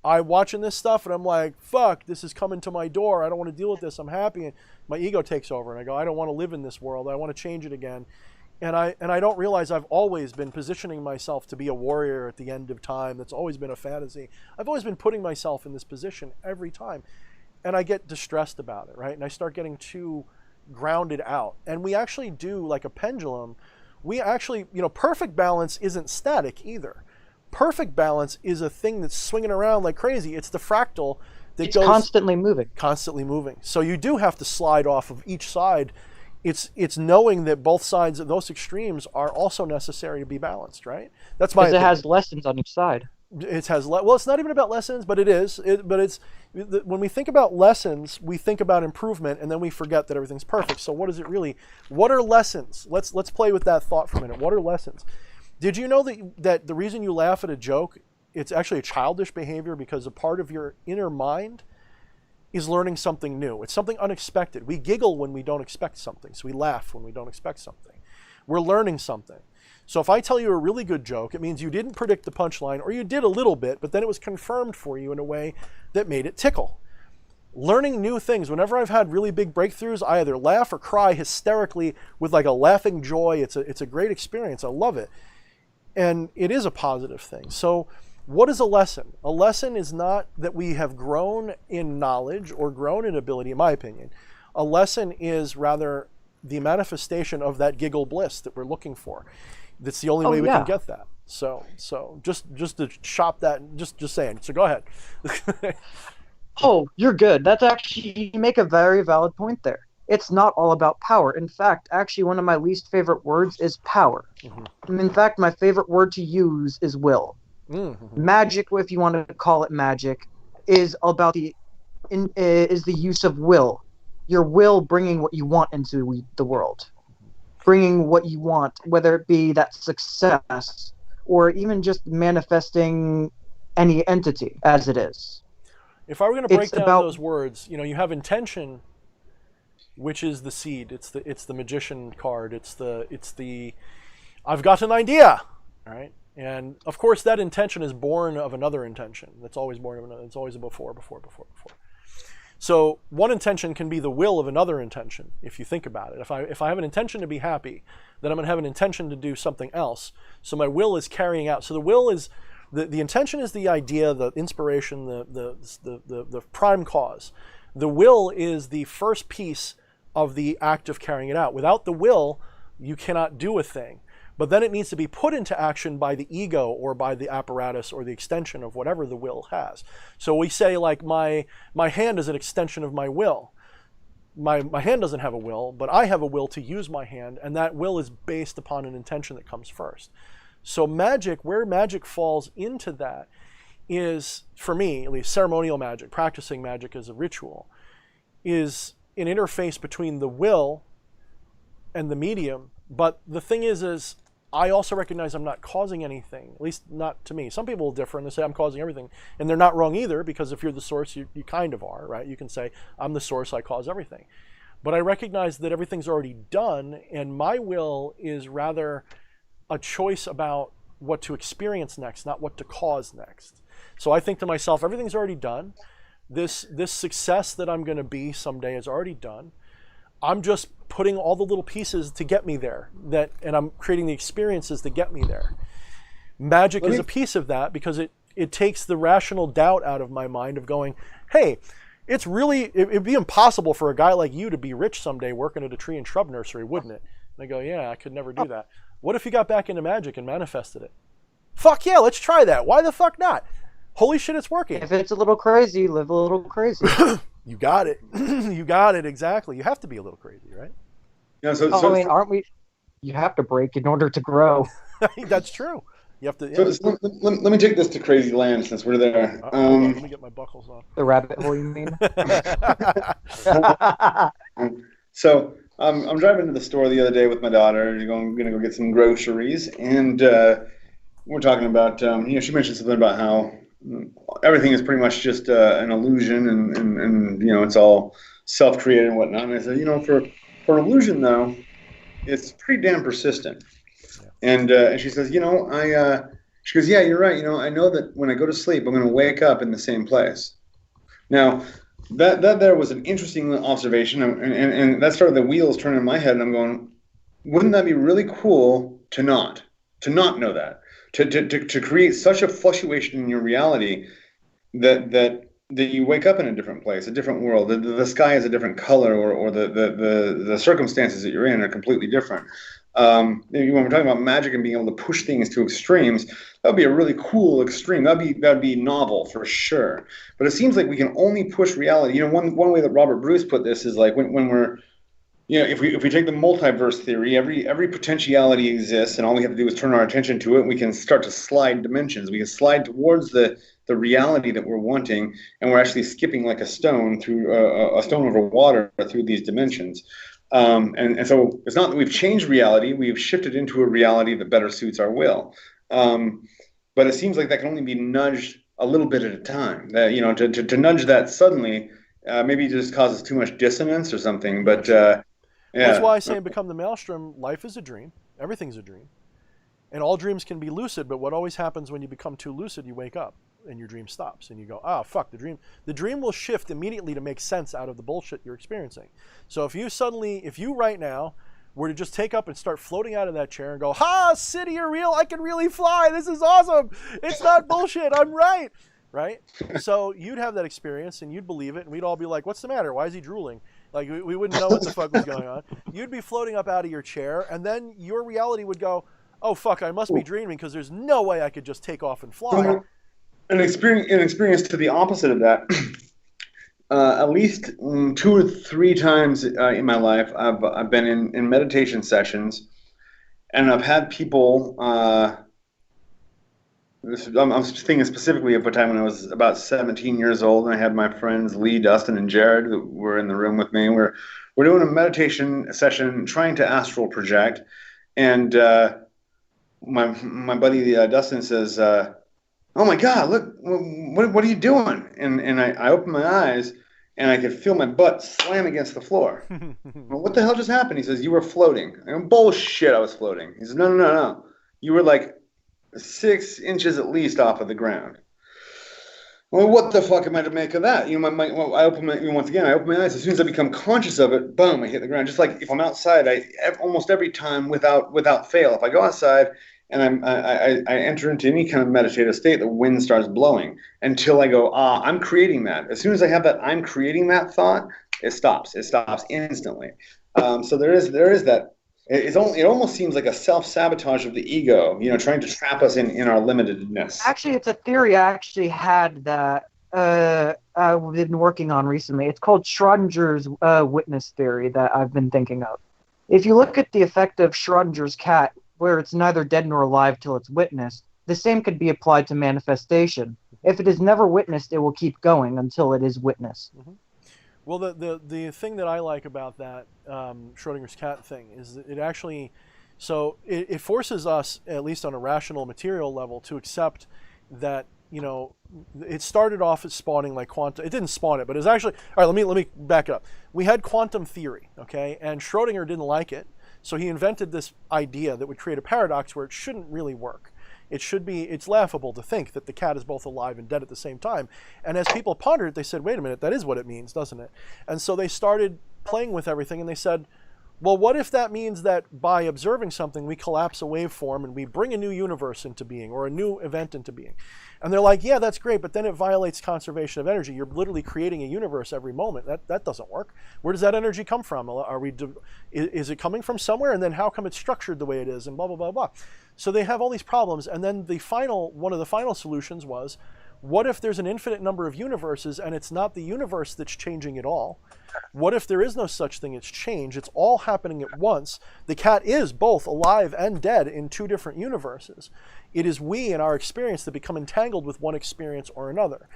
I'm watching this stuff and I'm like, fuck, this is coming to my door. I don't want to deal with this. I'm happy. And my ego takes over and I go, I don't want to live in this world. I want to change it again. And I don't realize I've always been positioning myself to be a warrior at the end of time. That's always been a fantasy. I've always been putting myself in this position every time. And I get distressed about it, right? And I start getting too grounded out. And we actually do like a pendulum. We actually, perfect balance isn't static either. Perfect balance is a thing that's swinging around like crazy. It's the fractal that It's goes constantly moving. Constantly moving. So you do have to slide off of each side. It's knowing that both sides of those extremes are also necessary to be balanced, right? That's my Because it opinion. has lessons on each side. Well, it's not even about lessons, but it is. When we think about lessons, we think about improvement, and then we forget that everything's perfect. So what is it really? What are lessons? Let's play with that thought for a minute. What are lessons? Did you know that the reason you laugh at a joke, it's actually a childish behavior, because a part of your inner mind is learning something new. It's something unexpected. We giggle when we don't expect something, so we laugh when we don't expect something. We're learning something. So if I tell you a really good joke, it means you didn't predict the punchline, or you did a little bit, but then it was confirmed for you in a way that made it tickle. Learning new things. Whenever I've had really big breakthroughs, I either laugh or cry hysterically with like a laughing joy. It's a great experience. I love it. And it is a positive thing. So what is a lesson? A lesson is not that we have grown in knowledge or grown in ability, in my opinion. A lesson is rather the manifestation of that giggle bliss that we're looking for. That's the only way we can get that. So just to chop that, just saying. So go ahead. Oh, you're good. That's actually, you make a very valid point there. It's not all about power. In fact, actually, one of my least favorite words is power. Mm-hmm. In fact, my favorite word to use is will. Mm-hmm. Magic, if you want to call it magic, is about the use of will. Your will bringing what you want into the world. Bringing what you want, whether it be that success or even just manifesting any entity as it is. If I were going to break down those words, you have intention, which is the seed. It's the magician card. It's the I've got an idea, all right? And of course that intention is born of another intention. That's always born of another. It's always a before. So one intention can be the will of another intention, if you think about it. If I have an intention to be happy, then I'm going to have an intention to do something else. So my will is carrying out. So the will is the intention is the idea, the inspiration, the prime cause. The will is the first piece of the act of carrying it out. Without the will, you cannot do a thing. But then it needs to be put into action by the ego or by the apparatus or the extension of whatever the will has. So we say like my hand is an extension of my will. My hand doesn't have a will, but I have a will to use my hand, and that will is based upon an intention that comes first. So magic, where magic falls into that is, for me at least, ceremonial magic, practicing magic as a ritual, is an interface between the will and the medium. But the thing is I also recognize I'm not causing anything, at least not to me. Some people will differ and they say I'm causing everything, and they're not wrong either, because if you're the source, you kind of are, right? You can say, I'm the source, I cause everything. But I recognize that everything's already done, and my will is rather a choice about what to experience next, not what to cause next. So I think to myself, everything's already done. This success that I'm going to be someday is already done. I'm just putting all the little pieces to get me there, and I'm creating the experiences to get me there. Magic is a piece of that, because it takes the rational doubt out of my mind of going, hey, it'd be impossible for a guy like you to be rich someday working at a tree and shrub nursery, wouldn't it? And I go, yeah, I could never do that. What if you got back into magic and manifested it? Fuck yeah, let's try that. Why the fuck not? Holy shit, it's working. If it's a little crazy, live a little crazy. You got it. You got it, exactly. You have to be a little crazy, right? Yeah, so, I mean, aren't we? You have to break in order to grow. That's true. You have to. Yeah. so let me take this to crazy land since we're there. Hold on, let me get my buckles on. The rabbit hole, you mean? So I'm driving to the store the other day with my daughter. I'm gonna go get some groceries, and we're talking about she mentioned something about how everything is pretty much just an illusion, and it's all self-created and whatnot. And I said, for an illusion though, it's pretty damn persistent. And she says, she goes, yeah, you're right. I know that when I go to sleep, I'm going to wake up in the same place. Now, that there was an interesting observation, and that started the wheels turning in my head, and I'm going, wouldn't that be really cool to not know that, to create such a fluctuation in your reality that you wake up in a different place, a different world, the sky is a different color, or the circumstances that you're in are completely different. When we're talking about magic and being able to push things to extremes, that would be a really cool extreme. That'd be novel for sure. But it seems like we can only push reality. One way that Robert Bruce put this is like when we're, if we take the multiverse theory, every potentiality exists, and all we have to do is turn our attention to it, and we can start to slide dimensions. We can slide towards the reality that we're wanting, and we're actually skipping like a stone through a stone over water through these dimensions. And so it's not that we've changed reality, we've shifted into a reality that better suits our will. But it seems like that can only be nudged a little bit at a time. That, to nudge that suddenly, maybe it just causes too much dissonance or something. But yeah. That's why I say in Become the Maelstrom, life is a dream. Everything's a dream. And all dreams can be lucid, but what always happens when you become too lucid, you wake up and your dream stops and you go, fuck, the dream will shift immediately to make sense out of the bullshit you're experiencing. So if you right now were to just take up and start floating out of that chair and go, city, you're real, I can really fly, this is awesome, it's not bullshit, I'm right? So you'd have that experience and you'd believe it, and we'd all be like, what's the matter, why is he drooling? Like, we wouldn't know what the fuck was going on. You'd be floating up out of your chair, and then your reality would go, oh fuck, I must be dreaming, because there's no way I could just take off and fly. An experience to the opposite of that. At least 2 or 3 times in my life, I've been in meditation sessions, and I've had people. I'm thinking specifically of a time when I was about 17 years old, and I had my friends Lee, Dustin, and Jared who were in the room with me. We're doing a meditation session, trying to astral project, and my buddy Dustin says, "Oh my God, look! What are you doing?" And I open my eyes, and I could feel my butt slam against the floor. Well, what the hell just happened? He says, "You were floating." I go, "Bullshit! I was floating." He says, "No. You were like 6 inches at least off of the ground." Well, what the fuck am I to make of that? I open my eyes. As soon as I become conscious of it, boom, I hit the ground. Just like if I'm outside, almost every time without fail, if I go outside and I enter into any kind of meditative state, the wind starts blowing until I go, I'm creating that. As soon as I have that I'm creating that thought, it stops. It stops instantly. So there is that. It almost seems like a self-sabotage of the ego, trying to trap us in our limitedness. Actually, it's a theory I actually had that I've been working on recently. It's called Schrodinger's witness theory that I've been thinking of. If you look at the effect of Schrodinger's cat, where it's neither dead nor alive till it's witnessed, the same could be applied to manifestation. If it is never witnessed, it will keep going until it is witnessed. Mm-hmm. Well, the thing that I like about that Schrodinger's cat thing is that it actually, it forces us, at least on a rational material level, to accept that, it started off as spawning like quantum. It didn't spawn it, but it was actually, all right, let me back it up. We had quantum theory, okay, and Schrodinger didn't like it, so he invented this idea that would create a paradox where it shouldn't really work. It's laughable to think that the cat is both alive and dead at the same time. And as people pondered it, they said, wait a minute, that is what it means, doesn't it? And so they started playing with everything, and they said, Well, what if that means that by observing something, we collapse a waveform and we bring a new universe into being or a new event into being? And they're like, yeah, that's great, but then it violates conservation of energy. You're literally creating a universe every moment. That doesn't work. Where does that energy come from? Is it coming from somewhere? And then how come it's structured the way it is? And blah, blah, blah, blah. So they have all these problems. And then one of the final solutions was, what if there's an infinite number of universes and it's not the universe that's changing at all? What if there is no such thing as change? It's all happening at once. The cat is both alive and dead in two different universes. It is we in our experience that become entangled with one experience or another.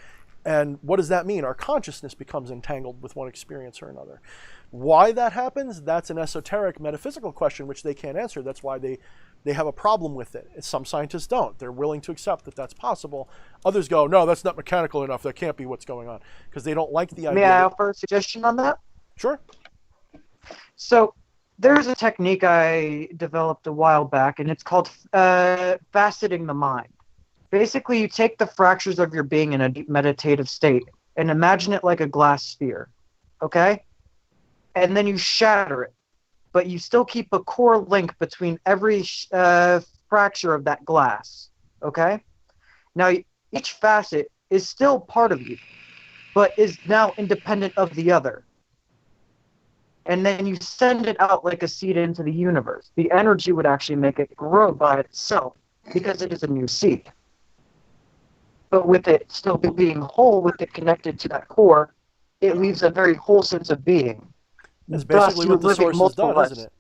And what does that mean? Our consciousness becomes entangled with one experience or another. Why that happens, that's an esoteric metaphysical question which they can't answer. That's why they have a problem with it. Some scientists don't. They're willing to accept that that's possible. Others go, no, that's not mechanical enough. That can't be what's going on. Because they don't like the idea. May I offer a suggestion on that? Sure. So there's a technique I developed a while back, and it's called faceting the mind. Basically, you take the fractures of your being in a deep meditative state and imagine it like a glass sphere, okay? And then you shatter it, but you still keep a core link between every fracture of that glass, okay? Now, each facet is still part of you, but is now independent of the other. And then you send it out like a seed into the universe. The energy would actually make it grow by itself because it is a new seed. But with it still being whole, with it connected to that core, it leaves a very whole sense of being. That's basically what the source has done, lives. isn't it?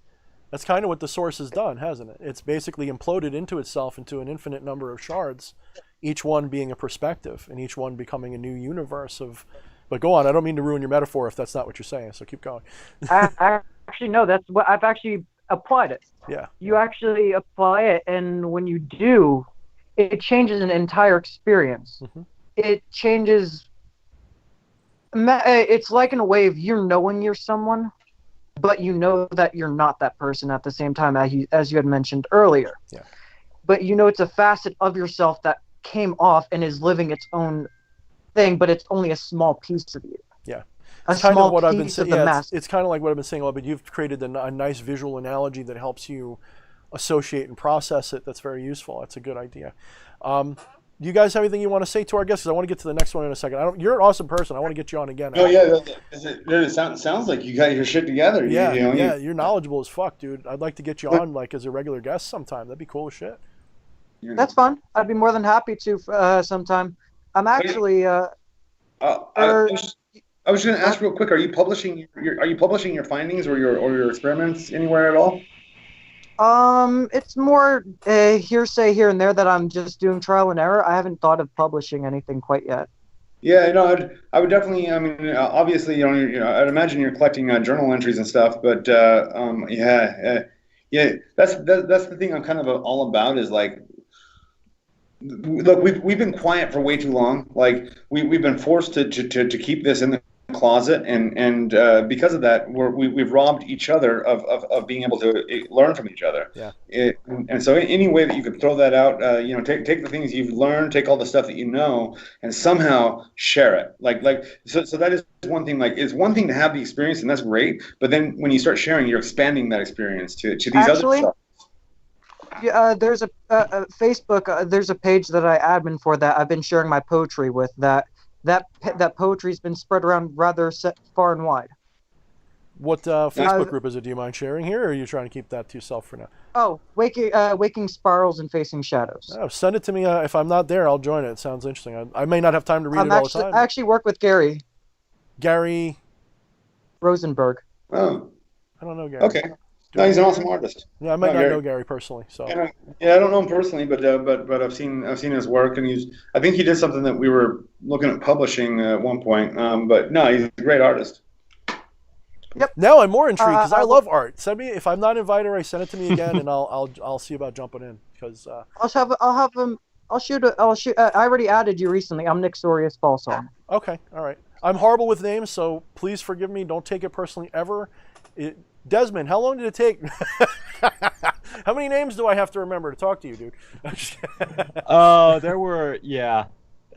That's kind of what the source has done, hasn't it? It's basically imploded into itself into an infinite number of shards, each one being a perspective, and each one becoming a new universe of... But go on, I don't mean to ruin your metaphor if that's not what you're saying, so keep going. Actually, no, that's what I've actually applied it. Yeah. You actually apply it, and when you do, it changes an entire experience. Mm-hmm. It changes... It's like in a way of you're knowing you're someone, but you know that you're not that person at the same time, as you had mentioned earlier. Yeah. But you know it's a facet of yourself that came off and is living its own thing, but it's only a small piece of you. Yeah. It's kind of what I've been saying. Yeah, it's kind of like what I've been saying a lot, but you've created a nice visual analogy that helps you associate and process it. That's very useful. That's a good idea. Do you guys have anything you want to say to our guests? Because I want to get to the next one in a second. You're an awesome person. I want to get you on again. Oh yeah, it sounds like you got your shit together. Yeah, you know, you're knowledgeable as fuck, dude. I'd like to get you on like as a regular guest sometime. That'd be cool as shit. That's fun. I'd be more than happy to sometime. I'm actually. I was going to ask real quick: Are you publishing your findings or your experiments anywhere at all? It's more hearsay here and there that I'm just doing trial and error. I haven't thought of publishing anything quite yet. Yeah, no, I would definitely. I mean, obviously, I'd imagine you're collecting journal entries and stuff, but yeah, that's the thing I'm kind of all about is like, look, we've been quiet for way too long. Like we've been forced to keep this in the closet, and because of that, we've robbed each other of being able to learn from each other. Yeah. And so any way that you could throw that out, take the things you've learned, take all the stuff that you know, and somehow share it. So that is one thing. Like, it's one thing to have the experience, and that's great. But then when you start sharing, you're expanding that experience to these other stuff. Yeah, there's a Facebook. There's a page that I admin for that I've been sharing my poetry with. That poetry's been spread around rather far and wide. What Facebook group is it? Do you mind sharing here, or are you trying to keep that to yourself for now? Oh, waking spirals and facing shadows. Oh, send it to me. If I'm not there, I'll join it. It sounds interesting. I may not have time to read it all the time. I actually work with Gary Rosenberg. Oh, I don't know Gary. Okay. No, he's an awesome artist. Yeah, I might not know Gary personally. So I don't know him personally, but I've seen his work, and I think he did something that we were looking at publishing at one point. But no, he's a great artist. Yep. Now I'm more intrigued because I love art. Send me, if I'm not invited, or send it to me again, and I'll see about jumping in because I'll have him. I'll shoot. I already added you recently. I'm Nick Sorius Balsam. Okay, all right. I'm horrible with names, so please forgive me. Don't take it personally ever. Desmond, how long did it take? How many names do I have to remember to talk to you, dude? That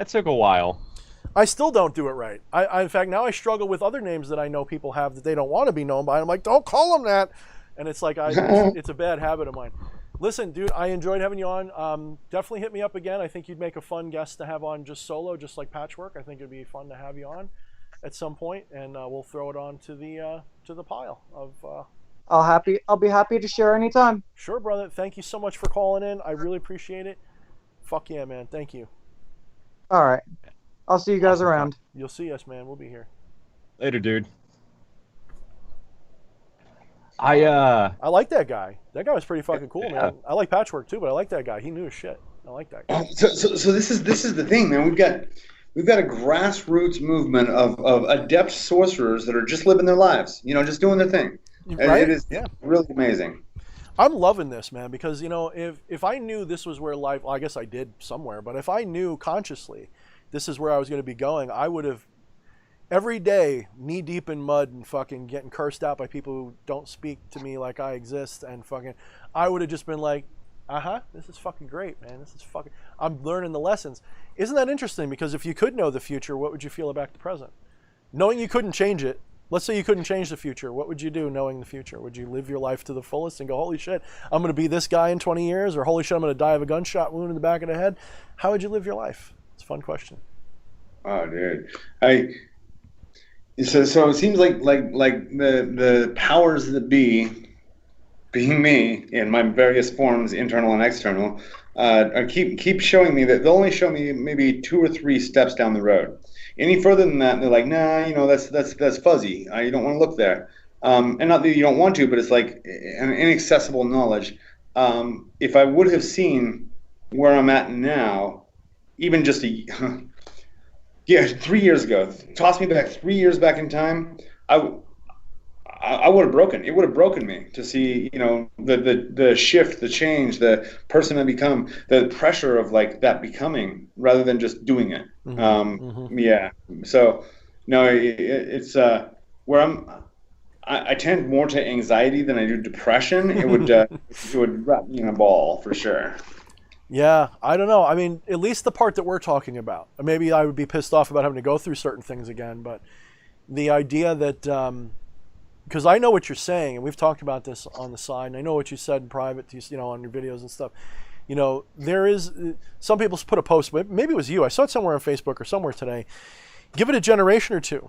took a while. I still don't do it right. In fact, now I struggle with other names that I know people have that they don't want to be known by. I'm like, don't call them that. And it's like, it's a bad habit of mine. Listen, dude, I enjoyed having you on. Definitely hit me up again. I think you'd make a fun guest to have on just solo, just like Patchwork. I think it'd be fun to have you on at some point, and we'll throw it on to the pile of. I'll be happy to share anytime. Sure, brother. Thank you so much for calling in. I really appreciate it. Fuck yeah, man. Thank you. All right. I'll see you guys around. You'll see us, man. We'll be here. Later, dude. I like that guy. That guy was pretty fucking cool, man. I like Patchwork too, but I like that guy. He knew his shit. I like that guy. So this is the thing, man. We've got a grassroots movement of adept sorcerers that are just living their lives, just doing their thing. Right? It is really amazing. I'm loving this, man, because if I knew this was where life, well, I guess I did somewhere, but if I knew consciously this is where I was going to be going, I would have every day knee deep in mud and fucking getting cursed out by people who don't speak to me like I exist, and fucking I would have just been like, this is fucking great, man. This is fucking, I'm learning the lessons. Isn't that interesting? Because if you could know the future, what would you feel about the present? Knowing you couldn't change it, let's say you couldn't change the future, what would you do knowing the future? Would you live your life to the fullest and go, holy shit, I'm going to be this guy in 20 years, or holy shit, I'm going to die of a gunshot wound in the back of the head? How would you live your life? It's a fun question. Oh, dude. So it seems like the powers that be, being me in my various forms, internal and external, keep showing me that they'll only show me maybe 2 or 3 steps down the road. Any further than that, they're like, nah, that's fuzzy. You don't want to look there. And not that you don't want to, but it's like an inaccessible knowledge. If I would have seen where I'm at now, even just 3 years ago, toss me back 3 years back in time, I would have broken. It would have broken me to see, the shift, the change, the person I become, the pressure of like that becoming rather than just doing it. Yeah. So no, it's where I tend more to anxiety than I do depression. It would wrap me in a ball for sure. Yeah, I don't know. I mean, at least the part that we're talking about. Maybe I would be pissed off about having to go through certain things again, but the idea that, because I know what you're saying, and we've talked about this on the side, and I know what you said in private, on your videos and stuff. There is, some people put a post, but maybe it was you. I saw it somewhere on Facebook or somewhere today. Give it a generation or two,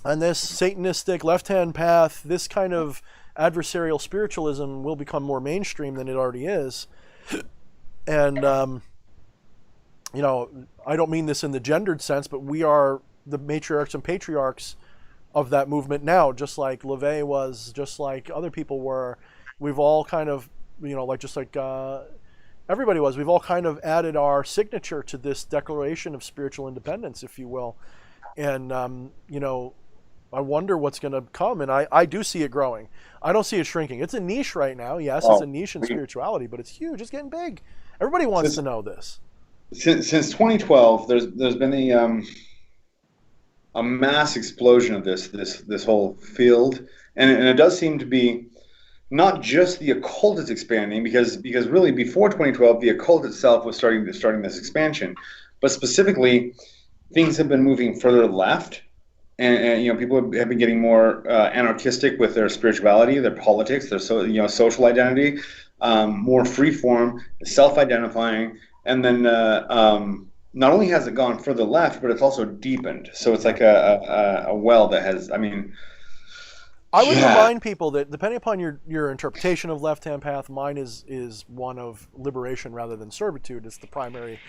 and this Satanistic left-hand path, this kind of adversarial spiritualism will become more mainstream than it already is. And, I don't mean this in the gendered sense, but we are the matriarchs and patriarchs of that movement now, just like LaVey was, just like other people were. We've all kind of, everybody was, we've all kind of added our signature to this declaration of spiritual independence, if you will. And, I wonder what's going to come, and I do see it growing. I don't see it shrinking. It's a niche right now. Yes, it's a niche in spirituality, but it's huge. It's getting big. Everybody wants to know this. Since 2012, there's been a mass explosion of this whole field, and it does seem to be not just the occult is expanding, because really before 2012 the occult itself was starting this expansion, but specifically things have been moving further left, and people have been getting more anarchistic with their spirituality, their politics, their social identity, more freeform, self-identifying, and then not only has it gone further left, but it's also deepened. So it's like a well that has, I would remind people that depending upon your interpretation of left-hand path, mine is one of liberation rather than servitude. It's the primary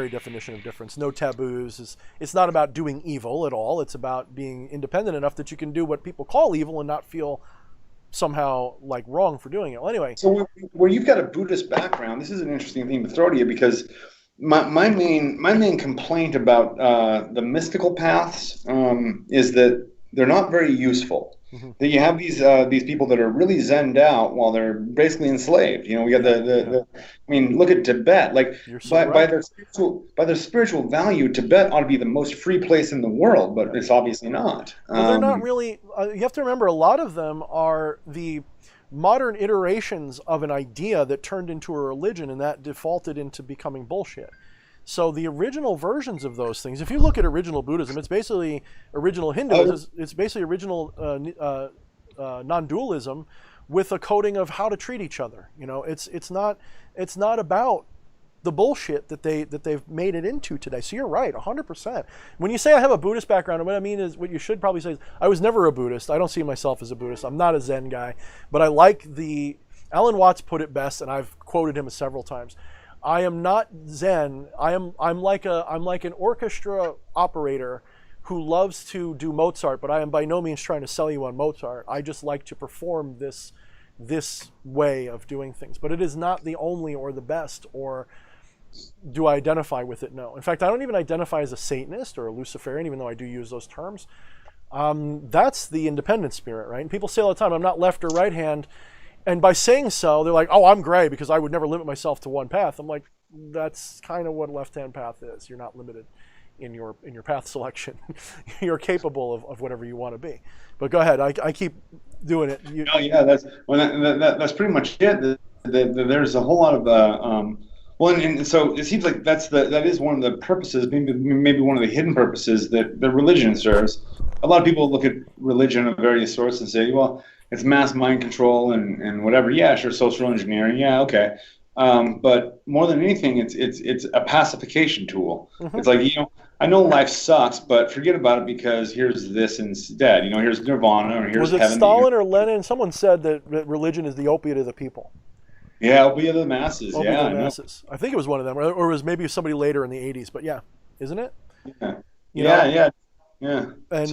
definition of difference. No taboos. It's not about doing evil at all. It's about being independent enough that you can do what people call evil and not feel somehow like wrong for doing it. Well, anyway. So where you've got a Buddhist background, this is an interesting thing to throw to you, because my main complaint about the mystical paths is that they're not very useful. Mm-hmm. That you have these people that are really zenned out while they're basically enslaved. We got look at Tibet. Like by their spiritual value, Tibet ought to be the most free place in the world, but it's obviously not. Well, they're not really. You have to remember, a lot of them are the modern iterations of an idea that turned into a religion, and that defaulted into becoming bullshit. So the original versions of those things, if you look at original Buddhism, it's basically original Hinduism. It's basically original non-dualism with a coding of how to treat each other. You know, it's not about the bullshit that they've made it into today. So you're right, 100%. When you say I have a Buddhist background, what I mean is, what you should probably say is, I was never a Buddhist. I don't see myself as a Buddhist. I'm not a Zen guy, but I like Alan Watts put it best, and I've quoted him several times. I am not Zen. I'm like an orchestra operator who loves to do Mozart, but I am by no means trying to sell you on Mozart. I just like to perform this way of doing things. But it is not the only or the best, or do I identify with it? No. In fact, I don't even identify as a Satanist or a Luciferian, even though I do use those terms. That's the independent spirit, right? And people say all the time, I'm not left or right hand. And by saying so, they're like, oh, I'm gray because I would never limit myself to one path. I'm like, that's kind of what left-hand path is. You're not limited in your path selection. You're capable of whatever you want to be. But go ahead. I keep doing it. That's pretty much it. There's a whole lot of and so it seems like that is one of the purposes, maybe one of the hidden purposes that the religion serves. A lot of people look at religion of various sorts and say, well, it's mass mind control and whatever. Yeah, sure, social engineering. Yeah, okay. But more than anything, it's a pacification tool. Mm-hmm. It's like, I know life sucks, but forget about it because here's this instead. Here's nirvana, or here's heaven. Was it Stalin or Lenin? Someone said that religion is the opiate of the people. Yeah, opiate of the masses. Opiate of the masses. I think it was one of them, or it was maybe somebody later in the 80s. But yeah, isn't it? Yeah. And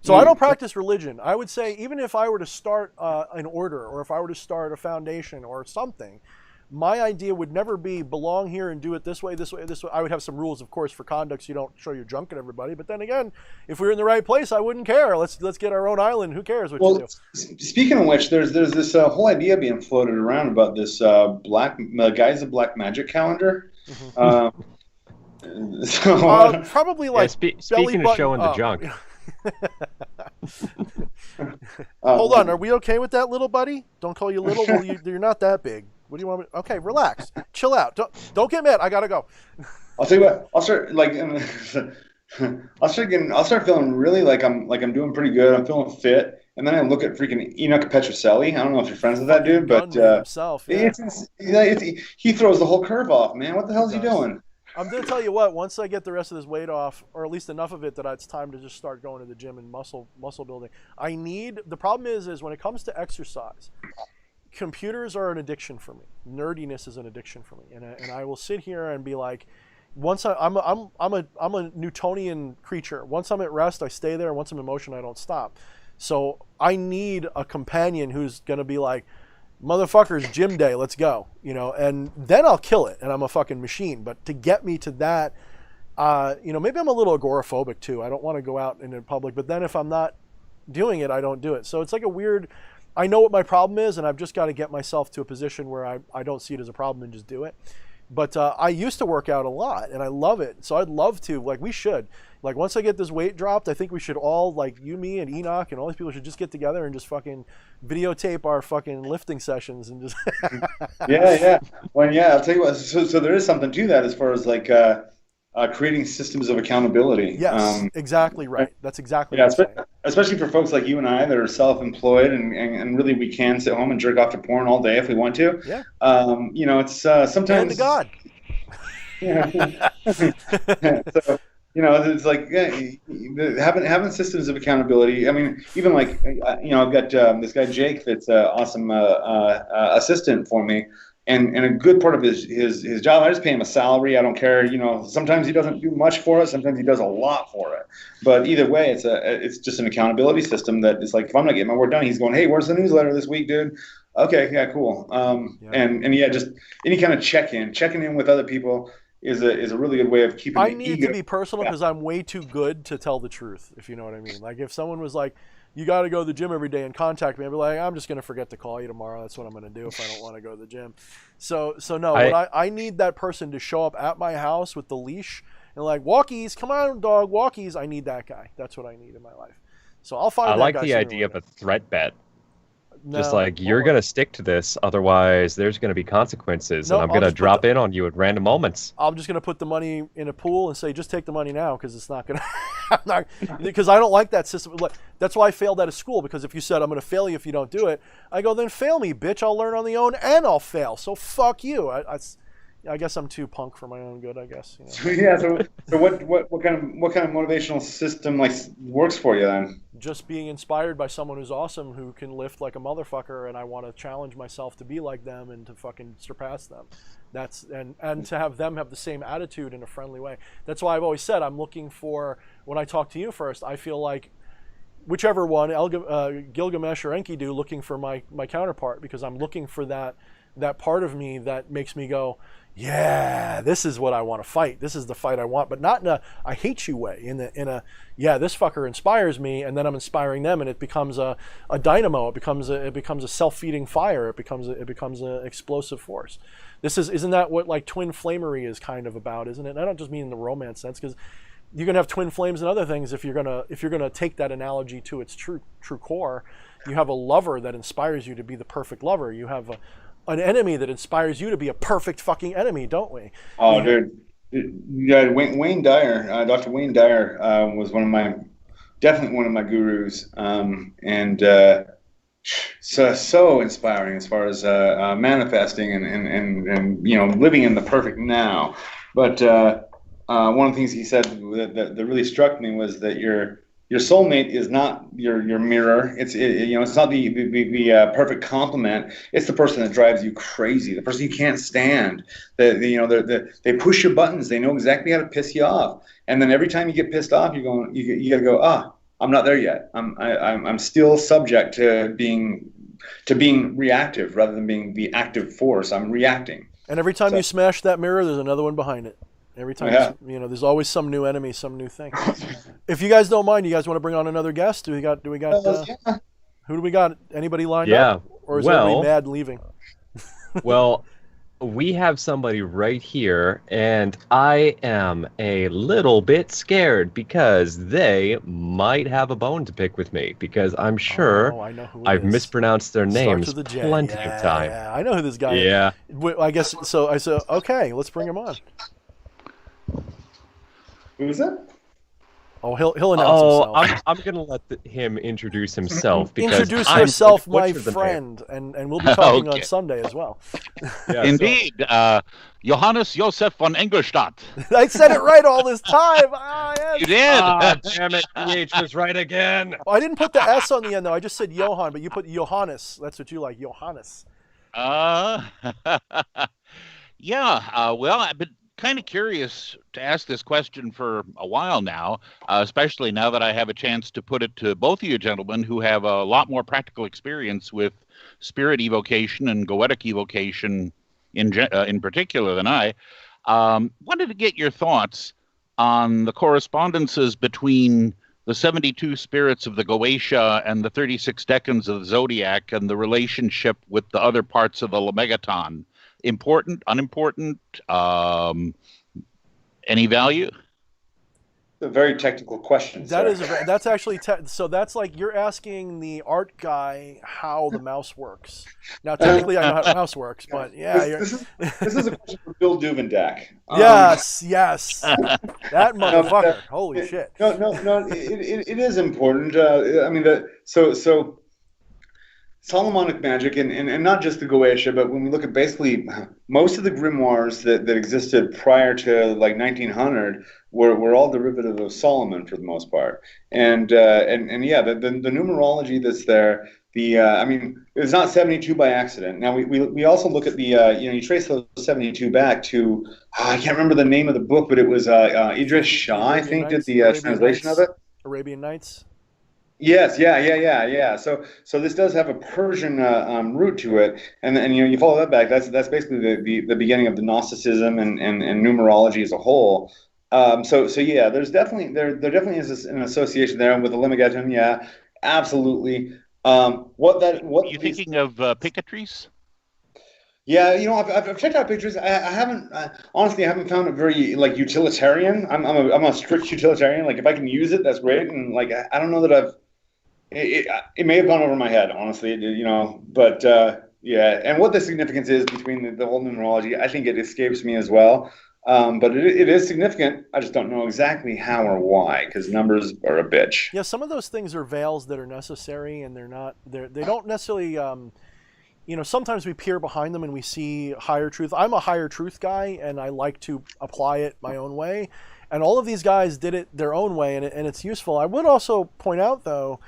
So I don't practice religion. I would say, even if I were to start an order, or if I were to start a foundation or something, my idea would never be belong here and do it this way, this way, this way. I would have some rules, of course, for conduct, so you don't show your junk at everybody. But then again, if we were in the right place, I wouldn't care. Let's get our own island. Who cares what you do? Speaking of which, there's this whole idea being floated around about this Guy's a Black Magic calendar. Mm-hmm. Probably like speaking of showing the junk. Hold on, are we okay with that, little buddy? Don't call you little. Well, you're not that big. What do you want me? Okay, relax, chill out. Don't get mad. I gotta go. I'll tell you what. I'll start feeling really like I'm doing pretty good. I'm feeling fit, and then I look at freaking Enoch Petrocelli. I don't know if you're friends with that dude, but himself, yeah. He throws the whole curve off, man. What the hell is he doing? I'm going to tell you what, once I get the rest of this weight off, or at least enough of it that it's time to just start going to the gym and muscle building, the problem is when it comes to exercise, computers are an addiction for me. Nerdiness is an addiction for me. And I will sit here and be like, I'm a Newtonian creature. Once I'm at rest, I stay there. Once I'm in motion, I don't stop. So I need a companion who's going to be like, motherfuckers, gym day, let's go, and then I'll kill it, and I'm a fucking machine. But to get me to that, maybe I'm a little agoraphobic too. I don't want to go out in public, but then if I'm not doing it, I don't do it. So it's like a weird, I know what my problem is, and I've just got to get myself to a position where I don't see it as a problem and just do it. But I used to work out a lot, and I love it. So I'd love to, we should. Once I get this weight dropped, I think we should all, you, me, and Enoch, and all these people should just get together and just fucking videotape our fucking lifting sessions and just... Yeah. Well, yeah, I'll tell you what. So there is something to that as far as, creating systems of accountability. Yes, exactly right. That's exactly what I'm saying. Especially for folks like you and I that are self-employed and really we can sit home and jerk off to porn all day if we want to. Yeah. It's sometimes... And to God. Yeah. So, it's like having systems of accountability. I mean, even I've got this guy Jake that's an awesome assistant for me. And a good part of his job, I just pay him a salary. I don't care. Sometimes he doesn't do much for it. Sometimes he does a lot for it. But either way, it's just an accountability system that is like, if I'm not getting my work done, he's going, hey, where's the newsletter this week, dude? Okay, yeah, cool. And just any kind of checking in with other people is a really good way of keeping. I need it to be personal because I'm way too good to tell the truth, if you know what I mean. Like if someone was like, you got to go to the gym every day and contact me, I'd be like, I'm just going to forget to call you tomorrow. That's what I'm going to do if I don't want to go to the gym. So no, I need that person to show up at my house with the leash and walkies, come on, dog, walkies. I need that guy. That's what I need in my life. So I'll find. I like the idea of a threat bet. Just No. like, you're going to stick to this, otherwise there's going to be consequences, Nope, and I'm I'll going to just put drop in on you at random moments. I'm just going to put the money in a pool and say, just take the money now, because it's not going to. Because I don't like that system. That's why I failed out of school, because if you said, I'm going to fail you if you don't do it, I go, then fail me, bitch. I'll learn on the own and I'll fail. So fuck you. I guess I'm too punk for my own good, I guess. You know? So, yeah. So what kind of motivational system like works for you then? Just being inspired by someone who's awesome, who can lift like a motherfucker, and I want to challenge myself to be like them and to fucking surpass them. And to have them have the same attitude in a friendly way. That's why I've always said I'm looking for, when I talk to you first, I feel like whichever one, Gilgamesh or Enkidu, looking for my counterpart, because I'm looking for that part of me that makes me go, yeah, this is what I want to fight. This is the fight I want, but not in a I hate you way. In a yeah, this fucker inspires me, and then I'm inspiring them, and it becomes a dynamo. It becomes a self-feeding fire. It becomes an explosive force. Isn't that what like twin flamery is kind of about, isn't it? And I don't just mean in the romance sense, because you can have twin flames and other things if you're gonna take that analogy to its true core. You have a lover that inspires you to be the perfect lover. You have an enemy that inspires you to be a perfect fucking enemy, don't we? Oh, dude. Yeah, Wayne Dyer, Dr. Wayne Dyer was definitely one of my gurus, and so inspiring as far as manifesting and living in the perfect now. But one of the things he said that really struck me was that your soulmate is not your mirror. It's not the perfect complement. It's the person that drives you crazy, the person you can't stand. They push your buttons. They know exactly how to piss you off. And then every time you get pissed off, you got to go, I'm not there yet. I'm still subject to being reactive rather than being the active force. I'm reacting. And every time you smash that mirror, there's another one behind it. Every time, there's always some new enemy, some new thing. If you guys don't mind, you guys want to bring on another guest? Do we got? Yeah. Who do we got? Anybody lined up? Or is everybody mad leaving? Well, we have somebody right here, and I am a little bit scared because they might have a bone to pick with me, because I'm sure I know who I've mispronounced their names Starts with a J. plenty of time. Yeah, I know who this guy Yeah. is. I guess so. I said, okay, let's bring him on. Who is that? Oh, he'll announce himself. I'm gonna let him introduce himself, because Introduce I'm yourself, going my to butcher the friend, and we'll be talking Okay. on Sunday as well. name. Yeah, Indeed, Johannes Josef von Engelstadt. I said it right all this time. Yes. You did. Damn it, PH was right again. I didn't put the S on the end though. I just said Johann, but you put Johannes. That's what you like, Johannes. Yeah. Well, I've been kind of curious to ask this question for a while now, especially now that I have a chance to put it to both of you gentlemen who have a lot more practical experience with spirit evocation and goetic evocation in particular than I. Wanted to get your thoughts on the correspondences between the 72 spirits of the Goetia and the 36 decans of the Zodiac and the relationship with the other parts of the Lemegeton. Important, unimportant, any value? A very technical question. That's actually so that's like you're asking the art guy how the mouse works. Now technically I know how the mouse works, but yeah. This is a question for Bill Duvendak. Yes, that motherfucker. Holy shit. No. It is important. I mean, so Solomonic magic, and not just the Goetia, but when we look at basically most of the grimoires that existed prior to like 1900 were all derivative of Solomon for the most part. And yeah, the numerology that's there. I mean, it's not 72 by accident. Now we also look at the you trace those 72 back to I can't remember the name of the book, but it was Idris Shah, I think, did the translation of it. Arabian Nights. Yes, yeah. So this does have a Persian root to it, and you follow that back. That's basically the beginning of the Gnosticism and numerology as a whole. So yeah, there definitely is an association there with the Lemegeton. Yeah, absolutely. You thinking of Picatrice? Yeah, I've checked out pictures. I haven't honestly, I haven't found it very like utilitarian. I'm a strict utilitarian. Like if I can use it, that's great. And like I don't know that it may have gone over my head, honestly, but yeah. And what the significance is between the whole numerology, I think it escapes me as well. But it is significant. I just don't know exactly how or why, because numbers are a bitch. Yeah, some of those things are veils that are necessary, and they don't necessarily. Sometimes we peer behind them and we see higher truth. I'm a higher truth guy, and I like to apply it my own way. And all of these guys did it their own way, and it's useful. I would also point out, though,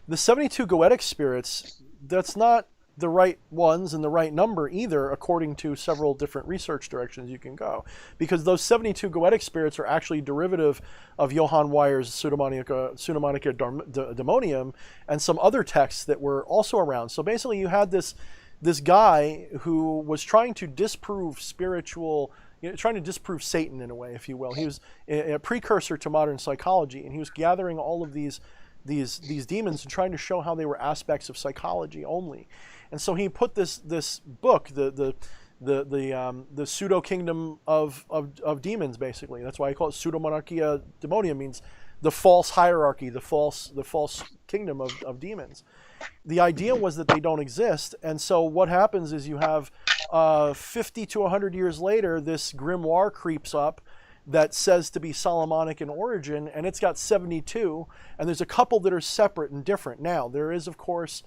the 72 goetic spirits, that's not the right ones and the right number either, according to several different research directions you can go. Because those 72 goetic spirits are actually derivative of Johann Weyer's Pseudemonica Demonium and some other texts that were also around. So basically you had this guy who was trying to disprove trying to disprove Satan in a way, if you will. He was a precursor to modern psychology, and he was gathering all of these demons and trying to show how they were aspects of psychology only. And so he put this book, the pseudo kingdom of demons, basically. That's why I call it Pseudomonarchia Demonium, means the false hierarchy, the false kingdom of demons. The idea was that they don't exist, and so what happens is you have 50 to 100 years later, this grimoire creeps up that says to be Solomonic in origin, and it's got 72, and there's a couple that are separate and different. Now, there is, of course,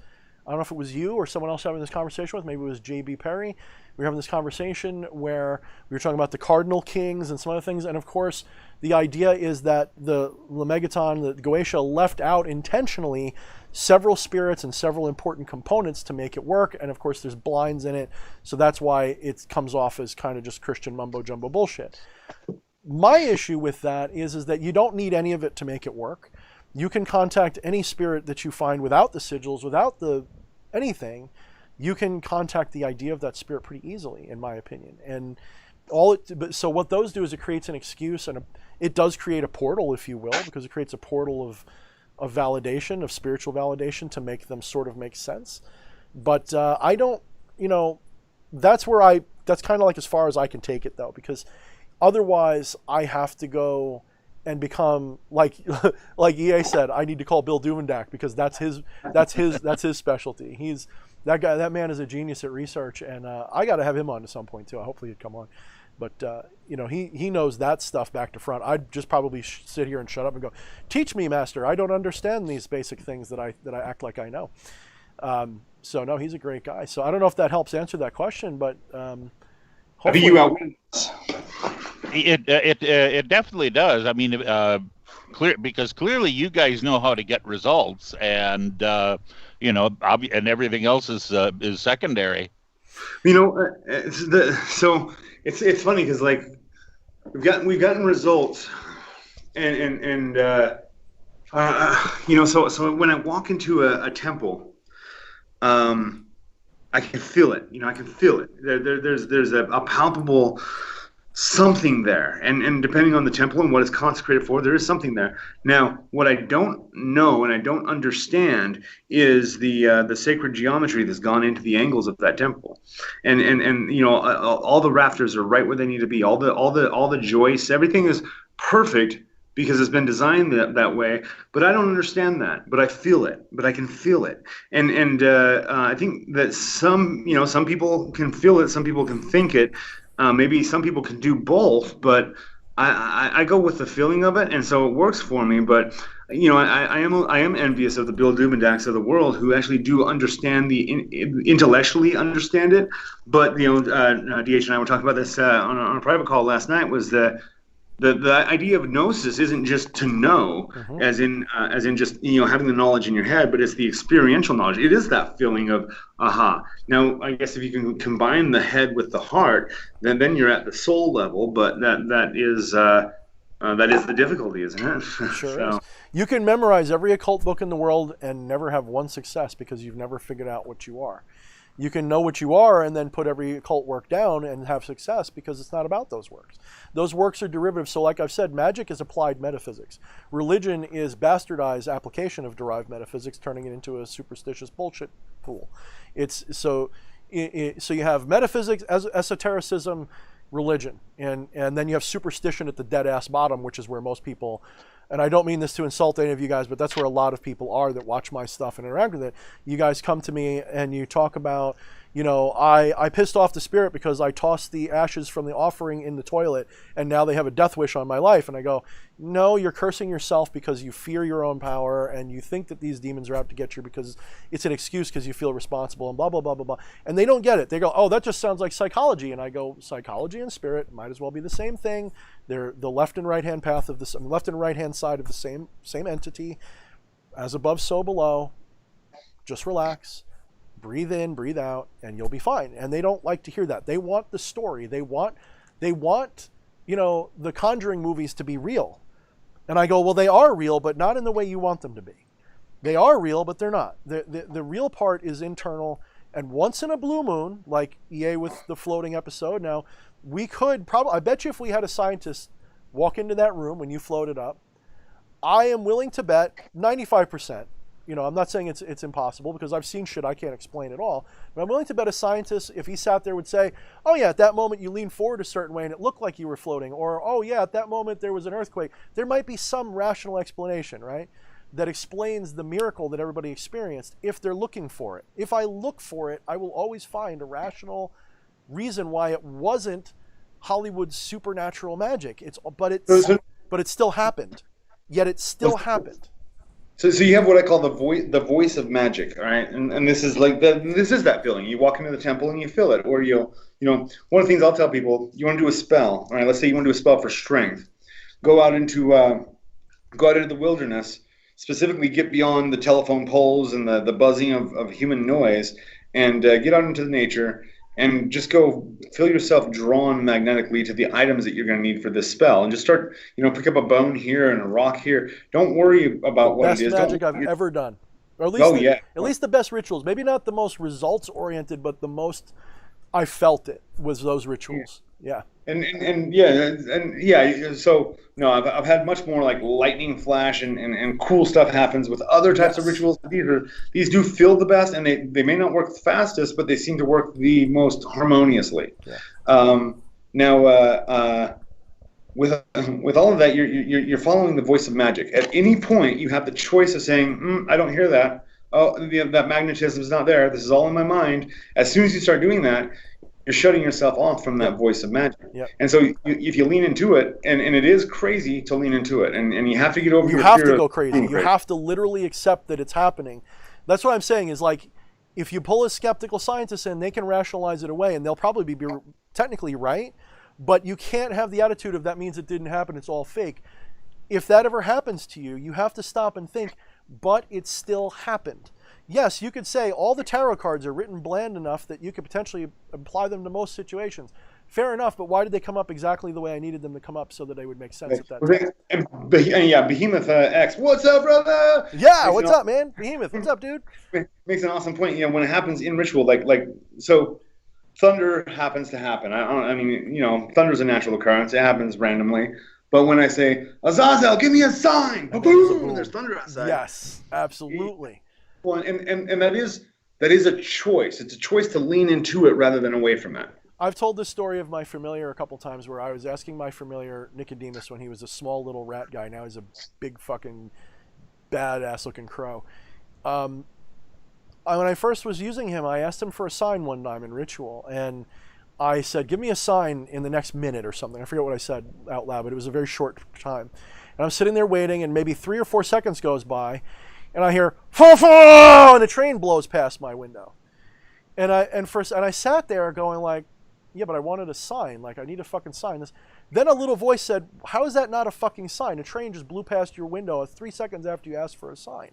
I don't know if it was you or someone else having this conversation with, maybe it was J.B. Perry. We were having this conversation where we were talking about the cardinal kings and some other things, and of course, the idea is that the Lemegeton, the Goetia, left out intentionally several spirits and several important components to make it work, and of course there's blinds in it, so that's why it comes off as kind of just Christian mumbo-jumbo bullshit. My issue with that is that you don't need any of it to make it work. You can contact any spirit that you find without the sigils, without the anything. You can contact the idea of that spirit pretty easily, in my opinion. And so what those do is it creates an excuse, and it does create a portal, if you will, because it creates a portal of validation, of spiritual validation, to make them sort of make sense. But I don't, that's kind of like as far as I can take it, though, because otherwise I have to go and become like EA said, I need to call Bill Duvendak, because that's his specialty. That man is a genius at research, and I got to have him on at some point too. Hopefully he'd come on. But he knows that stuff back to front. I'd just probably sit here and shut up and go, "Teach me, master. I don't understand these basic things that I act like I know." So no, he's a great guy. So I don't know if that helps answer that question, but I think you outwin us. It definitely does. I mean, because clearly you guys know how to get results, and and everything else is secondary. So it's funny because like we've gotten results, and so when I walk into a temple, I can feel it. I can feel it. There's a palpable something there, and depending on the temple and what it's consecrated for, there is something there. Now, what I don't know and I don't understand is the sacred geometry that's gone into the angles of that temple, and all the rafters are right where they need to be. All the joists, everything is perfect because it's been designed that way. But I don't understand that. But I feel it. But I can feel it, and I think that some people can feel it, some people can think it. Maybe some people can do both, but I go with the feeling of it, and so it works for me. But I am envious of the Bill Dubendaks of the world who actually do understand intellectually understand it. But DH and I were talking about this on a private call last night. Was the idea of gnosis isn't just to know, as in just having the knowledge in your head, but it's the experiential knowledge. It is that feeling of aha. Now, I guess if you can combine the head with the heart, then you're at the soul level. But that is the difficulty, isn't it? Sure is. You can memorize every occult book in the world and never have one success because you've never figured out what you are. You can know what you are and then put every occult work down and have success because it's not about those works. Those works are derivatives. So like I've said, magic is applied metaphysics. Religion is bastardized application of derived metaphysics, turning it into a superstitious bullshit pool. So you have metaphysics, esotericism, religion, and then you have superstition at the dead ass bottom, which is where most people, and I don't mean this to insult any of you guys, but that's where a lot of people are that watch my stuff and interact with it. You guys come to me and you talk about, I pissed off the spirit because I tossed the ashes from the offering in the toilet and now they have a death wish on my life. And I go, no, you're cursing yourself because you fear your own power and you think that these demons are out to get you because it's an excuse because you feel responsible and blah, blah, blah, blah, blah. And they don't get it. They go, oh, that just sounds like psychology. And I go, psychology and spirit might as well be the same thing. They're the left and right hand path of the left and right hand side of the same entity. As above, so below. Just relax. Breathe in, breathe out, and you'll be fine. And they don't like to hear that. They want the story. They want, the Conjuring movies to be real. And I go, well, they are real, but not in the way you want them to be. They are real, but they're not. The real part is internal. And once in a blue moon, like EA with the floating episode, now we could probably, I bet you if we had a scientist walk into that room when you floated up, I am willing to bet 95%. I'm not saying it's impossible because I've seen shit I can't explain at all. But I'm willing to bet a scientist, if he sat there, would say, oh yeah, at that moment you leaned forward a certain way and it looked like you were floating. Or, oh yeah, at that moment there was an earthquake. There might be some rational explanation, right? That explains the miracle that everybody experienced if they're looking for it. If I look for it, I will always find a rational reason why it wasn't Hollywood's supernatural magic. But it still happened. Yet it still happened. So you have what I call the voice of magic, all right? And this is like this is that feeling. You walk into the temple and you feel it. Or one of the things I'll tell people, you want to do a spell, all right? Let's say you want to do a spell for strength. Go out into the wilderness, specifically get beyond the telephone poles and the buzzing of human noise, and get out into the nature and just go feel yourself drawn magnetically to the items that you're going to need for this spell, and just start, pick up a bone here and a rock here. Don't worry about what it is. Best magic I've ever done, or at least the best rituals. Maybe not the most results oriented, but the most I felt it was those rituals. Yeah. So no, I've had much more like lightning flash and cool stuff happens with other types of rituals. These do feel the best, and they may not work the fastest, but they seem to work the most harmoniously. Yeah. With all of that, you're following the voice of magic. At any point, you have the choice of saying, I don't hear that. Oh, that magnetism is not there. This is all in my mind. As soon as you start doing that, you're shutting yourself off from that voice of magic. Yep. And so if you lean into it, and it is crazy to lean into it, and you have to get over your fear. You have to go crazy. You have to literally accept that it's happening. That's what I'm saying is, like, if you pull a skeptical scientist in, they can rationalize it away, and they'll probably be technically right, but you can't have the attitude of that means it didn't happen, it's all fake. If that ever happens to you, you have to stop and think, but it still happened. Yes, you could say all the tarot cards are written bland enough that you could potentially apply them to most situations. Fair enough, but why did they come up exactly the way I needed them to come up so that they would make sense at that time? And Behemoth X, what's up, brother? Yeah, what's up, man? Behemoth, what's up, dude? Makes an awesome point. When it happens in ritual, so thunder happens to happen. Thunder's a natural occurrence. It happens randomly. But when I say, Azazel, give me a sign, boom, there's thunder outside. Yes, absolutely. Well, and that is a choice. It's a choice to lean into it rather than away from it. I've told this story of my familiar a couple times where I was asking my familiar Nicodemus when he was a small little rat guy. Now he's a big fucking badass looking crow. When I first was using him, I asked him for a sign one time in ritual, and I said, give me a sign in the next minute or something. I forget what I said out loud, but it was a very short time. And I'm sitting there waiting, and maybe 3 or 4 seconds goes by, and I hear, "Fo-fo!" and a train blows past my window. And I sat there going like, yeah, but I wanted a sign. Like, I need a fucking sign. Then a little voice said, how is that not a fucking sign? A train just blew past your window 3 seconds after you asked for a sign.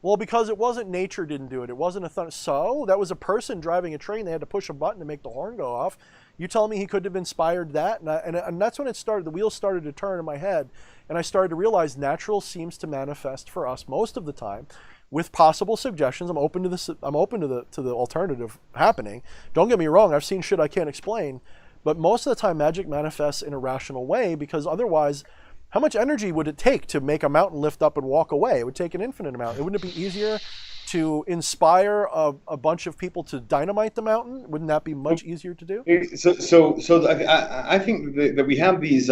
Well, because it wasn't nature didn't do it. It wasn't a thunder. So that was a person driving a train. They had to push a button to make the horn go off. You telling me he couldn't have inspired that? And that's when it started. The wheels started to turn in my head. And I started to realize natural seems to manifest for us most of the time with possible suggestions. I'm open to this. I'm open to the alternative happening. Don't get me wrong. I've seen shit I can't explain. But most of the time magic manifests in a rational way, because otherwise, how much energy would it take to make a mountain lift up and walk away? It would take an infinite amount. Wouldn't it be easier to inspire a bunch of people to dynamite the mountain? Wouldn't that be much easier to do? I think that we have these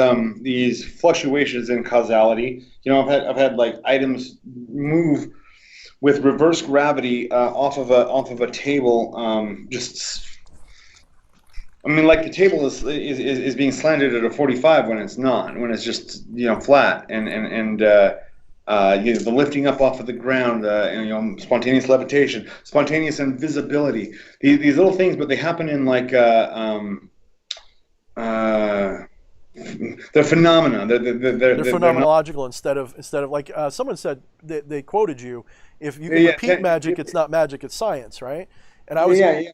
fluctuations in causality. You know, I've had like items move with reverse gravity off of a table. I mean, like the table is being slanted at a 45 when it's not, when it's just flat and the lifting up off of the ground, and spontaneous levitation, spontaneous invisibility. These little things, but they happen in like they're phenomena. They're phenomenological instead of like someone said they quoted you. If you can repeat magic, it's not magic, it's science, right? And I was going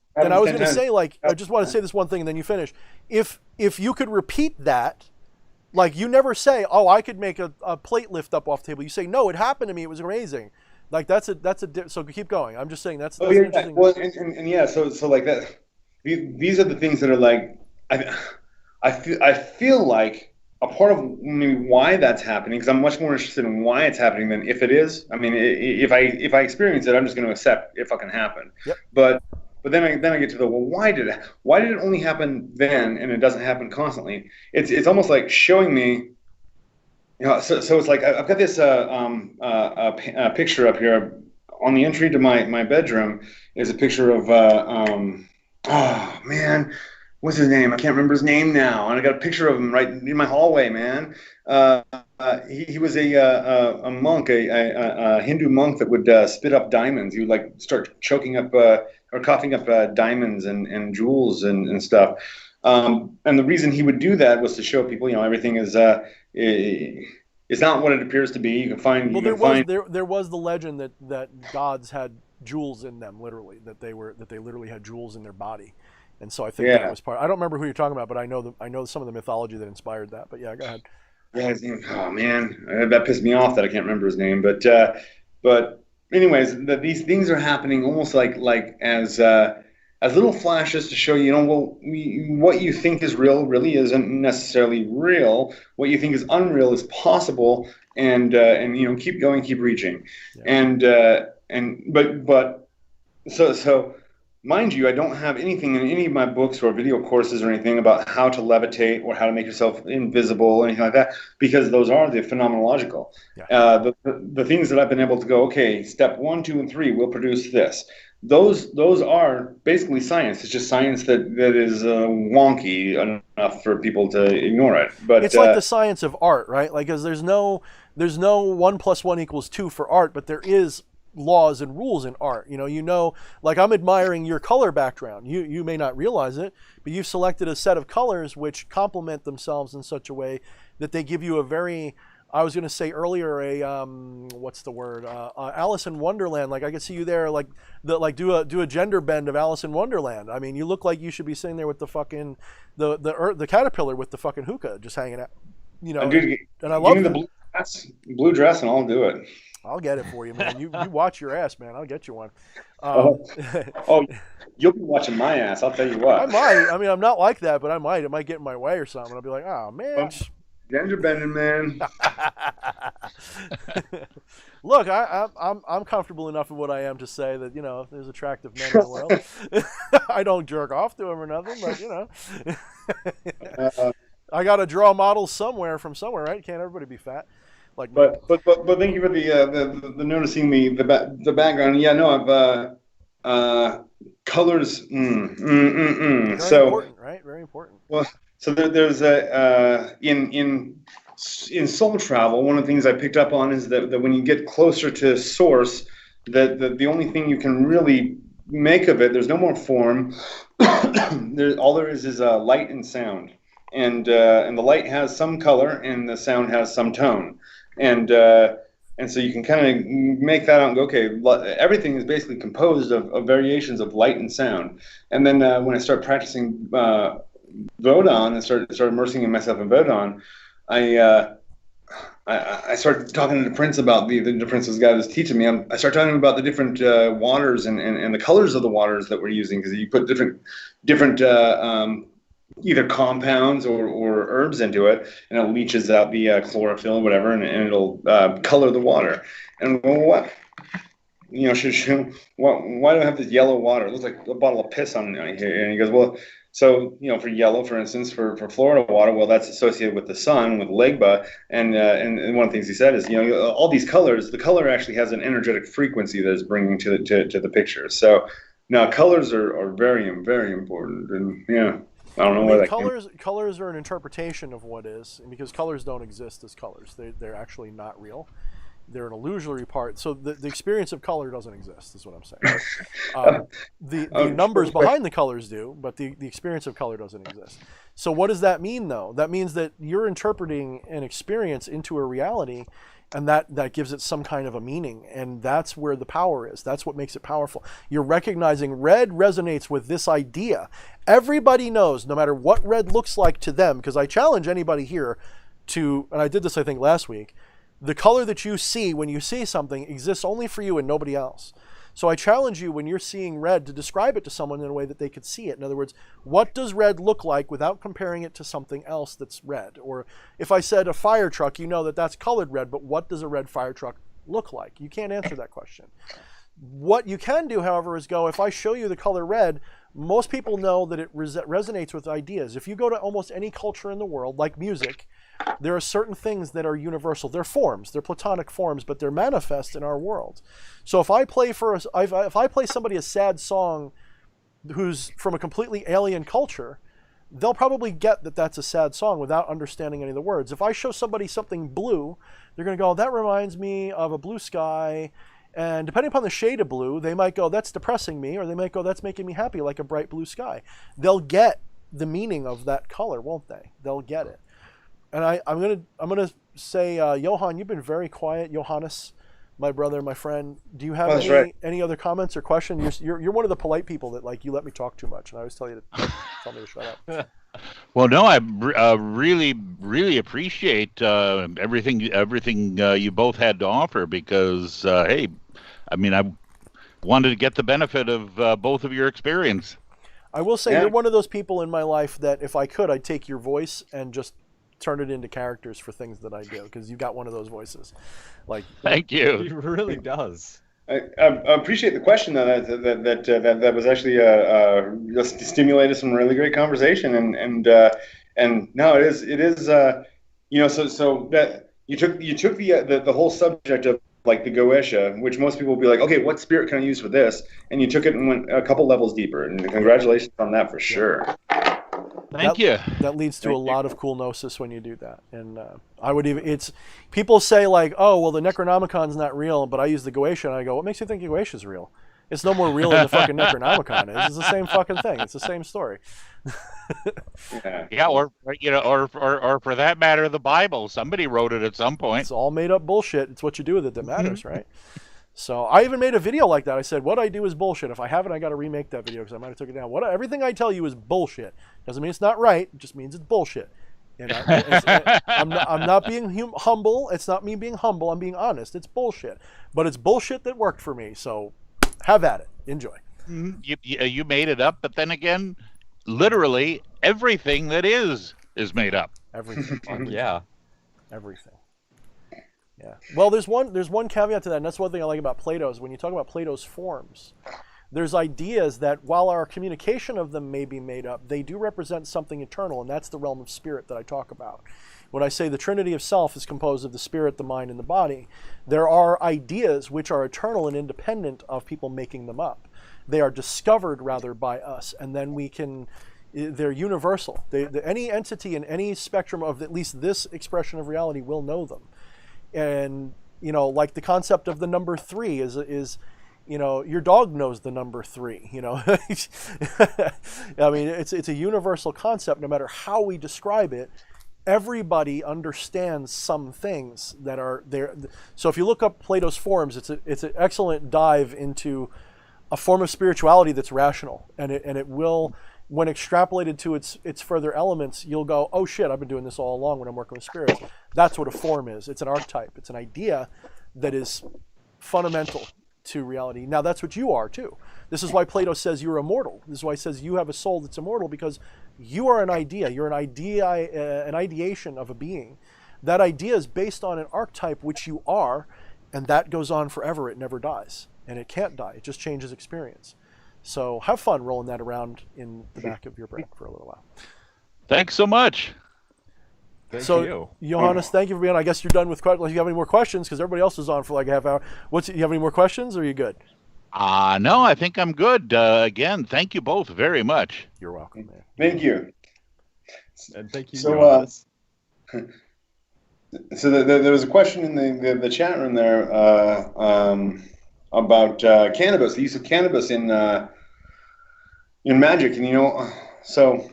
to say, like, I just want to say this one thing, and then you finish. If you could repeat that, like, you never say, "Oh, I could make a plate lift up off the table." You say, "No, it happened to me. It was amazing." Like so keep going. I'm just saying that's interesting. Well, so like that. These are the things that are like I feel like a part of maybe why that's happening, because I'm much more interested in why it's happening than if it is. I mean, if I experience it, I'm just going to accept it fucking happened. Yep. But then I get to why did it only happen then and it doesn't happen constantly? It's almost like showing me, so it's like I've got this a picture up here on the entry to my bedroom is a picture of oh man, what's his name? I can't remember his name now. And I got a picture of him right in my hallway, man. He was a monk, a Hindu monk that would spit up diamonds. He would like start choking up or coughing up diamonds and jewels and stuff. And the reason he would do that was to show people, everything is it's not what it appears to be. You can find. Well, there was the legend that gods had jewels in them, literally. That they literally had jewels in their body. And so I think that was part. I don't remember who you're talking about, but I know some of the mythology that inspired that. But yeah, go ahead. Yeah, his name. Oh man, that pissed me off that I can't remember his name. But anyways, these things are happening almost like as little flashes to show what you think is real really isn't necessarily real. What you think is unreal is possible, and keep going, keep reaching, yeah. But so. Mind you, I don't have anything in any of my books or video courses or anything about how to levitate or how to make yourself invisible or anything like that, because those are the phenomenological. Yeah. The things that I've been able to go, okay, step 1, 2, and 3 will produce this. Those are basically science. It's just science that is wonky enough for people to ignore it. But it's like the science of art, right? Like, because there's no 1 + 1 = 2 for art, but there is laws and rules in art. Like I'm admiring your color background. You may not realize it, but you've selected a set of colors which complement themselves in such a way that they give you a very, I was going to say earlier, what's the word? Alice in Wonderland. Like I could see you there, do a gender bend of Alice in Wonderland. I mean, you look like you should be sitting there with the fucking the caterpillar with the fucking hookah just hanging out. Dude, and I love give me the blue dress, and I'll do it. I'll get it for you, man. You watch your ass, man. I'll get you one. You'll be watching my ass. I'll tell you what. I might. I mean, I'm not like that, but I might. It might get in my way or something. I'll be like, oh man. Gender bending, man. Look, I'm comfortable enough in what I am to say that there's attractive men in the world. I don't jerk off to them or nothing, but I got to draw models somewhere from somewhere, right? Can't everybody be fat? Like, but thank you for the noticing the background. Yeah, no, I've colors. Very so important, right? Very important. Well, so there's in soul travel. One of the things I picked up on is that when you get closer to source, that the only thing you can really make of it, there's no more form. All there is light and sound, and the light has some color and the sound has some tone. And so you can kind of make that out and go, okay, everything is basically composed of variations of light and sound. And then when I started practicing Vodon and started immersing myself in Vodon, I started talking to the prince about the prince was the guy that was teaching me. I started talking about the different waters and the colors of the waters that we're using, because you put different either compounds or herbs into it, and it leaches out the chlorophyll or whatever, and it'll color the water. And why do I have this yellow water? It looks like a bottle of piss on here. And he goes, well, so, for yellow, for instance, for Florida water, well, that's associated with the sun, with Legba. And one of the things he said is, all these colors, the color actually has an energetic frequency that is bringing to the picture. So now colors are very, very important. And yeah, I don't know where that colors are an interpretation of what is, because colors don't exist as colors. They're actually not real. They're an illusory part. So the experience of color doesn't exist, is what I'm saying. The numbers behind the colors do, but the experience of color doesn't exist. So what does that mean, though? That means that you're interpreting an experience into a reality, and that gives it some kind of a meaning. And that's where the power is. That's what makes it powerful. You're recognizing red resonates with this idea. Everybody knows, no matter what red looks like to them, because I challenge anybody here to, and I did this, I think, last week, the color that you see when you see something exists only for you and nobody else. So I challenge you, when you're seeing red, to describe it to someone in a way that they could see it. In other words, what does red look like without comparing it to something else that's red? Or if I said a fire truck, you know that that's colored red, but what does a red fire truck look like? You can't answer that question. What you can do, however, is go, if I show you the color red, most people know that it resonates with ideas. If you go to almost any culture in the world, like music, there are certain things that are universal. They're forms, they're platonic forms, but they're manifest in our world. So if I play somebody a sad song who's from a completely alien culture, they'll probably get that that's a sad song without understanding any of the words. If I show somebody something blue, they're going to go, that reminds me of a blue sky. And depending upon the shade of blue, they might go, that's depressing me, or they might go, that's making me happy, like a bright blue sky. They'll get the meaning of that color, won't they? They'll get it. And I'm gonna say, Johan, you've been very quiet. Johannes, my brother, my friend. Do you have any other comments or questions? You're one of the polite people that, like, you let me talk too much, and I always tell you to tell me to shut up. Well, no, I really appreciate everything you both had to offer, because hey, I mean, I wanted to get the benefit of both of your experience. I will say, you're one of those people in my life that, if I could, I'd take your voice and just turn it into characters for things that I do, because you got one of those voices. Like, thank you. He really does. I appreciate the question, though. That was actually just stimulated some really great conversation, and no, it is so that you took the whole subject of, like, the Goetia, which most people will be like, okay, what spirit can I use for this? And you took it and went a couple levels deeper, and congratulations on that for sure. Thank you. That leads to a lot of cool gnosis when you do that. And I would even, people say, like, oh, well, the Necronomicon's not real, but I use the Goetia, and I go, what makes you think the Goetia's real? It's no more real than the fucking Necronomicon is. It's the same fucking thing. It's the same story. Yeah, or for that matter, the Bible. Somebody wrote it at some point. It's all made up bullshit. It's what you do with it that matters, right? So I even made a video like that. I said, what I do is bullshit. If I haven't, I got to remake that video, because I might have took it down. Everything I tell you is bullshit. Doesn't mean it's not right. It just means it's bullshit. And I'm not being humble. It's not me being humble. I'm being honest. It's bullshit. But it's bullshit that worked for me. So have at it. Enjoy. You made it up, but then again, literally everything that is made up. Everything. Yeah. Everything. Yeah. Well, there's one caveat to that, and that's one thing I like about Plato's. When you talk about Plato's forms, there's ideas that, while our communication of them may be made up, they do represent something eternal, and that's the realm of spirit that I talk about. When I say the Trinity of Self is composed of the spirit, the mind, and the body, there are ideas which are eternal and independent of people making them up. They are discovered, rather, by us, and then they're universal. Any entity in any spectrum of at least this expression of reality will know them. And, like the concept of the number 3 is your dog knows the number 3, I mean, it's a universal concept. No matter how we describe it, everybody understands some things that are there. So if you look up Plato's forms, it's an excellent dive into a form of spirituality that's rational, and it will, when extrapolated to its further elements, you'll go, oh shit, I've been doing this all along when I'm working with spirits. That's what a form is. It's an archetype. It's an idea that is fundamental to reality. Now, that's what you are too. This is why Plato says you're immortal. This is why he says you have a soul that's immortal, because you are an idea. You're an ideation of a being. That idea is based on an archetype which you are, and that goes on forever. It never dies. and it can't die. It just changes experience. So have fun rolling that around in the back of your brain for a little while. Thanks so much. Thank So, you. Johannes, thank you for being on. I guess you're done with questions. If you have any more questions, because everybody else is on for like a half hour. You have any more questions, or are you good? No, I think I'm good. Again, thank you both very much. You're welcome, man. Thank you. And thank you, So, Johannes. So there was a question in the chat room there about cannabis, the use of cannabis in magic, and so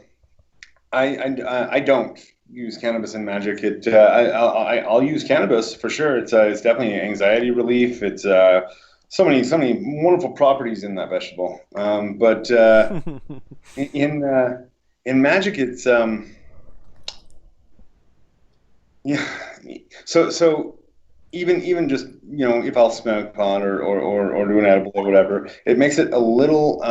I don't use cannabis in magic. I'll use cannabis for sure. It's definitely anxiety relief. It's so many wonderful properties in that vegetable. But in magic, it's yeah. So even just if I'll smoke pot or do an edible or whatever, it makes it a little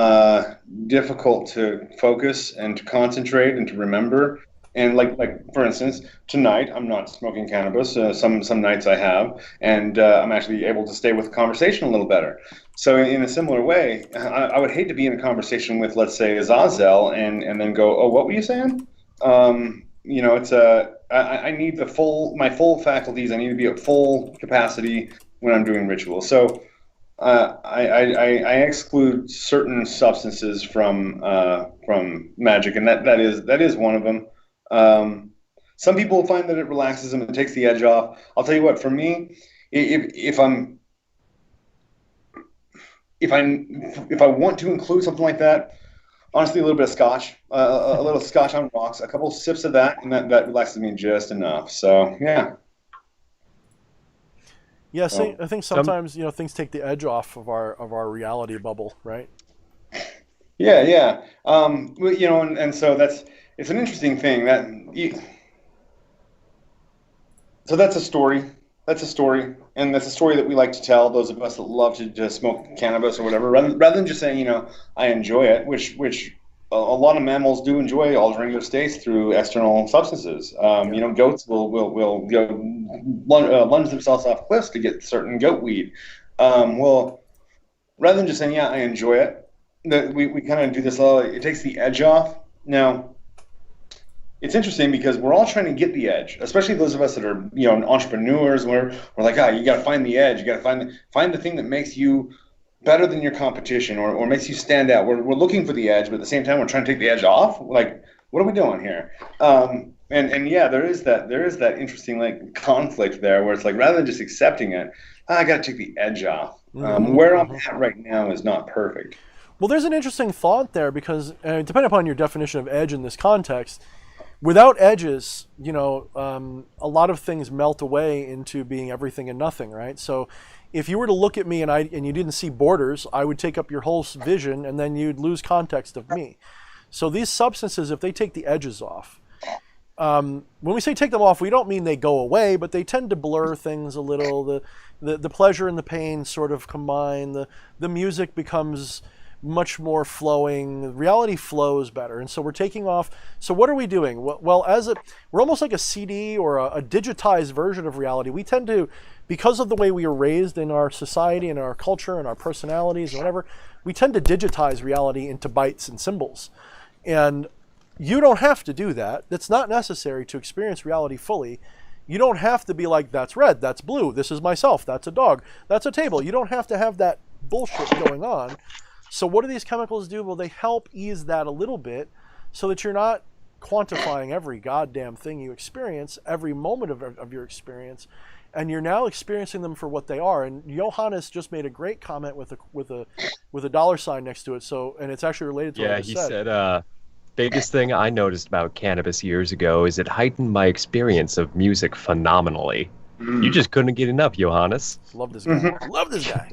difficult to focus and to concentrate and to remember. And like for instance, tonight I'm not smoking cannabis. Some nights I have, and I'm actually able to stay with the conversation a little better. So in a similar way, I would hate to be in a conversation with, let's say, Azazel and then go, oh, what were you saying? It's I need my full faculties. I need to be at full capacity when I'm doing ritual. So I exclude certain substances from magic, and that is one of them. Some people find that it relaxes them and takes the edge off. I'll tell you what, for me, if I want to include something like that, honestly, a little bit of scotch, a little scotch on rocks, a couple sips of that, and that relaxes me just enough. So yeah. Yeah, so I think sometimes things take the edge off of our reality bubble, right? Yeah. And so it's an interesting thing so that's a story. That's a story, and that's a story that we like to tell. Those of us that love to smoke cannabis or whatever, rather than just saying, I enjoy it, which a lot of mammals do enjoy altering their states through external substances. Goats will lunge themselves off cliffs to get certain goat weed. Well, rather than just saying, yeah, I enjoy it, that we kind of do this. It takes the edge off. Now, it's interesting because we're all trying to get the edge, especially those of us that are, entrepreneurs. We're like, you got to find the edge. You got to find the thing that makes you better than your competition or makes you stand out. We're looking for the edge, but at the same time, we're trying to take the edge off. Like, what are we doing here? And yeah, there is that interesting conflict there where it's like, rather than just accepting it, I got to take the edge off. Where I'm at right now is not perfect. Well, there's an interesting thought there because depending upon your definition of edge in this context, without edges, a lot of things melt away into being everything and nothing, right? So if you were to look at me and you didn't see borders, I would take up your whole vision and then you'd lose context of me. So these substances, if they take the edges off, when we say take them off, we don't mean they go away, but they tend to blur things a little. The pleasure and the pain sort of combine. The music becomes much more flowing. Reality flows better, and so we're taking off. So what are we doing? Well, we're almost like a CD or a digitized version of reality. We tend to, because of the way we are raised in our society and our culture and our personalities and whatever, we tend to digitize reality into bytes and symbols. And you don't have to do that. That's not necessary to experience reality fully. You don't have to be like, that's red, that's blue, this is myself, that's a dog, that's a table. You don't have to have that bullshit going on. So what do these chemicals do? Well, they help ease that a little bit so that you're not quantifying every goddamn thing you experience, every moment of your experience, and you're now experiencing them for what they are. And Johannes just made a great comment with a dollar sign next to it. So, and it's actually related to what I he said. said, biggest thing I noticed about cannabis years ago is it heightened my experience of music phenomenally. You just couldn't get enough, Johannes. Love this guy. Love this guy.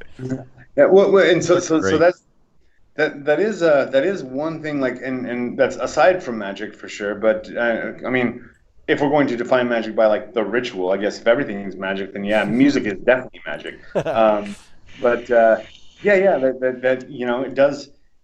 Yeah, well, and so that is one thing, and that's aside from magic for sure. But I mean, if we're going to define magic by the ritual, I guess if everything is magic, then yeah, music is definitely magic. But that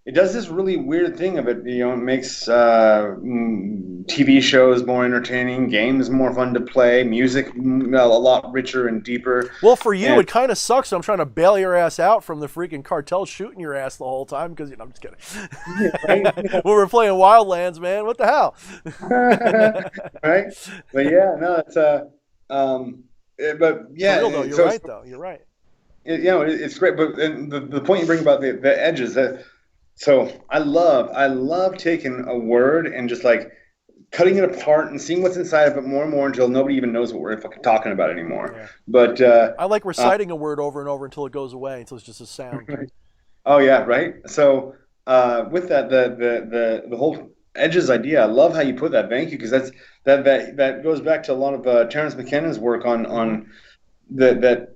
it it does this really weird thing of it. It makes TV shows more entertaining, games more fun to play, music a lot richer and deeper. Well, for you, And- it kind of sucks. So I'm trying to bail your ass out from the freaking cartel shooting your ass the whole time because I'm just kidding. Right? When we're playing Wildlands, man, what the hell? Right? But yeah, no, it's but yeah, For real though, you're so right though. You're right. it's great. But and the point you bring about the edges that. So I love taking a word and just like cutting it apart and seeing what's inside of it more and more until nobody even knows what we're fucking talking about anymore. Yeah. But I like reciting a word over and over until it goes away, until it's just a sound. oh yeah, right. So with that, the whole edges idea, I love how you put that. Thank you, because that goes back to a lot of Terence McKenna's work on the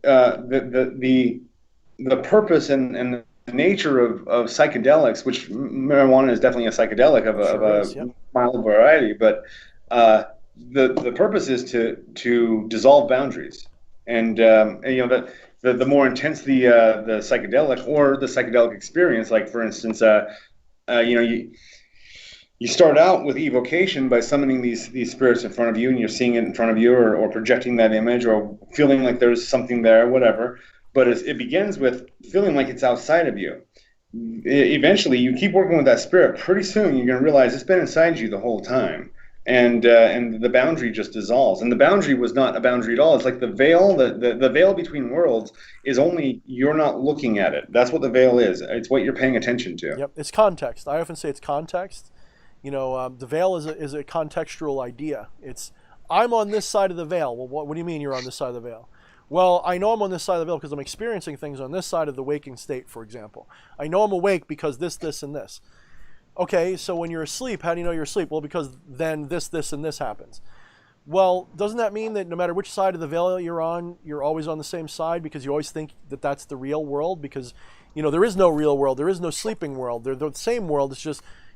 purpose and the nature of psychedelics, which marijuana is definitely a psychedelic of a mild variety, but the purpose is to dissolve boundaries, and that the more intense the psychedelic or the psychedelic experience, like for instance, you start out with evocation by summoning these spirits in front of you, and you're seeing it in front of you, or projecting that image, or feeling like there's something there, whatever. But it begins with feeling like it's outside of you. Eventually, you keep working with that spirit. Pretty soon, you're going to realize it's been inside you the whole time, and the boundary just dissolves. And the boundary was not a boundary at all. It's like the veil, the veil between worlds is only you're not looking at it. That's what the veil is. It's what you're paying attention to. Yep, it's context. I often say it's context. The veil is a contextual idea. It's I'm on this side of the veil. Well, what do you mean you're on this side of the veil? Well, I know I'm on this side of the veil because I'm experiencing things on this side of the waking state, for example. I know I'm awake because this, and this. Okay, so when you're asleep, how do you know you're asleep? Well, because then this, and this happens. Well, doesn't that mean that no matter which side of the veil you're on, you're always on the same side because you always think that that's the real world? Because, there is no real world. There is no sleeping world. They're the same world.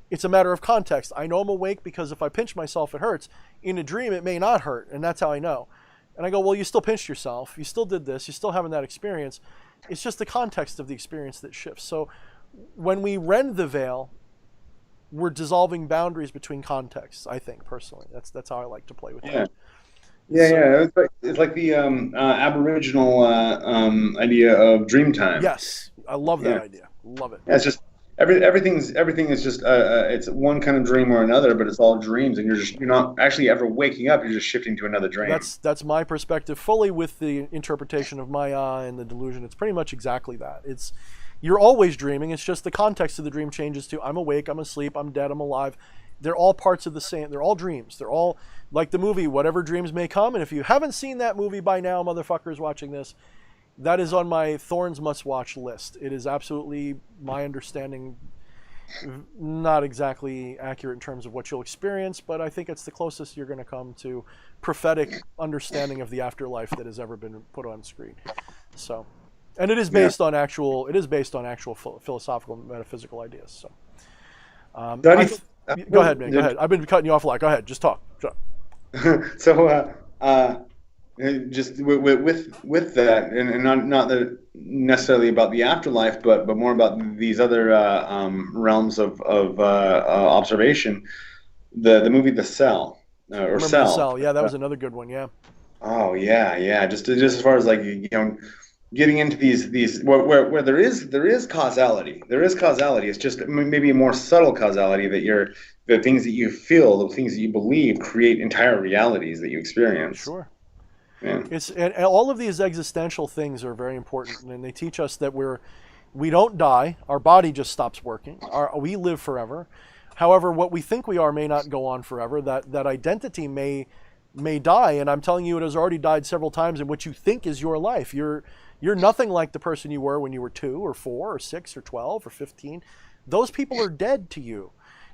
It's a matter of context. I know I'm awake because if I pinch myself, it hurts. In a dream, it may not hurt, and that's how I know. And I go, well, you still pinched yourself. You still did this. You're still having that experience. It's just the context of the experience that shifts. So when we rend the veil, we're dissolving boundaries between contexts, I think, personally. That's how I like to play with that. Yeah. It's like the Aboriginal idea of dream time. Yes. I love that idea. Love it. Yeah, it's just everything is just it's one kind of dream or another, but it's all dreams, and you're not actually ever waking up. You're just shifting to another dream. That's my perspective, fully with the interpretation of Maya and the delusion. It's pretty much exactly that. You're always dreaming. It's just the context of the dream changes to I'm awake, I'm asleep, I'm dead, I'm alive. They're all parts of the same. They're all dreams. They're all like the movie Whatever Dreams May Come. And if you haven't seen that movie by now, motherfuckers watching this, that is on my Thorne's must-watch list. It is absolutely, my understanding, not exactly accurate in terms of what you'll experience, but I think it's the closest you're going to come to prophetic understanding of the afterlife that has ever been put on screen. So, and it is based on actual philosophical and metaphysical ideas. So, go ahead, man. Go ahead. I've been cutting you off a lot. Go ahead. Just talk. So, just with that, and not necessarily about the afterlife, but more about these other realms of observation. The movie The Cell, or Cell. The Cell. Yeah, that was another good one. Yeah. Oh yeah. Just as far as like getting into these where there is causality. There is causality. It's just maybe a more subtle causality that the things that you feel, the things that you believe, create entire realities that you experience. Sure. Yeah. And all of these existential things are very important, and they teach us that we don't die. Our body just stops working. We live forever. However, what we think we are may not go on forever. That identity may die, and I'm telling you, it has already died several times in what you think is your life. You're nothing like the person you were when you were 2 or 4 or 6 or 12 or 15. Those people are dead to you.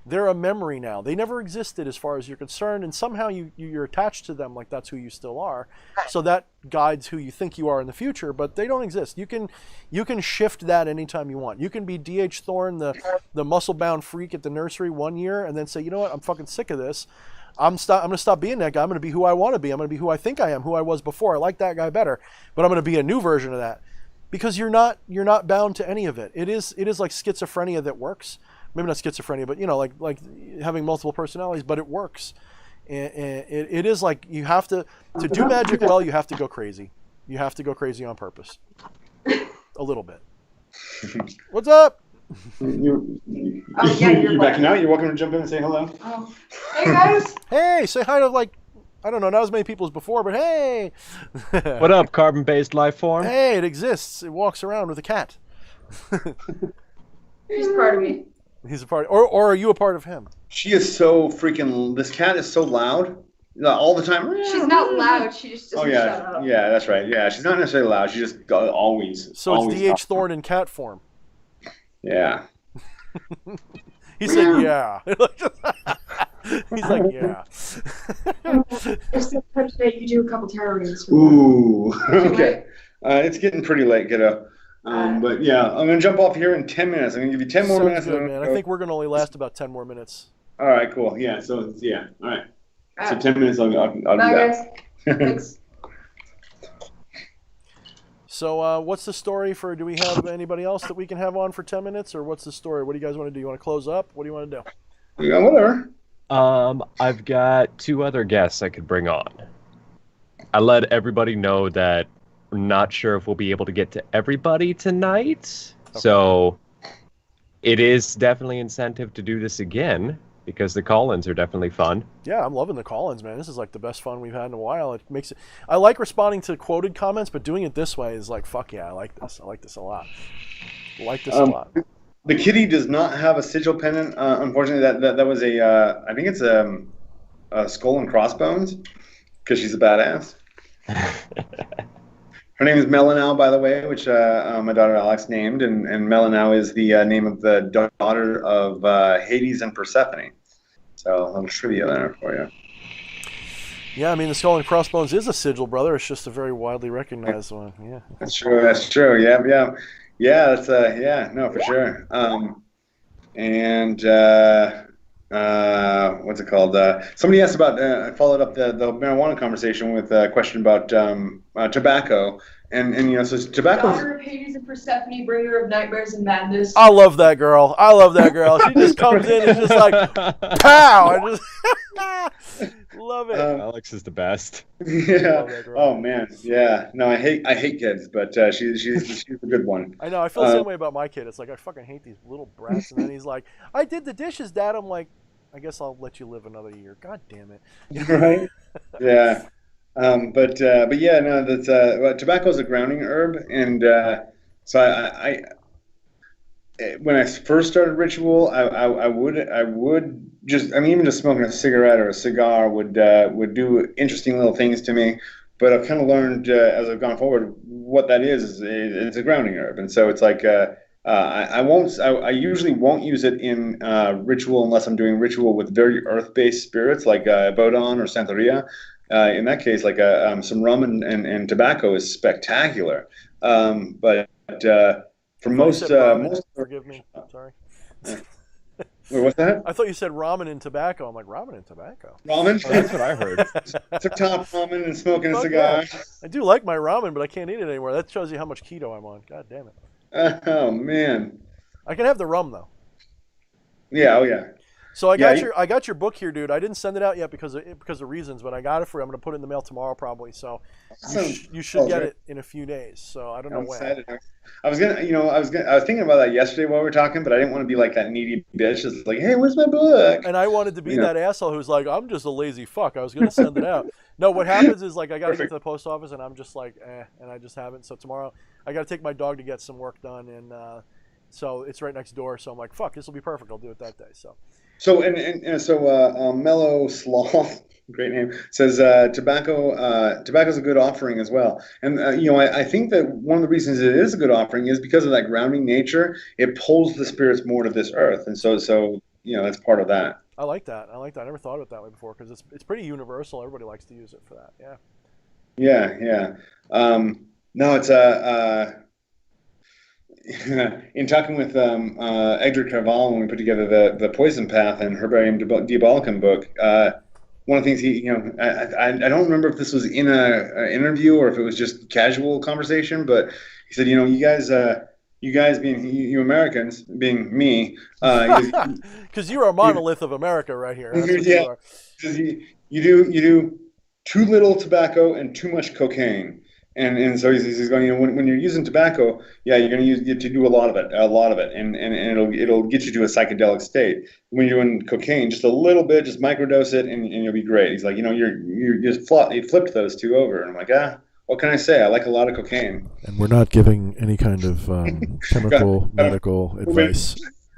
They're a memory now. They never existed as far as you're concerned, and somehow you're attached to them like that's who you still are. So that guides who you think you are in the future, but they don't exist. You can shift that anytime you want. You can be D.H. Thorne, the muscle-bound freak at the nursery 1 year, and then say, you know what, I'm fucking sick of this. I'm going to stop being that guy. I'm going to be who I want to be. I'm going to be who I think I am, who I was before. I like that guy better, but I'm going to be a new version of that. because you're not bound to any of it. It is like schizophrenia that works. Maybe not schizophrenia, but like having multiple personalities, but it works. And it is like you have to do magic well. You have to go crazy. You have to go crazy on purpose, a little bit. What's up? You're You're backing out. You're welcome to jump in and say hello. Oh. Hey guys. Hey, say hi to I don't know, not as many people as before, but hey. What up, carbon-based life form? Hey, it exists. It walks around with a cat. He's part of me. He's a part, or are you a part of him? She is so freaking. This cat is so loud, all the time. She's not loud. She just doesn't shut up. Yeah, that's right. Yeah, she's not necessarily loud. She just always. So always it's DH Thorne in cat form. Yeah. He said, "Yeah." He's like, "Yeah." If sometime today you do a couple tarot readings. Ooh. Okay. It's getting pretty late, kiddo. But yeah, I'm gonna jump off here in 10 minutes. I'm gonna give you 10 more Sounds minutes. good, man. I think we're gonna only last about 10 more minutes. All right, cool. Yeah. So yeah. All right. So Alright. 10 minutes. I'll do Bye, that. guys. Thanks. So, what's the story for? Do we have anybody else that we can have on for 10 minutes, or what's the story? What do you guys want to do? You want to close up? What do you want to do? Yeah, whatever. I've got 2 other guests I could bring on. I let everybody know that I'm not sure if we'll be able to get to everybody tonight. Okay. So it is definitely incentive to do this again because the call-ins are definitely fun. Yeah, I'm loving the call-ins, man. This is like the best fun we've had in a while. It makes it. I like responding to quoted comments, but doing it this way is like, fuck yeah, I like this. I like this a lot. I like this a lot. The kitty does not have a sigil pendant. Unfortunately, that was a. I think it's a skull and crossbones, because she's a badass. Her name is Melanow, by the way, which my daughter Alex named, and Melanow is the name of the daughter of Hades and Persephone. So a little trivia there for you. Yeah, I mean, the skull and crossbones is a sigil, brother. It's just a very widely recognized one. Yeah. That's true. That's true. Yeah. That's yeah. No, for sure. What's it called? Somebody asked about. I followed up the marijuana conversation with a question about tobacco, and so tobacco. Daughter of Hades and Persephone, bringer of nightmares and madness. I love that girl. She just comes in and just like, pow! I just love it. Alex is the best. Yeah. Oh man. Yeah. No, I hate kids, but she's a good one. I know. I feel the same way about my kid. It's like I fucking hate these little brats. And then he's like, "I did the dishes, Dad." I'm like, "I guess I'll let you live another year." God damn it. Right. Yeah. But yeah, no, that's tobacco is a grounding herb, and so I when I first started ritual, I would just, I mean, even just smoking a cigarette or a cigar would do interesting little things to me. But I've kind of learned as I've gone forward what that is it's a grounding herb, and so it's like I usually won't use it in ritual unless I'm doing ritual with very earth-based spirits like Bodon or Santeria. In that case, like some rum and tobacco is spectacular. But for most, forgive me. Sorry. Wait, what's that? I thought you said ramen and tobacco. I'm like, ramen and tobacco. Ramen? Oh, that's what I heard. Took top ramen and smoking a Fuck cigar. yeah. I do like my ramen, but I can't eat it anymore. That shows you how much keto I'm on. God damn it. Oh man. I can have the rum though. Yeah. Oh yeah. So I got your book here, dude. I didn't send it out yet because of reasons, but I got it for you. I'm going to put it in the mail tomorrow probably. So you should get it in a few days. So I don't know when. Excited. I was thinking about that yesterday while we were talking, but I didn't want to be like that needy bitch that's like, hey, where's my book? And I wanted to be that asshole who's like, I'm just a lazy fuck. I was going to send it out. No, what happens is like I got to get to the post office and I'm just like, and I just haven't. So tomorrow I got to take my dog to get some work done, and so it's right next door. So I'm like, fuck, this will be perfect. I'll do it that day. So Mellow Sloth, great name, says tobacco's a good offering as well. And I think that one of the reasons it is a good offering is because of that grounding nature. It pulls the spirits more to this earth, and so that's part of that. I like that. I never thought of it that way before because it's pretty universal. Everybody likes to use it for that. Yeah. Yeah. No, it's in talking with Edgar Carvalho when we put together the Poison Path and Herbarium Diabolicum book, one of the things I don't remember if this was in an interview or if it was just casual conversation, but He said, you guys being you Americans, being me, Because you're a monolith of America right here. That's what yeah, you are. he says, you do too little tobacco and too much cocaine. And so he's going, when you're using tobacco, yeah, you're going to use to do a lot of it, and it'll get you to a psychedelic state. When you're doing cocaine, just a little bit, just microdose it, and you'll be great. He's like, you just flipped those two over, and I'm like, what can I say? I like a lot of cocaine. And we're not giving any kind of chemical, medical advice.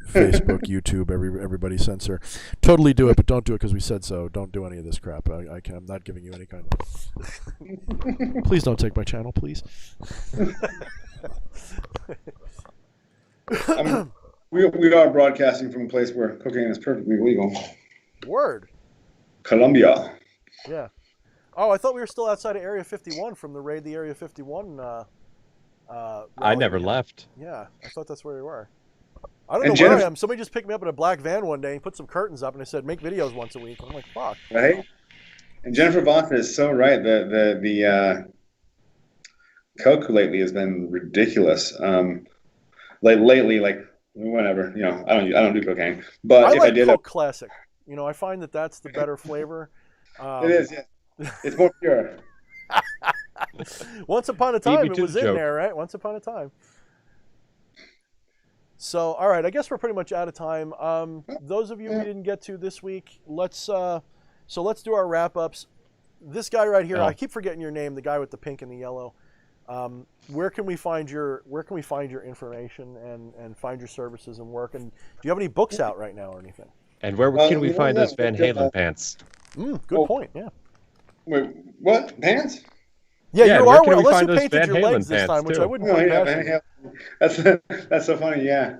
Facebook, YouTube, everybody censor. Totally do it, but don't do it because we said so. Don't do any of this crap. I'm not giving you any kind of... Please don't take my channel, please. We are broadcasting from a place where cocaine is perfectly legal. Word. Colombia. Yeah. Oh, I thought we were still outside of Area 51 from the raid. The Area 51. I never left. Yeah, I thought that's where we were. I don't know where I am. Somebody just picked me up in a black van one day and put some curtains up, and they said, make videos once a week. I'm like, fuck. Right? And Jennifer Vaca is so right. The coke lately has been ridiculous. Lately, like whatever, I don't do cocaine, but I if like I did, Coke Classic. I find that that's the better flavor. It is. Yeah. It's more pure. Once upon a time, it was in there, right? Once upon a time. So, all right, I guess we're pretty much out of time. Those of you we didn't get to this week, let's do our wrap-ups. This guy right here, I keep forgetting your name, the guy with the pink and the yellow. Where can we find your information and find your services and work? And do you have any books out right now or anything? And where can we find those Van Halen pants? Good point. Yeah. Wait, what pants? Yeah, you are where unless you find those painted Van your Halen legs this pants, time, which too? I wouldn't put past you. That's so funny. Yeah.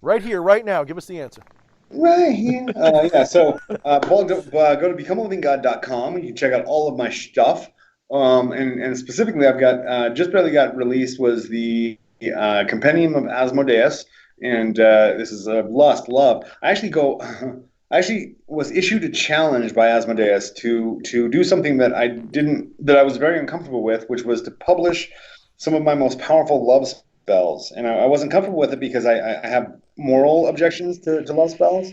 Right here, right now. Give us the answer. Right here. Yeah. So go to becomealivinggod.com. You can check out all of my stuff. And specifically, I've got just barely got released was the Compendium of Asmodeus, and this is Lust, Love. I actually was issued a challenge by Asmodeus to do something that I was very uncomfortable with, which was to publish some of my most powerful love spells. And I wasn't comfortable with it because I have moral objections to love spells.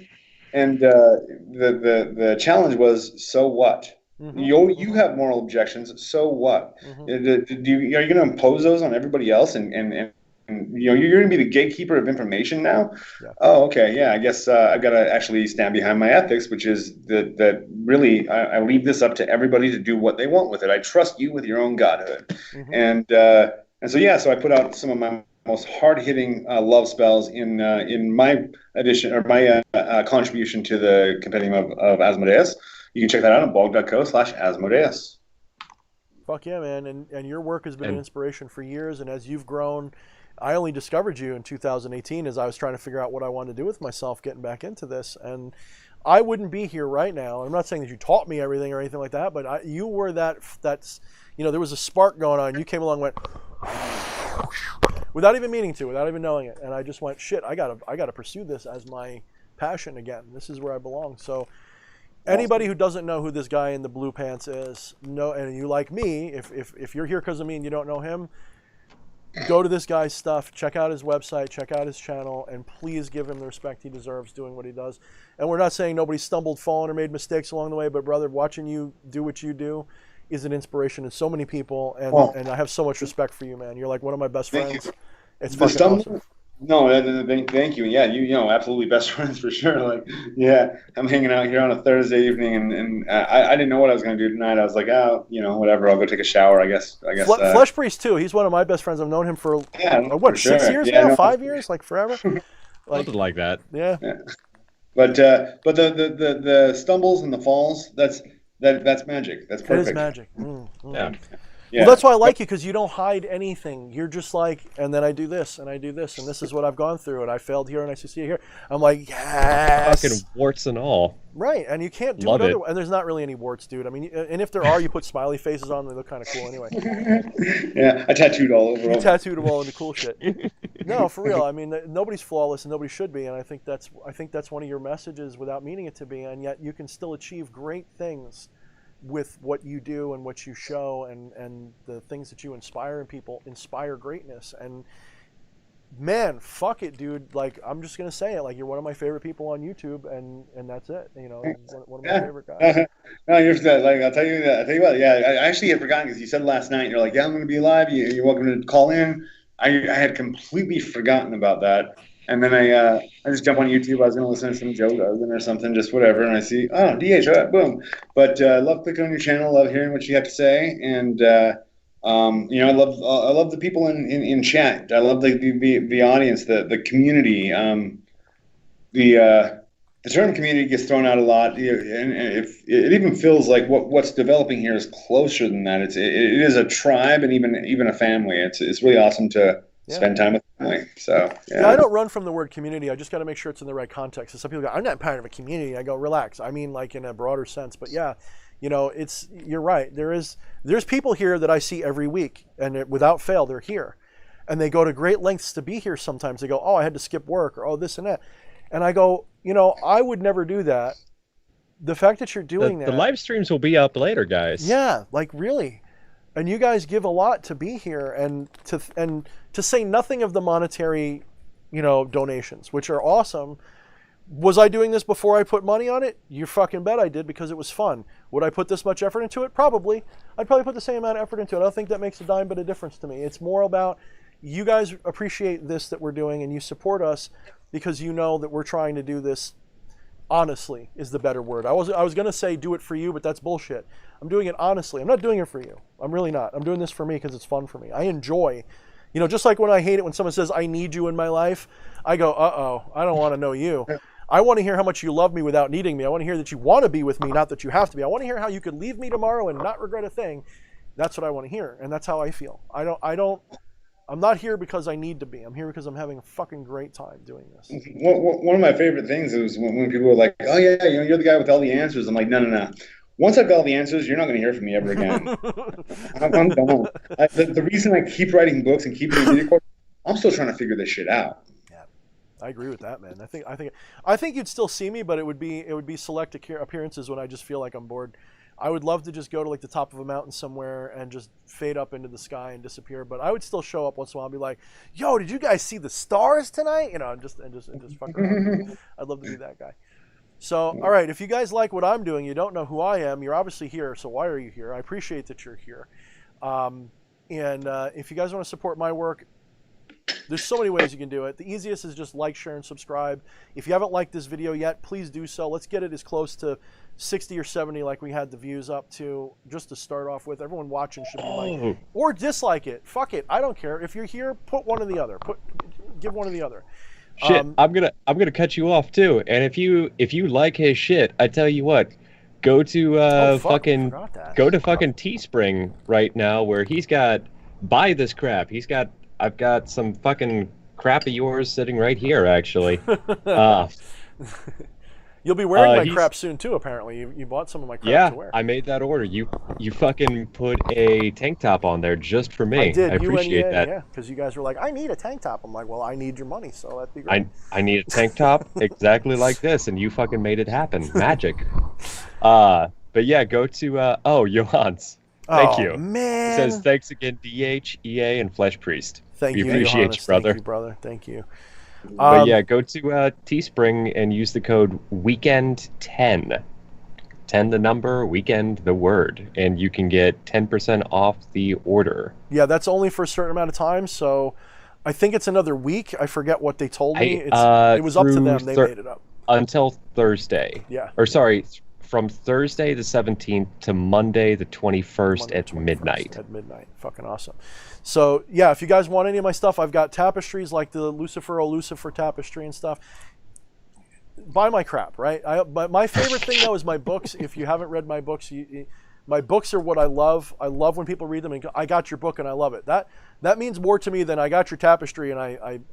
And the challenge was, so what? Mm-hmm. You have moral objections, so what? Mm-hmm. Are you going to impose those on everybody else? And you're going to be the gatekeeper of information now? Yeah. Oh, okay. Yeah, I guess I've got to actually stand behind my ethics, which is that really I leave this up to everybody to do what they want with it. I trust you with your own godhood. Mm-hmm. And so I put out some of my most hard-hitting love spells in my edition or my contribution to the Compendium of Asmodeus. You can check that out on blog.co/Asmodeus. Fuck yeah, man. And your work has been an inspiration for years. And as you've grown, I only discovered you in 2018 as I was trying to figure out what I wanted to do with myself, getting back into this. And I wouldn't be here right now. I'm not saying that you taught me everything or anything like that, but you were that's, there was a spark going on. You came along and went without even meaning to, without even knowing it. And I just went, shit, I gotta pursue this as my passion again. This is where I belong. So anybody who doesn't know who this guy in the blue pants is, and you like me, if you're here because of me and you don't know him, go to this guy's stuff, check out his website, check out his channel, and please give him the respect he deserves doing what he does. And we're not saying nobody stumbled, fallen, or made mistakes along the way, but brother, watching you do what you do is an inspiration to so many people, and I have so much respect for you, man. You're like one of my best friends. It's fucking awesome. No, thank you. Yeah, you absolutely best friends for sure. Like, yeah, I'm hanging out here on a Thursday evening, and I didn't know what I was going to do tonight. I was like, whatever. I'll go take a shower. I guess. Flesh Priest too. He's one of my best friends. I've known him for 6 years now, 5 years, like forever. Something like that. Yeah. But the stumbles and the falls, that's magic. That's perfect. It is magic. Yeah. Yeah. Well, that's why I like you, because you don't hide anything. You're just like, and then I do this, and I do this, and this is what I've gone through, and I failed here, and I succeed here. I'm like, yes. Fucking warts and all. Right, and you can't do it otherwise. And there's not really any warts, dude. I mean, and if there are, you put smiley faces on them. They look kind of cool anyway. Yeah, I tattooed all over them. You tattooed them all into cool shit. No, for real. I mean, nobody's flawless, and nobody should be, and I think that's one of your messages without meaning it to be, and yet you can still achieve great things with what you do and what you show and the things that you inspire in people inspire greatness. And man, fuck it, dude. Like, I'm just gonna say it. Like, you're one of my favorite people on YouTube, and that's it. You know, one of my favorite guys. No, you're like I'll tell you that. I'll tell you what. Yeah, I actually had forgotten because you said last night. You're like, yeah, I'm going to be live. You're welcome to call in. I had completely forgotten about that. And then I just jump on YouTube. I was going to listen to some Joe Rogan or something, just whatever. And I see, oh, DH, boom. But I love clicking on your channel. Love hearing what you have to say. And you know, I love the people in chat. I love the audience, the community. The term community gets thrown out a lot, and if it even feels like what's developing here is closer than that. It is a tribe and even a family. It's really awesome to spend time with family. So yeah, I don't run from the word community. I just got to make sure it's in the right context. So some people go, "I'm not part of a community." I go, "Relax." I mean, like in a broader sense. But yeah, you know, you're right. There's people here that I see every week, and without fail, they're here, and they go to great lengths to be here. Sometimes they go, "Oh, I had to skip work," or "Oh, this and that." And I go, you know, I would never do that. The fact that you're doing that. The live streams will be up later, guys. Yeah, like really. And you guys give a lot to be here and to say nothing of the monetary, you know, donations, which are awesome. Was I doing this before I put money on it? You fucking bet I did, because it was fun. Would I put this much effort into it? Probably. I'd probably put the same amount of effort into it. I don't think that makes a dime bit of difference to me. It's more about you guys appreciate this that we're doing and you support us because you know that we're trying to do this honestly is the better word. I was going to say do it for you, but that's bullshit. I'm doing it honestly. I'm not doing it for you. I'm really not. I'm doing this for me because it's fun for me. I enjoy, you know, just like when I hate it when someone says, I need you in my life, I go, uh-oh, I don't want to know you. I want to hear how much you love me without needing me. I want to hear that you want to be with me, not that you have to be. I want to hear how you could leave me tomorrow and not regret a thing. That's what I want to hear. And that's how I feel. I'm not here because I need to be. I'm here because I'm having a fucking great time doing this. One of my favorite things is when people are like, "Oh yeah, you know, you're the guy with all the answers." I'm like, no. Once I've got all the answers, you're not going to hear from me ever again. I'm done. The reason I keep writing books and keep doing video courses, I'm still trying to figure this shit out. Yeah, I agree with that, man. I think you'd still see me, but it would be select appearances when I just feel like I'm bored. I would love to just go to like the top of a mountain somewhere and just fade up into the sky and disappear. But I would still show up once in a while and be like, "Yo, did you guys see the stars tonight?" You know, and just fuck around. I'd love to be that guy. So, all right, if you guys like what I'm doing, you don't know who I am. You're obviously here. So why are you here? I appreciate that you're here. And if you guys want to support my work, there's so many ways you can do it. The easiest is just like, share, and subscribe. If you haven't liked this video yet, please do so. Let's get it as close to 60 or 70 like we had the views up to, just to start off with. Everyone watching should be like, or dislike it. Fuck it. I don't care. If you're here, put one or the other. Give one or the other. Shit, I'm gonna cut you off too. And if you like his shit, I tell you what, go to fucking Teespring right now, where he's got buy this crap. I've got some fucking crap of yours sitting right here, actually. You'll be wearing my crap soon too, apparently. You bought some of my crap to wear. Yeah, I made that order. You fucking put a tank top on there just for me. I did. I appreciate that. Yeah, because you guys were like, I need a tank top. I'm like, well, I need your money, so that'd be great. I need a tank top exactly like this, and you fucking made it happen. Magic. But yeah, go to, Johans. Thank you. Man. It says, thanks again, DH, EA, and Flesh Priest. Thank you, appreciate Johannes. you, brother. Thank you, brother. Thank you. But yeah, go to Teespring and use the code WEEKEND10. 10 the number, weekend the word, and you can get 10% off the order. Yeah, that's only for a certain amount of time, so I think it's another week. I forget what they told me. It was up to them. They made it up. Until Thursday. Yeah. Or sorry, from Thursday the 17th to Monday the 21st at midnight. At midnight. Fucking awesome. So, yeah, if you guys want any of my stuff, I've got tapestries like the Lucifer tapestry and stuff. Buy my crap, right? But my favorite thing, though, is my books. If you haven't read my books, my books are what I love. I love when people read them and go, I got your book and I love it. That means more to me than I got your tapestry and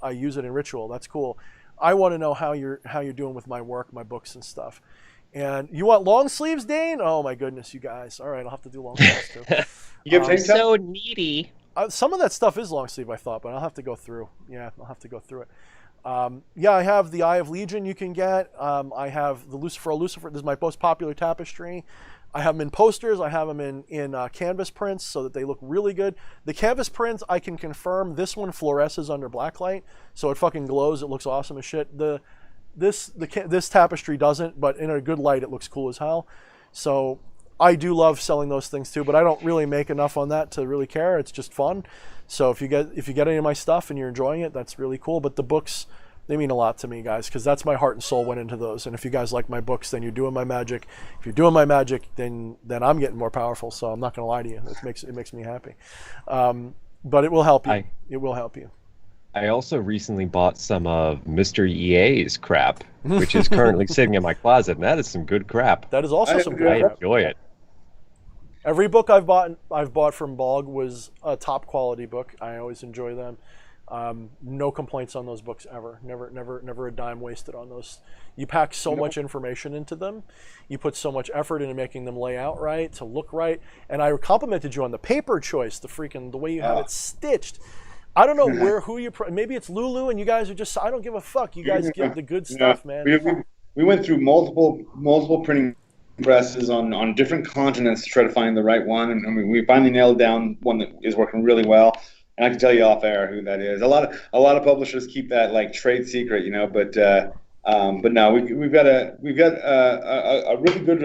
I use it in ritual. That's cool. I want to know how you're doing with my work, my books and stuff. And you want long sleeves, Dane? Oh, my goodness, you guys. All right, I'll have to do long sleeves, too. I'm so needy. Some of that stuff is long sleeve, I thought, but I'll have to go through. Yeah, I'll have to go through it. Yeah, I have the Eye of Legion you can get. I have the Lucifer. This is my most popular tapestry. I have them in posters. I have them in canvas prints so that they look really good. The canvas prints, I can confirm this one fluoresces under blacklight, so it fucking glows. It looks awesome as shit. This tapestry doesn't, but in a good light, it looks cool as hell. So I do love selling those things too, but I don't really make enough on that to really care. It's just fun. So if you get any of my stuff and you're enjoying it, that's really cool. But the books, they mean a lot to me, guys, because that's my heart and soul went into those. And if you guys like my books, then you're doing my magic. If you're doing my magic, then I'm getting more powerful. So I'm not going to lie to you. It makes me happy. But it will help you. It will help you. I also recently bought some of Mr. EA's crap, which is currently sitting in my closet, and that is some good crap. That is also some good crap. I enjoy it. Every book I've bought from Bog was a top quality book. I always enjoy them. No complaints on those books ever. Never a dime wasted on those. You pack so much information into them. You put so much effort into making them lay out right, to look right. And I complimented you on the paper choice, the way you have it stitched. I don't know maybe it's Lulu and you guys are just, I don't give a fuck. You guys give the good stuff, man. We went through multiple printing presses on different continents to try to find the right one, and we finally nailed down one that is working really well. And I can tell you off air who that is. A lot of publishers keep that like trade secret, but no, we've got a really good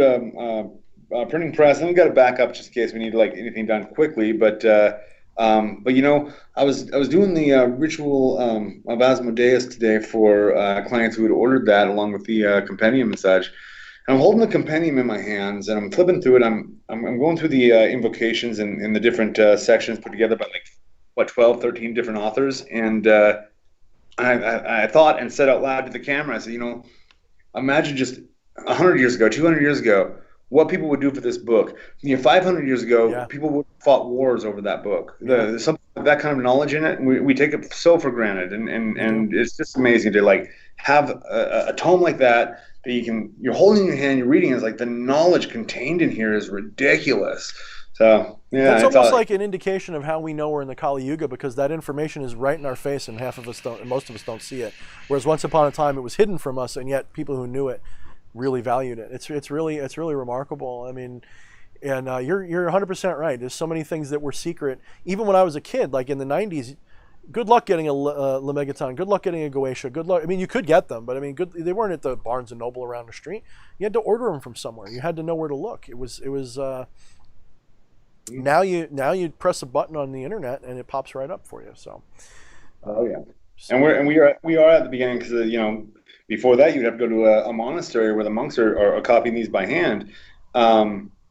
printing press, and we've got a backup just in case we need like anything done quickly. But I was doing the ritual of Asmodeus today for clients who had ordered that along with the compendium and such. And I'm holding the compendium in my hands and I'm flipping through it. I'm going through the invocations and the different sections put together by 12, 13 different authors. And I thought and said out loud to the camera, I said, imagine just 100 years ago, 200 years ago, what people would do for this book. 500 years ago, people would have fought wars over that book. There's something that kind of knowledge in it, and we take it so for granted. And it's just amazing to have a tome like that you're holding in your hand, you're reading. It's like the knowledge contained in here is ridiculous. So that's almost like an indication of how we know we're in the Kali Yuga, because that information is right in our face, and most of us don't see it. Whereas once upon a time, it was hidden from us, and yet people who knew it really valued it. It's really remarkable. I mean, and you're 100% right. There's so many things that were secret. Even when I was a kid, like in the 90s, good luck getting a Lemegeton. Good luck getting a Goetia. Good luck. I mean, you could get them, but I mean, they weren't at the Barnes and Noble around the street. You had to order them from somewhere. You had to know where to look. It was. Now you press a button on the internet and it pops right up for you. So. Oh yeah. And we are at the beginning, because before that you'd have to go to a monastery where the monks are copying these by hand.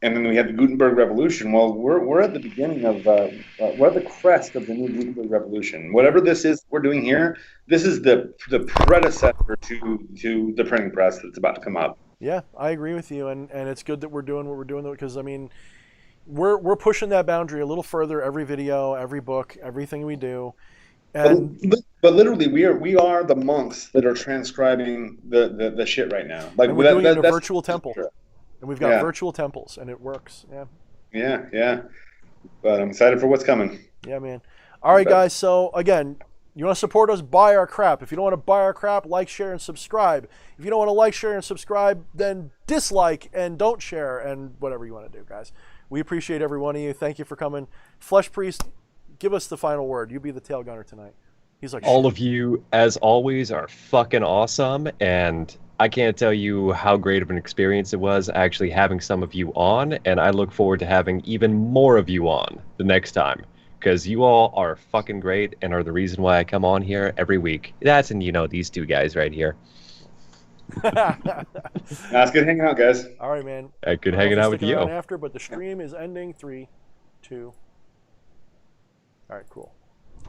And then we had the Gutenberg Revolution. Well, we're at the beginning of we're at the crest of the new Gutenberg Revolution. Whatever this is we're doing here, this is the predecessor to the printing press that's about to come up. Yeah, I agree with you, and it's good that we're doing what we're doing, because I mean, we're pushing that boundary a little further every video, every book, everything we do. And but literally, we are the monks that are transcribing the shit right now. Like, and we're doing it in a virtual temple. And we've got virtual temples, and it works. Yeah. But I'm excited for what's coming. Yeah, man. All right, guys. So, again, you want to support us, buy our crap. If you don't want to buy our crap, like, share, and subscribe. If you don't want to like, share, and subscribe, then dislike and don't share and whatever you want to do, guys. We appreciate every one of you. Thank you for coming. Flesh Priest, give us the final word. You be the tail gunner tonight. He's like, all of you, as always, are fucking awesome, and I can't tell you how great of an experience it was actually having some of you on, and I look forward to having even more of you on the next time, because you all are fucking great and are the reason why I come on here every week. That's, and these two guys right here. That's good hanging out, guys. All right, man. Good hanging out with you. After, but the stream is ending. 3, 2. All right, cool.